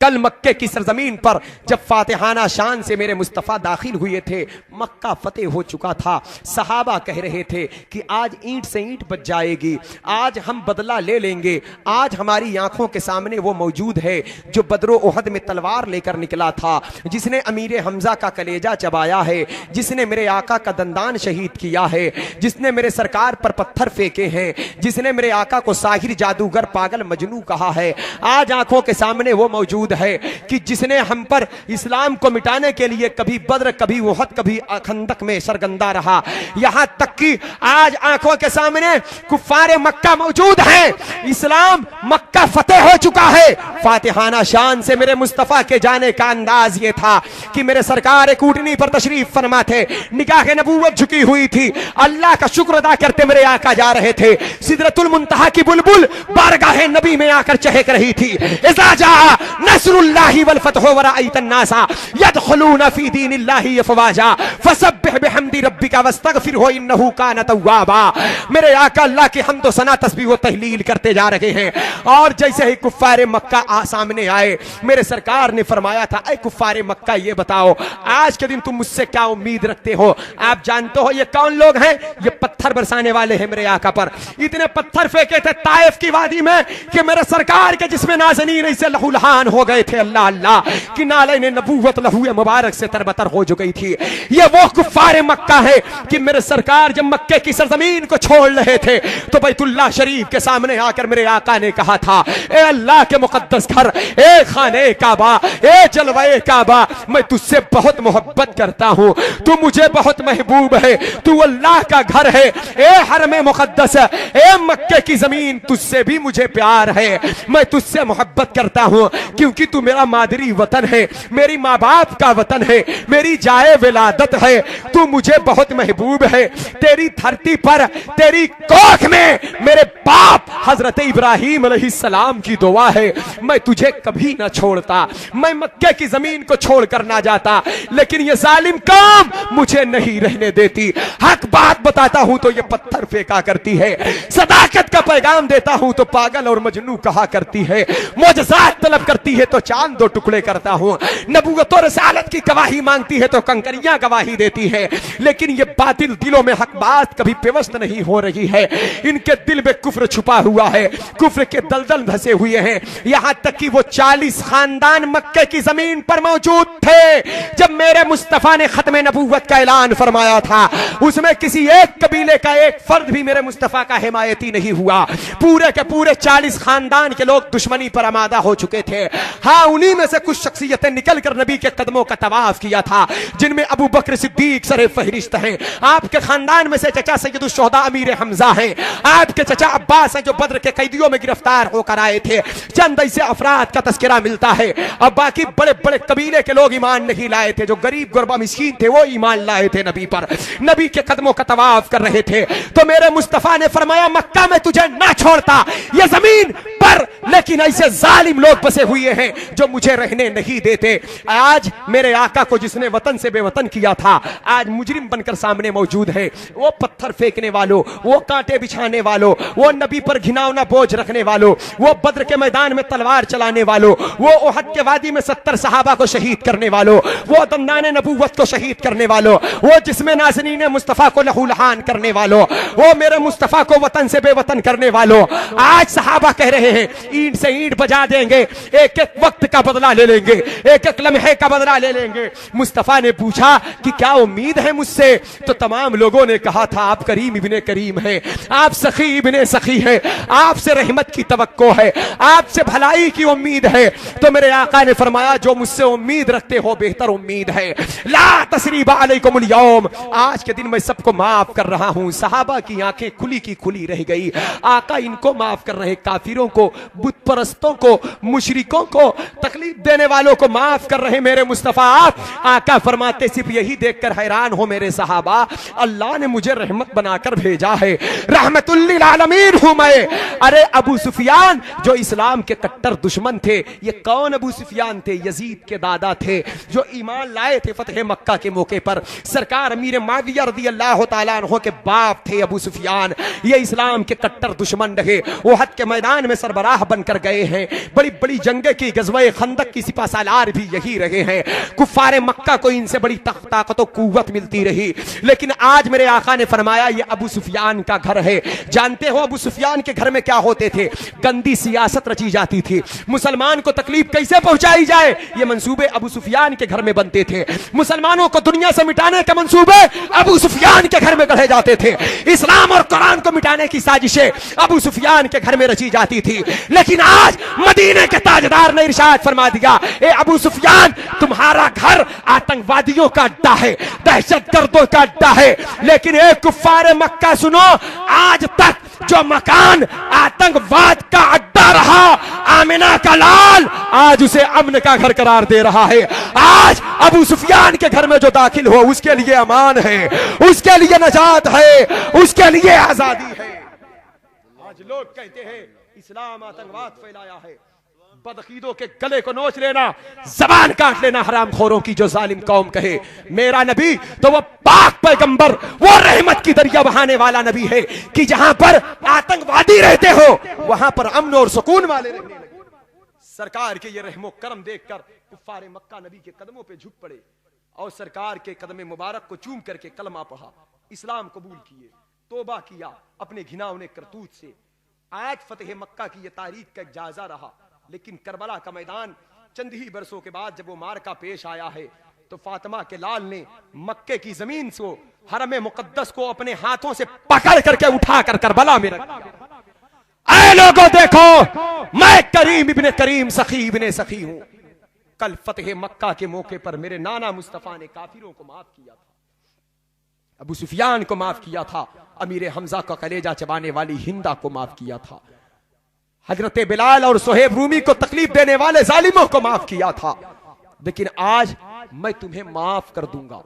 कल मक्के की सरजमीन पर जब फातिहाना शान से मेरे मुस्तफ़ा दाखिल हुए थे, मक्का फतेह हो चुका था। सहाबा कह रहे थे कि आज ईंट से ईंट बच जाएगी, आज हम बदला ले लेंगे। आज हमारी आंखों के सामने वो मौजूद है जो बदरो उहद में तलवार लेकर निकला था, जिसने अमीर हमजा का कलेजा चबाया है, जिसने मेरे आका का दंदान शहीद किया है, जिसने मेरे सरकार पर पत्थर फेंके हैं, जिसने मेरे आका को साहिर, जादूगर, पागल, मजनू कहा है। आज आंखों के सामने वो मौजूद है कि जिसने हम पर इस्लाम को मिटाने के लिए कभी बद्र, कभी उहद, कभी खंदक में सरगंदा रहा। यहां तक कि आज आंखों के सामने कुफ्फारे मक्का मौजूद है। इस्लाम मक्का फतेह हो चुका है। फातिहाना शान से मेरे मुस्तफा के जाने का अंदाज ये था कि मेरे सरकार एक ऊँटनी पर तशरीफ फरमा थे, निगाह नबूवत झुकी हुई थी, अल्लाह का शुक्र अदा करते मेरे आका जा रहे थे। सिदरतुल मुंतहा की बुलबुल बारगाह नबी में आकर चहक रही थी। इज़ा जा नस्रुल्लाहि वल फतहु व रअयतन नासा यदखुलूना फी दीनिल्लाहि अफवाजा फसब्बिह बिहम्दि रब्बिका वस्तगफिरहु इन्नहु कान तव्वाबा। मेरे आका अल्लाह की हम्द व सना, तस्बीह व तहलील करते जा रहे हैं। और जैसे ही कुफ्फारे मक्का सामने आए, मेरे सरकार ने फरमाया था, ऐ कुफ्फारे मक्का ये बताओ आज के दिन तुम मुझसे क्या उम्मीद रखते हो? आप जानते हो ये कौन लोग हैं? ये पत्थर बरसाने वाले हैं मेरे आका पर। इतने पत्थर फेंके थे ताइफ की वादी में कि मेरे सरकार के जिस्म नाज़नीन से लहूलहान हो गए थे। अल्लाह अल्लाह कि नाले ने नबूवत लहूए मुबारक से तरबतर हो चुकी थी। ये वो कुफ्फारे मक्का है कि मेरे सरकार जब मक्के की सरजमीन को छोड़ रहे थे तो बैतुल्लाह शरीफ के सामने आकर मेरे आका ने कहा था, ए अल्लाह के मुकद्दस घर, ए खाने काबा, ए जलवाए काबा, मैं तुझसे बहुत मोहब्बत करता हूं, तू मुझे बहुत महबूब है, तू अल्लाह का घर है, ए हरमे मुकद्दस, ए मक्के की जमीन, तुझसे भी मुझे प्यार है, मैं तुझसे मोहब्बत करता हूं क्योंकि तू मेरा मादरी वतन है, मेरी माँ बाप का वतन है, मेरी जाए विलादत है, तू मुझे बहुत महबूब है। तेरी धरती पर, तेरी कोख में मेरे बाप हजरत इब्राहिम अलैहिस्सलाम की दुआ है, मैं तुझे कभी ना छोड़ता, मैं मक्के की जमीन को छोड़कर ना जाता, लेकिन ये जालिम कौम मुझे नहीं रहने देती। हक बात बताता हूं तो ये पत्थर फेंका करती है, सदाकत का पैगाम देता हूं तो पागल और मजनू कहा करती है, मोजज़ात तलब करती है तो चांद दो टुकड़े करता हूं, नबूवत और रिसालत की गवाही मांगती है तो कंकरियां गवाही देती है। लेकिन ये बातिल दिलों में हक बात कभी पेवस्त नहीं हो रही है। इनके दिल में कुफ्र छुपा हुआ है, कुफ्र के दलदल धसे हुए हैं। यहां तक कि वो 40 खानदान मक्के की जमीन पर मौजूद थे जब मेरे मुस्तफा ने खत्म नबूवत का ऐलान फरमाया था। उसमें किसी एक कबीले का एक फर्द भी मेरे मुस्तफा का हिमायती नहीं हुआ। पूरे के पूरे 40 खानदान के लोग दुश्मनी पर आमादा हो चुके थे। हाँ, उन्हीं में से कुछ शख्सियतें निकल कर नबी के कदमों का तवाफ किया था, जिनमें अबू बकर सिद्दीक सरे फहरिस्त हैं। आपके खानदान में से चचा सैयदुल शुहदा अमीर हमजा हैं, आपके चचा अब्बास हैं जो बद्र के कैदियों में गिरफ्तार होकर आए थे। चंद ऐसे अफराद का तस्करा मिलता है। अब बाकी बड़े बड़े कबीले के लोग ईमान नहीं लाए थे, जो गरीब गुरबा मिस्कीन थे वो ईमान लाए थे नबी पर, नबी के कदमों का तवाफ कर रहे थे। तो मेरे मुस्तफा ने फरमाया, मक्का में तुझे ना छोड़ता, ये जमीन पर लेकिन ऐसे जालिम लोग बसे हुए हैं जो मुझे रहने नहीं देते। आज मेरे आका को जिसने वतन से बेवतन किया था, आज मुजरिम बनकर सामने मौजूद है। वो पत्थर फेंकने वालों, वो कांटे बिछाने वालों, वो नबी पर घिनौना बोझ रखने वालों, वो बद्र के मैदान में तलवार चलाने वालों, वो उहद के वादी में 70 सहाबा को शहीद करने वालों, वो दंदाने नबूवत को शहीद करने वालों, वो जिसमें नाज़नीन मुस्तफा को लहूलहान करने वालों, वो मेरे मुस्तफा को वतन से बेवतन करने वालों। आज सहाबा कह रहे हैं, ईंट से ईंट बजा देंगे, एक एक वक्त का बदला ले लेंगे, एक एक लम्हे का बदला ले लेंगे। मुस्तफा ने पूछा कि क्या उम्मीद है मुझसे? तो तमाम लोगों ने कहा था आप करीम इब्ने करीम हैं, आप सखी इब्ने सखी हैं, आपसे रहमत की तवक्को है, आपसे भलाई की उम्मीद है। तो मेरे आका ने फरमाया जो मुझसे उम्मीद रखते हो बेहतर उम्मीद है। ला तसरीबा अलैकुमुल यौम, आज के दिन मैं सबको माफ कर रहा हूं। सहाबा की आंखें खुली की खुली रह गई। आका इनको माफ कर रहे, काफिरों को, बुत परस्तों को, मुशरिकों को, तकलीफ देने वालों को माफ कर रहे मेरे मुस्तफा। आका फरमाते सिर्फ यही देखकर हैरान हो मेरे सहाबा, अल्लाह ने मुझे रहमत बनाकर भेजा है, रहमतुल लिल आलमीन हूं मैं। अरे अबू सुफियान जो इस्लाम के कट्टर दुश्मन थे, ये कौन अबू सुफियान थे? यजीद के दादा थे जो ईमान लाए थे फतह मक्का के मौके पर। सरकार अमीर माविया रज़ी अल्लाह तआला अन्हु के बाप थे अबू सुफियान। ये इस्लाम के कट्टर दुश्मन रहे, ओहद के मैदान में सरबराह बनकर गए हैं। बड़ी बड़ी जंगे की, गज़वे खंदक की सिपा सालार भी यही रहे हैं। कुफ्फारे मक्का को इनसे बड़ी ताकत और कुव्वत मिलती रही। लेकिन आज मेरे आका ने फरमाया ये अबू सुफियान का घर है। जानते हो अबू सुफियान के घर में क्या होते थे? गंदी सियासत रची जाती थी। मुसलमान को तकलीफ कैसे पहुंचाई जाए, ये मंसूबे अबू सुफियान के घर में बनते थे। मुसलमानों को दुनिया से मिटाने के मंसूबे अबू सुफियान के घर में गढ़े जाते थे। इस्लाम और कुरान को मिटाने की साजिशें अबू सुफियान के घर में रची जाती थी। लेकिन आज मदीने के ताजदार ने इरशाद फरमा दिया, ए अबू सुफियान तुम्हारा घर आतंकवादियों का अड्डा है, दहशतगर्दों का अड्डा है। लेकिन एक कुफ्फारे मक्का सुनो, आज तक जो मकान आतंकवाद का अड्डा रहा, आमिना का लाल आज उसे अमन का घर करार दे रहा है। आज अबू सुफियान के घर में जो दाखिल हो उसके लिए अमान है, उसके लिए नजात है, उसके लिए आजादी है। आज लोग कहते हैं इस्लाम आतंकवाद फैलाया है। बदअकीदों के गले को नोच लेना, जबान काट लेना हरामखोरों की जो जालिम कौम कहे मेरा नबी तो वो पाक पैगंबर, वो रहमत की दरिया बहाने वाला नबी है कि जहां पर आतंकवादी रहते हो वहां पर अमन और सुकून वाले रहने लगे। सरकार के ये रहमो करम देखकर कुफ्फारे मक्का नबी के कदमों पे झुक पड़े और सरकार के कदम मुबारक को चूम करके कलमा पढ़ा, इस्लाम कबूल किए, तौबा किया अपने घिनौने करतूत से। आज फतेह मक्का की ये तारीख का एक जायजा रहा। लेकिन करबला का मैदान चंद ही बरसों के बाद जब वो मारका पेश आया है तो फातिमा के लाल ने मक्के की जमीन से हरम मुकद्दस को अपने हाथों से पकड़ करके उठाकर करबला में रख दिया। ऐ लोगों देखो, मैं करीम इब्ने करीम सखी इब्ने सखी हूं। कल फतेह मक्का के मौके पर मेरे नाना मुस्तफा ने काफिरों को माफ किया था, अबू सुफियान को माफ किया था, अमीर हमजा का कलेजा चबाने वाली हिंदा को माफ किया था, हजरत बिलाल और सुहेब रूमी को तकलीफ देने वाले जालिमों को माफ किया था। लेकिन आज मैं तुम्हें माफ कर दूंगा।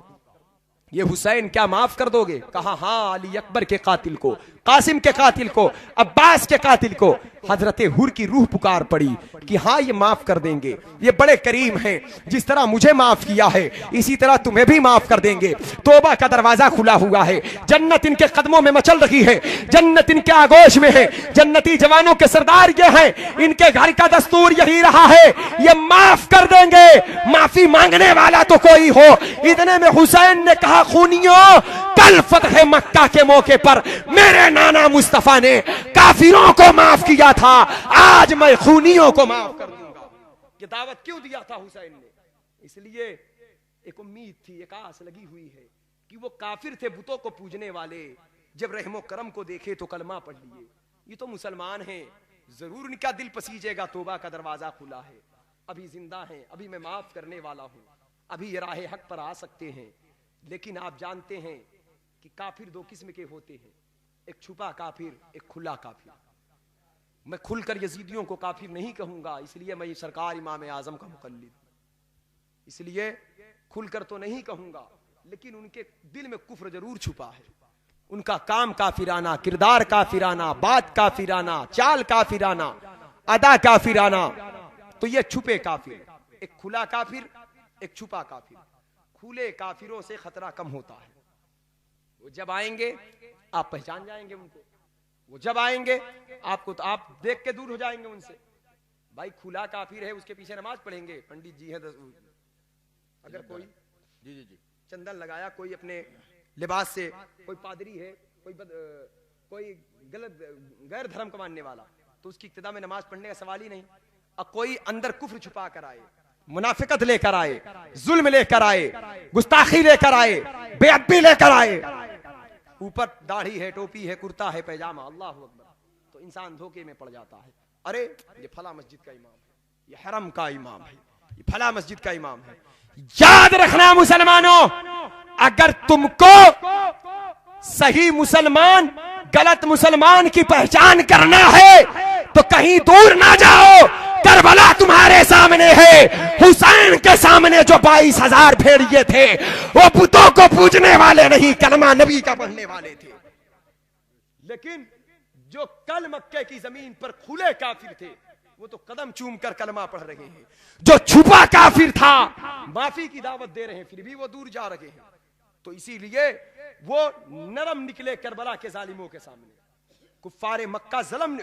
ये हुसैन क्या माफ कर दोगे? कहा हाँ, अली अकबर के कातिल को, कासिम के कातिल को, अब्बास के कातिल को। हजरत हुर की रूह पुकार पड़ी कि हाँ ये माफ कर देंगे, ये बड़े करीम हैं, जिस तरह मुझे माफ किया है इसी तरह तुम्हें भी माफ कर देंगे। तौबा का दरवाजा खुला हुआ है, जन्नत इनके कदमों में मचल रही है, जन्नत इनके आगोश में है, जन्नती जवानों के सरदार ये हैं, इनके घर का दस्तूर यही रहा है, ये माफ कर देंगे। माफी मांगने वाला तो कोई हो। इतने में हुसैन ने कहा खूनियों, कल फतह मक्का के मौके पर मेरे नाना मुस्तफा ने काफिरों को माफ किया था, आज मैं खूनियों को माफ कर दूंगा। ये दावत क्यों दिया था हुसैन ने? इसलिए एक उम्मीद थी, एक आस लगी हुई है कि वो काफिर थे, बुतों को पूजने वाले, जब रहमो करम को देखे तो कलमा पढ़ लिए। ये तो मुसलमान हैं, जरूर इनका दिल पसीजेगा। तौबा का दरवाजा खुला है, अभी जिंदा हैं, अभी मैं माफ करने वाला हूं, अभी ये राह हक पर आ सकते हैं। लेकिन आप जानते हैं कि काफिर दो किस्म के होते हैं, एक छुपा काफिर, एक खुला काफिर। मैं खुलकर यजीदियों को काफिर नहीं कहूंगा, इसलिए मैं सरकार इमाम आजम का मुकल्लिद, इसलिए खुलकर तो नहीं कहूंगा, लेकिन उनके दिल में कुफ्र जरूर छुपा है। उनका काम काफिराना, किरदार काफिराना, बात काफिराना, चाल काफिराना, अदा काफिराना। तो ये छुपे काफिर, एक खुला काफिर, एक छुपा काफिर। खुले काफिरों से खतरा कम होता है, वो जब आएंगे आप पहचान जाएंगे उनको, वो जब आएंगे आपको तो आप देख के दूर हो जाएंगे उनसे। भाई खुला काफिर है, उसके पीछे नमाज पढ़ेंगे, पंडित जी है, अगर कोई जी चंदन लगाया, कोई अपने लिबास से, कोई पादरी है, कोई गलत गैर धर्म का मानने वाला, तो उसकी इब्तिदा में नमाज पढ़ने का सवाल ही नहीं। अब कोई अंदर कुफ्र छुपा कर आए, मुनाफिकत लेकर आए, जुल्म लेकर आए, गुस्ताखी लेकर आए, बेअदबी लेकर आए, ऊपर दाढ़ी है, टोपी है, कुर्ता है, पैजामा, अल्लाह हू अकबर, तो इंसान धोखे में पड़ जाता है। अरे ये फला मस्जिद का इमाम है, ये हरम का इमाम है, ये फला मस्जिद का इमाम है। याद रखना मुसलमानों, अगर तुमको सही मुसलमान गलत मुसलमान की पहचान करना है तो कहीं दूर ना जाओ, करबला तुम्हारे सामने है। हुसैन के सामने जो 22,000 भेड़िए थे वो बुतों को पूजने वाले नहीं, कलमा नबी का पढ़ने वाले थे। लेकिन जो कल मक्के की जमीन पर खुले काफिर थे वो तो कदम चूम कर कलमा पढ़ रहे हैं। जो छुपा काफिर था माफी की दावत दे रहे हैं, फिर भी वो दूर जा रहे हैं। तो इसीलिए वो नरम निकले करबला के जालिमों के सामने। कुफ्फारे मक्का ज़ल्म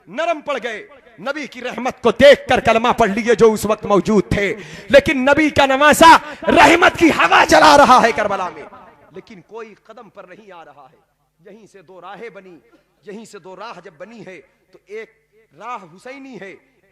नरम पड़ गए, नबी की रहमत को देखकर कलमा पढ़ लिए जो उस वक्त मौजूद थे। लेकिन नबी का नवासा रहमत की हवा चला रहा है करबला में, लेकिन कोई कदम पर नहीं आ रहा है। यहीं से दो राहें बनी, यहीं से दो राह जब बनी है तो एक राह हुसैनी है,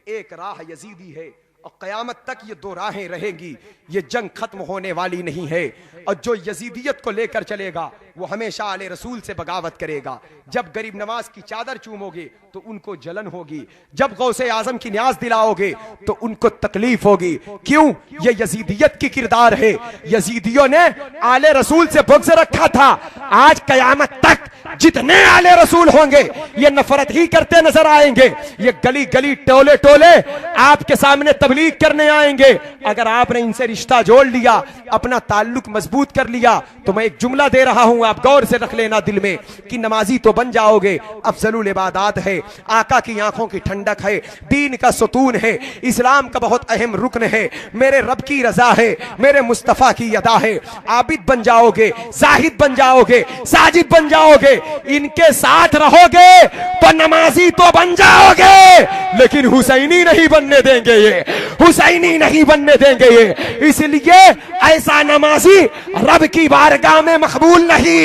एक राह यजीदी है, और क़यामत तक ये दो राहें रहेंगी। ये जंग खत्म होने वाली नहीं है। और जो यजीदियत को लेकर चलेगा वो हमेशा आले रसूल से बगावत करेगा। जब गरीब नवाज की चादर चूमोगे तो उनको जलन होगी, जब गौसे आजम की न्याज दिलाओगे तो उनको तकलीफ होगी। क्यों? ये यजीदियत की किरदार है। यजीदियों ने आले रसूल से बुग़्ज़ रखा था। आज क़यामत तक जितने आले रसूल होंगे ये नफरत ही करते नजर आएंगे। ये गली गली टोले टोले आपके सामने तबलीग करने आएंगे। अगर आपने इनसे रिश्ता जोड़ लिया, अपना ताल्लुक मजबूत कर लिया, तो मैं एक जुमला दे रहा हूं, आप गौर से रख लेना दिल में, कि नमाजी तो बन जाओगे। अफजलुल इबादात है, आका की आंखों की ठंडक है, दीन का सुतून है, इस्लाम का बहुत अहम रुकन है, मेरे रब की रजा है, मेरे मुस्तफा की अदा है। आबिद बन जाओगे, जाहिद बन जाओगे, साजिद बन जाओगे, इनके साथ रहोगे तो नमाजी तो बन जाओगे, लेकिन हुसैनी नहीं बनने देंगे ये, हुसैनी नहीं बनने देंगे ये। इसलिए ऐसा नमाजी रब की बारगाह में मकबूल नहीं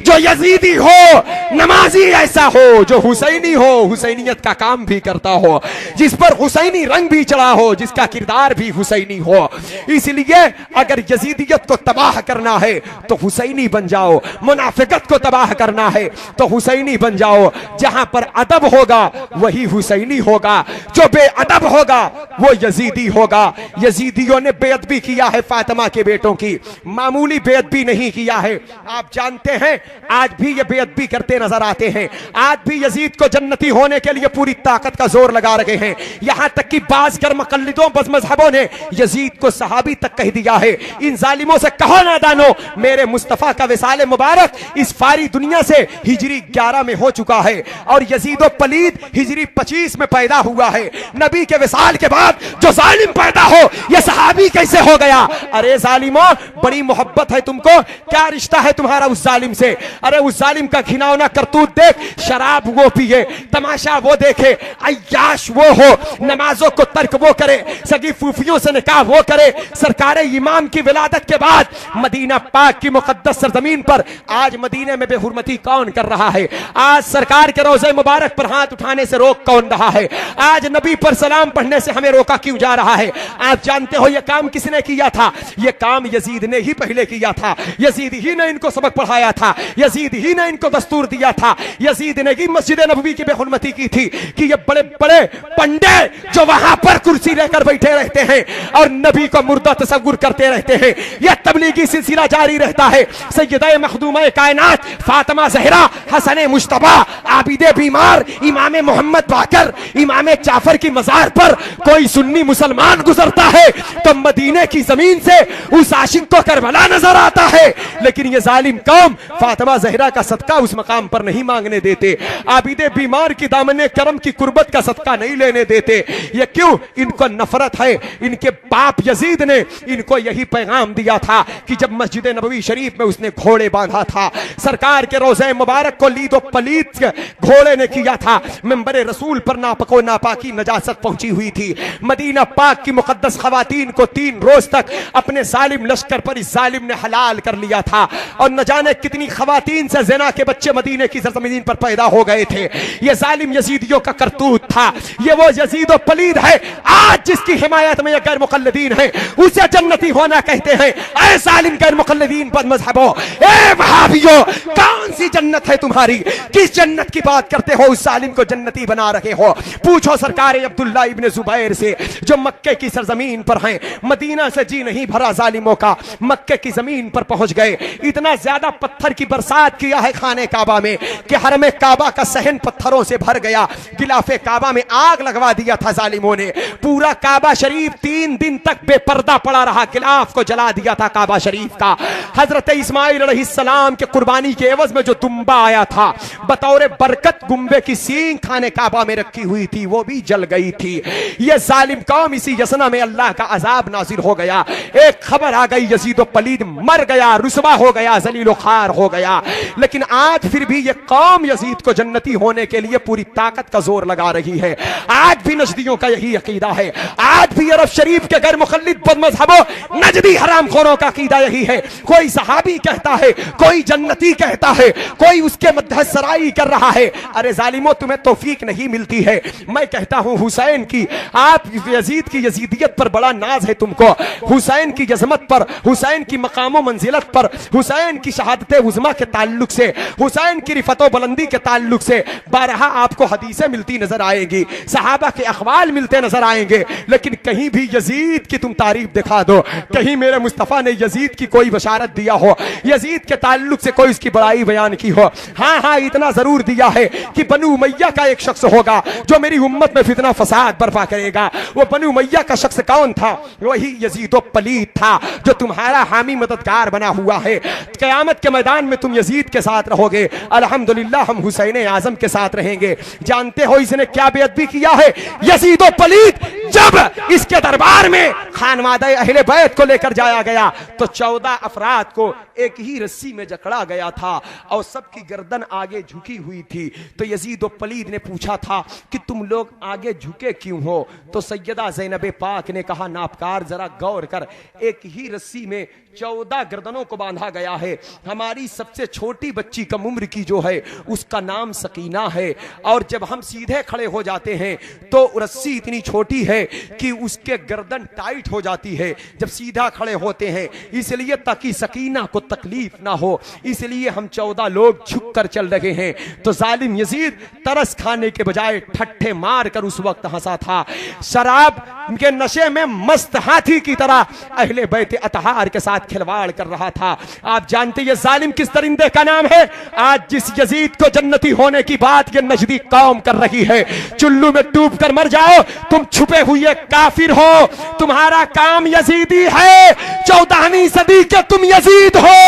जो यजीदी हो, नमाजी ऐसा हो जो हुसैनी हो, हुसैनियत का काम भी करता हो, जिस पर हुसैनी रंग भी चढ़ा हो, जिसका किरदार भी हुसैनी हो। इसलिए अगर यजीदियत को तबाह करना है तो हुसैनी बन जाओ, मुनाफिकत को तबाह करना है तो हुसैनी बन जाओ। जहां पर अदब होगा वही हुसैनी होगा, जो बेअदब होगा वो यजीदी होगा। यजीदियों ने बेअदबी किया है फातिमा के बेटों की, मामूली बेअदबी नहीं किया है। आप जानते हैं आज भी ये बेअदबी करते नजर आते हैं। आज भी यजीद को जन्नती होने के लिए पूरी ताकत का जोर लगा रहे हैं। यहां तक कि बाज कर मुकल्लिदों मजहबों ने यजीद को सहाबी तक कह दिया है। इन जालिमों से कहो नादानो, मेरे मुस्तफा का विसाले मुबारक इस फारी दुनिया से हिजरी 11 में हो चुका है और यजीदो पलीद हिजरी 25 में पैदा हुआ है। नबी के विसाल के बाद जो जालिम पैदा हो यह सहाबी कैसे हो गया? अरे जालिमों, बड़ी मोहब्बत है तुमको, क्या रिश्ता है तुम्हारा उस जालिम से? अरे उस जालिम का घिनौना करतूत देख, शराब वो पिए, तमाशा वो देखे, अय्याश वो हो, नमाजों को तर्क वो करे, सगी फूफियों से निकाह वो करे। सरकारे इमाम की विलादत के बाद मदीना पाक की मुकद्दस सरजमीन पर आज मदीने में बेहुरमती कौन कर रहा है? आज सरकार के रोजे मुबारक पर हाथ उठाने से रोक कौन रहा है? आज नबी पर सलाम पढ़ने से हमें रोका क्यों जा रहा है? आप जानते हो यह काम किसने किया था? यह काम यजीद ने ही पहले किया था। यजीद ही ने इनको सबक पढ़ाया था, यजीद ही ने इनको दस्तूर दिया था, यजीद ने ही मस्जिद नबवी की बेहुरमती की थी कि ये बड़े बड़े पंडे जो वहां पर कुर्सी लेकर बैठे रहते हैं और नबी को मुर्दा तस्वुर करते रहते हैं, यह तबलीगी सिलसिला जारी रहता है। सैयदा मखदूमा कायनात फातिमा ज़हरा, हसन मुश्तबा, आबिदे बीमार, इमाम मोहम्मद बाकर, इमाम जाफर की मजार पर कोई सुन्नी मुसलमान गुजरता है तो मदीने की जमीन से उस आशिक को करबला नजर आता है। लेकिन ये जालिम कौम फातिमा ज़हरा का सदका उस मकाम पर नहीं मांगने देते, आबिदे बीमार की दामने करम की कुर्बत का सदका नहीं लेने देते। ये क्यों? इनको नफरत है। इनके बाप यजीद ने इनको यही पैगाम दिया था कि जब मस्जिद नबवी शरीफ में उसने घोड़े बांधा था, सरकार के रोज़े मुबारक को लीदो पलीद घोड़े ने किया था, मिंबर रसूल पर नापको नापाकी नजासत पहुंची हुई थी। मदीना पाक की मुकद्दस खवातीन को 3 रोज तक अपने जालिम लश्कर पर इस जालिम ने हलाल कर लिया था और न जाने कितनी खवातीन से ज़िना के बच्चे मदीने की सरजमीन पर पैदा हो गए थे। ये जालिम यजीदियों का करतूत था। ये वो यजीद पलीद है आज जिसकी हिमायत में ये गैर मुकल्लिदीन है, उसे जन्नती होना कहते हैं। ऐ जालिम गैर मुकल्लिदीन बदमज़हबो, ए वहाबियो, कौन सी जन्नत है तुम्हारी? किस जन्नत की बात करते हो? उस जालिम को जन्नती बना रहे हो। पूछो सरकार अब्दुल्ला इब्न जुबैर से जो मक्के की सरजमीन पर हैं। मदीना से जी नहीं भरा जालिमों का, मक्के की जमीन पर पहुंच गए। इतना ज्यादा पत्थर की बरसात किया है खाने काबा में कि हरमे काबा का सहन पत्थरों से भर गया। गिलाफे काबा में आग लगवा दिया था जालिमों ने। पूरा काबा शरीफ 3 दिन तक बेपर्दा पड़ा रहा। गिलाफ को जला दिया था काबा शरीफ का। हजरत इस्माइल अलैहिस्सलाम के कुर्बानी के एवज में जो दुम्बा आया था बतौर बरकत, गुम्बे की सींग खाने काबा में रखी हुई थी, वो भी जल गई थी। ये जालिम कौम इसी यसना में अल्लाह का अजाब नाजिल हो गया। एक खबर आ गई, यजीद पलीद मर गया, रुसवा हो गया, जलीलो खार हो गया। लेकिन आज फिर भी ये कौम यजीद को जन्नती होने के लिए पूरी ताकत का जोर लगा रही है। आज भी नजदियों का यही अकीदा है। आज भी अरब शरीफ के गैर मुखल्लिद बदमज़हबों नजदी हरामखोरों का अकीदा यही है। कोई सहाबी कहता है, कोई जन्नती कहता है, कोई उसके मध्य सराई कर रहा है। अरे जालिमों, तुम्हें तौफीक नहीं मिलती है। मैं कहता हूं हुसैन की, आप यजीद की यजीदियत पर बड़ा नाज है तुमको, हुसैन की यज़मत पर, हुसैन की मकामो मंजिलत पर, हुसैन की शहादत उज़्मा के ताल्लुक से, हुसैन की रिफतो बुलंदी के ताल्लुक से बारहा आपको हदीसें मिलती नजर आएंगी, सहाबा के अखवाल मिलते नजर आएंगे। लेकिन कहीं भी यजीद की तुम तारीफ दिखा दो, कहीं मेरे मुस्तफ़ा ने यजीद की कोई बशारत दिया हो, यजीद के ताल्लुक से कोई उसकी बड़ाई बयान की हो। हाँ, इतना जरूर दिया है कि बनु उमैया का एक शख्स होगा जो मेरी उम्मत में फितना फसाद बर्पा करेगा। वो बनु उमैया का शख्स कौन था? वही यजीद पलीद था जो तुम्हारा हामी मददगार बना हुआ है। क़यामत के मैदान में तुम यजीद के साथ रहोगे, अल्हम्दुलिल्लाह हम हुसैन आजम के साथ रहेंगे। जानते हो इसने क्या बेअदबी किया है? यजीद पलीद जब इसके दरबार में खानवादे अहले बैत को लेकर जाया गया तो 14 अफराद को एक ही रस्सी में जकड़ा गया था और सबकी गर्दन आगे झुकी हुई थी। तो यजीद पलीद ने पूछा था कि तुम लोग आगे झुके क्यों हो? तो सैयदा ज़ैनब पाक ने कहा, नापकार जरा गौर कर, एक ही रस्सी में 14 गर्दनों को बांधा गया है। हमारी सबसे छोटी बच्ची कम उम्र की जो है उसका नाम सकीना है, और जब हम सीधे खड़े हो जाते हैं तो रस्सी इतनी छोटी है कि उसके गर्दन टाइट हो जाती है जब सीधा खड़े होते हैं। इसलिए ताकि सकीना को तकलीफ ना हो, इसलिए हम 14 लोग झुक कर चल रहे हैं। तो जालिम यजीद तरस खाने के बजाय ठट्ठे मार कर उस वक्त हंसा था। शराब के नशे में मस्त हाथी की तरह अहले बैत अतहार के साथ खिलवाड़ कर रहा था। आप जानते ये जालिम किस परिंदे का नाम है? आज जिस यजीद को जन्नती होने की बात ये नजदी कौम कर रही है, चुल्लू में डूब कर मर जाओ, तुम छुपे हुए काफिर हो, तुम्हारा काम यजीदी है। 14वीं सदी के तुम यजीद हो।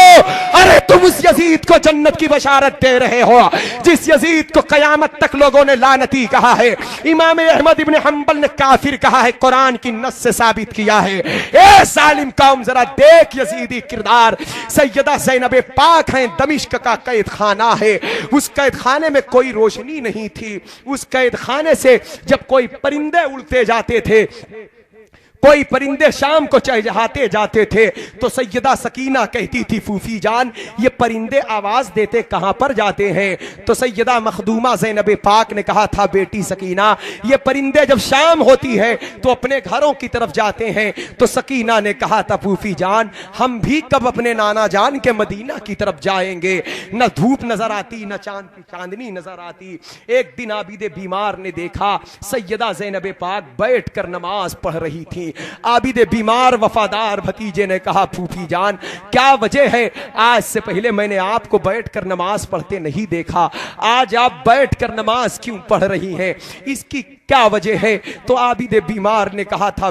अरे तुम उस यजीद को जन्नत की बशारत दे रहे हो जिस यजीद को कयामत तक लोगों ने लानती कहा है। इमाम अहमद इब्न हंबल ने काफिर कहा है, कुरान की नस से साबित किया है। ए जालिम कौम, जरा देख यजीदी किरदार। सैयदा ज़ैनब पाक हैं, दमिश्क का कैद खाना है। उस कैद खाने में कोई रोशनी नहीं थी। उस कैद खाने से जब कोई परिंदे उड़ते जाते थे, कोई परिंदे शाम को चहचहाते जाते थे, तो सैयदा सकीना कहती थी, फूफी जान ये परिंदे आवाज देते कहां पर जाते हैं? तो सैयदा मखदूमा ज़ैनब पाक ने कहा था, बेटी सकीना ये परिंदे जब शाम होती है तो अपने घरों की तरफ जाते हैं। तो सकीना ने कहा था, फूफी जान हम भी कब अपने नाना जान के मदीना की तरफ जाएंगे? न धूप नजर आती, न चांद की चांदनी नजर आती। एक दिन आबिद बीमार ने देखा सैयदा ज़ैनब पाक बैठ कर नमाज पढ़ रही थी। आबिद बीमार वफादार भतीजे ने कहा, फूफी जान क्या वजह है? आज से पहले मैंने आपको बैठकर नमाज पढ़ते नहीं देखा, आज आप बैठकर नमाज क्यों पढ़ रही हैं? इसकी क्या वजह है? तो आबिद बीमार ने कहा था,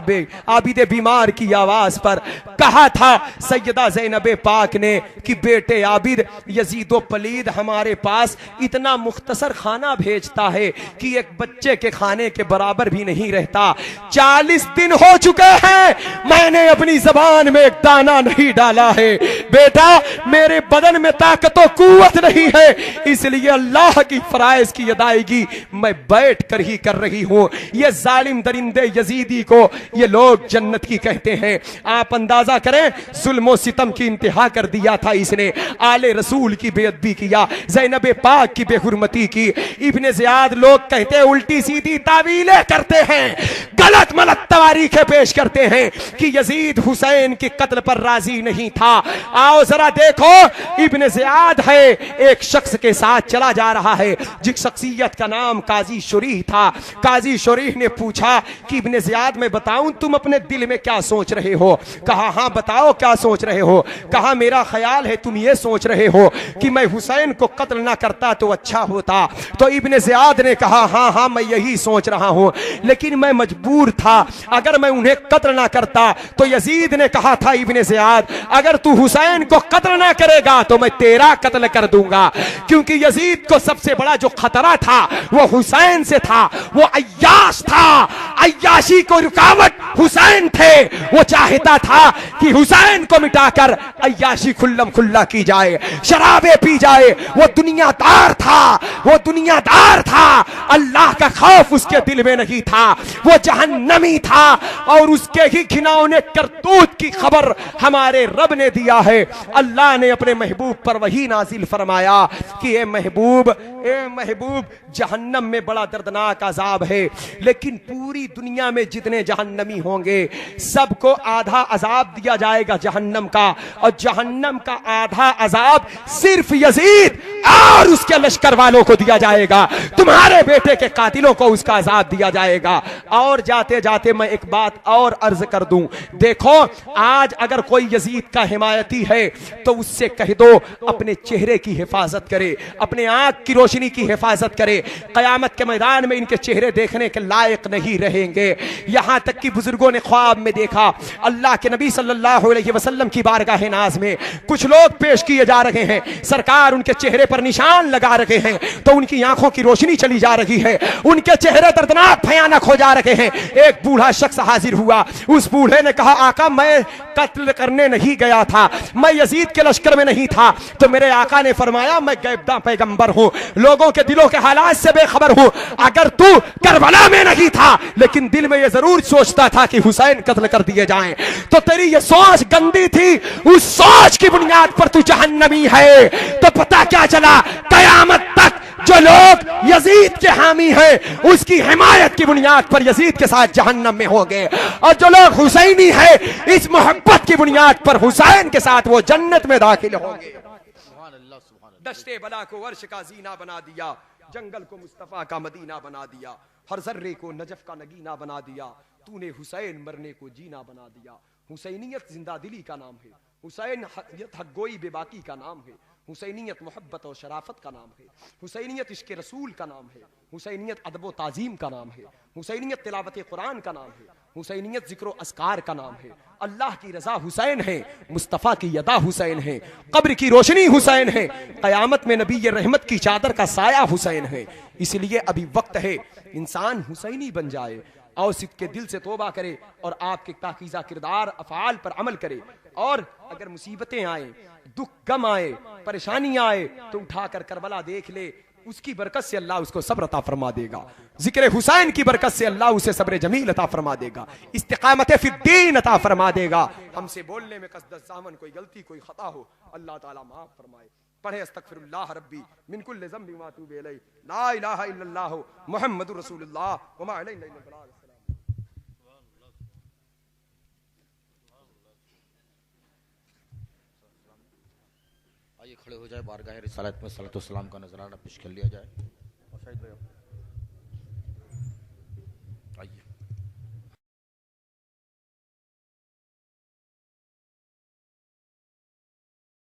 आबिद बीमार की आवाज पर कहा था सैयदा ज़ैनब पाक ने कि बेटे आबिद, यजीद पलीद हमारे पास इतना मुख्तसर खाना भेजता है कि एक बच्चे के खाने के बराबर भी नहीं रहता। 40 दिन हो चुके हैं, मैंने अपनी जबान में एक दाना नहीं डाला है। बेटा, मेरे बदन में ताकत और कुव्वत नहीं है, इसलिए अल्लाह की फराइज की अदायगी मैं बैठ कर ही कर रही हूं। ये जालिम दरिंदे यजीदी को ये लोग जन्नत की कहते हैं। आप अंदाजा करें, जुल्म सितम की इंतहा कर दिया था इसने, आले रसूल की बेअदबी किया, ज़ैनब पाक की बेहुरमती की। इब्ने ज़ियाद लोग कहते हैं उल्टी सीधी तावीलें करते हैं, गलत मलत तवारीखें पेश करते हैं कि यजीद हुसैन के कत्ल पर राजी नहीं था। आओ जरा देखो, इब्ने ज़ियाद है, एक शख्स के साथ चला जा रहा है जिस शख्सियत का नाम काजी शुरीह था। काजी शुरीह ने पूछा कि इब्ने ज़ियाद मैं बताऊं तुम अपने दिल में क्या सोच रहे हो? कहा हाँ बताओ क्या सोच रहे हो? कहा मेरा ख्याल है तुम ये सोच रहे हो कि मैं हुसैन को कत्ल ना करता तो अच्छा होता। तो इब्ने ज़ियाद ने कहा हाँ हाँ मैं यही सोच रहा हूं, लेकिन मैं मजबूर था, अगर मैं उन्हें कत्ल ना करता। तो यजीद ने कहा था इब्ने ज़ियाद अगर तू हुसैन को कत्ल ना करेगा तो मैं तेरा कत्ल कर दूंगा, क्योंकि यजीद को सबसे बड़ा जो खतरा था वो हुसैन से था, वो अय्याश था, अय्याशी को रुकावट हुसैन थे। वो चाहता था कि हुसैन को मिटाकर अय्याशी खुल्लम खुल्ला की जाए, शराबे पी जाए। वो दुनियादार था, वो दुनियादार था, अल्लाह का खौफ उसके दिल में नहीं था, वो जहन्नमी था। और उसके ही घिनौने करतूत की खबर हमारे रब ने दिया है। अल्लाह ने अपने महबूब पर वही नाजिल फरमाया कि ए महबूब जहन्नम में बड़ा दर्दनाक अजाब है, लेकिन पूरी दुनिया में जितने जहन्नमी होंगे सबको आधा अजाब दिया जाएगा जहन्नम का, और जहन्नम का आधा अजाब सिर्फ यजीद और उसके लश्कर वालों को दिया जाएगा, तुम्हारे बेटे के कातिलों को उसका अजाब दिया जाएगा। और जाते जाते मैं एक बात और अर्ज कर दूं, देखो आज अगर कोई यजीद का हिमायती है तो उससे कह दो अपने चेहरे की हिफाजत करे, अपने आंख की रोशनी की हिफाजत करे, कयामत के मैदान में इनके चेहरे देखने के लायक नहीं रहेंगे। यहां तक कि बुजुर्गों ने ख्वाब में देखा अल्लाह के नबी सल्लल्लाहु अलैहि वसल्लम की बारगाह नाज में कुछ लोग पेश किए जा रहे हैं, सरकार उनके चेहरे पर निशान लगा रहे हैं, तो उनकी आंखों की रोशनी चली जा रही है, उनके चेहरे दर्दनाक भयानक हो जा रहे हैं। एक बूढ़ा शख्स हाजिर हुआ, उस बूढ़े ने कहा आका मैं कत्ल करने नहीं गया था, मैं यजीद के लश्कर में नहीं था, तो मेरे आका ने फरमाया मैं गैबदा पैगंबर हूं, लोगों के दिलों के हालात से बेखबर हूं। अगर तू करबला में नहीं था लेकिन दिल में ये जरूर सोचता था कि हुसैन कत्ल कर दिए जाएं, तो तेरी ये सोच गंदी थी, उस सोच की बुनियाद पर तू जहन्नमी है। तो पता क्या चला, कयामत तक जो लोग यजीद के हामी हैं उसकी हिमायत की बुनियाद पर यजीद के साथ जहन्नम में होंगे, और जो लोग हुसैनी है इस मोहब्बत की बुनियाद पर हुसैन के साथ वो जन्नत में दाखिल होंगे। दश्ते बला को अर्श का जीना बना दिया, जंगल को मुस्तफा का मदीना बना दिया, हर जर्रे को नजफ का नगीना बना दिया, तूने हुसैन मरने को जीना बना दिया। हुसैनियत जिंदा दिली का नाम है, हुसैनियत हक़गोई बेबाकी का नाम है, हुसैनियत मोहब्बत और शराफत का नाम है, हुसैनियत इश्क़ रसूल का नाम है, हुसैनियत अदब व ताज़ीम का नाम है, हुसैनियत तिलावत कुरान का नाम है, हुसैनियत ज़िक्र व अस्कार का नाम है। अल्लाह की रज़ा हुसैन है, मुस्तफ़ा की यदा हुसैन है, कब्र की रोशनी हुसैन है, क़यामत में नबी रहमत की चादर का साया हुसैन है। इसलिए अभी वक्त है इंसान हुसैनी बन जाए और सिद्ध के दिल से तौबा करे और आपके पाकीज़ा किरदार अफ़आल पर अमल करे। और अगर मुसीबतें आए, दुख गम आए, परेशानी आए तो उठाकर करबला देख ले, उसकी बरकत से अल्लाह उसको सब्र अता फरमा देगा, जिक्र हुसैन की बरकत से अल्लाह उसे सब्र जमील अता फरमा देगा, इस्तिकामत फिद्दीन अता फरमा देगा। हमसे बोलने में कसदत सामन कोई गलती कोई खता हो अल्लाह ताला माफ फरमाए। पढ़े अस्तगफिरुल्लाह रब्बी मिन कुल्लि ज़ंबि व अतूबु इलैहि, ला इलाहा इल्लल्लाह मुहम्मदुर रसूलुल्लाह व मा अलैना इल्लल बलाग। आइए खड़े हो जाए, बारगाह रिसालत में सलातो सलाम का नजराना पेश कर लिया जाए।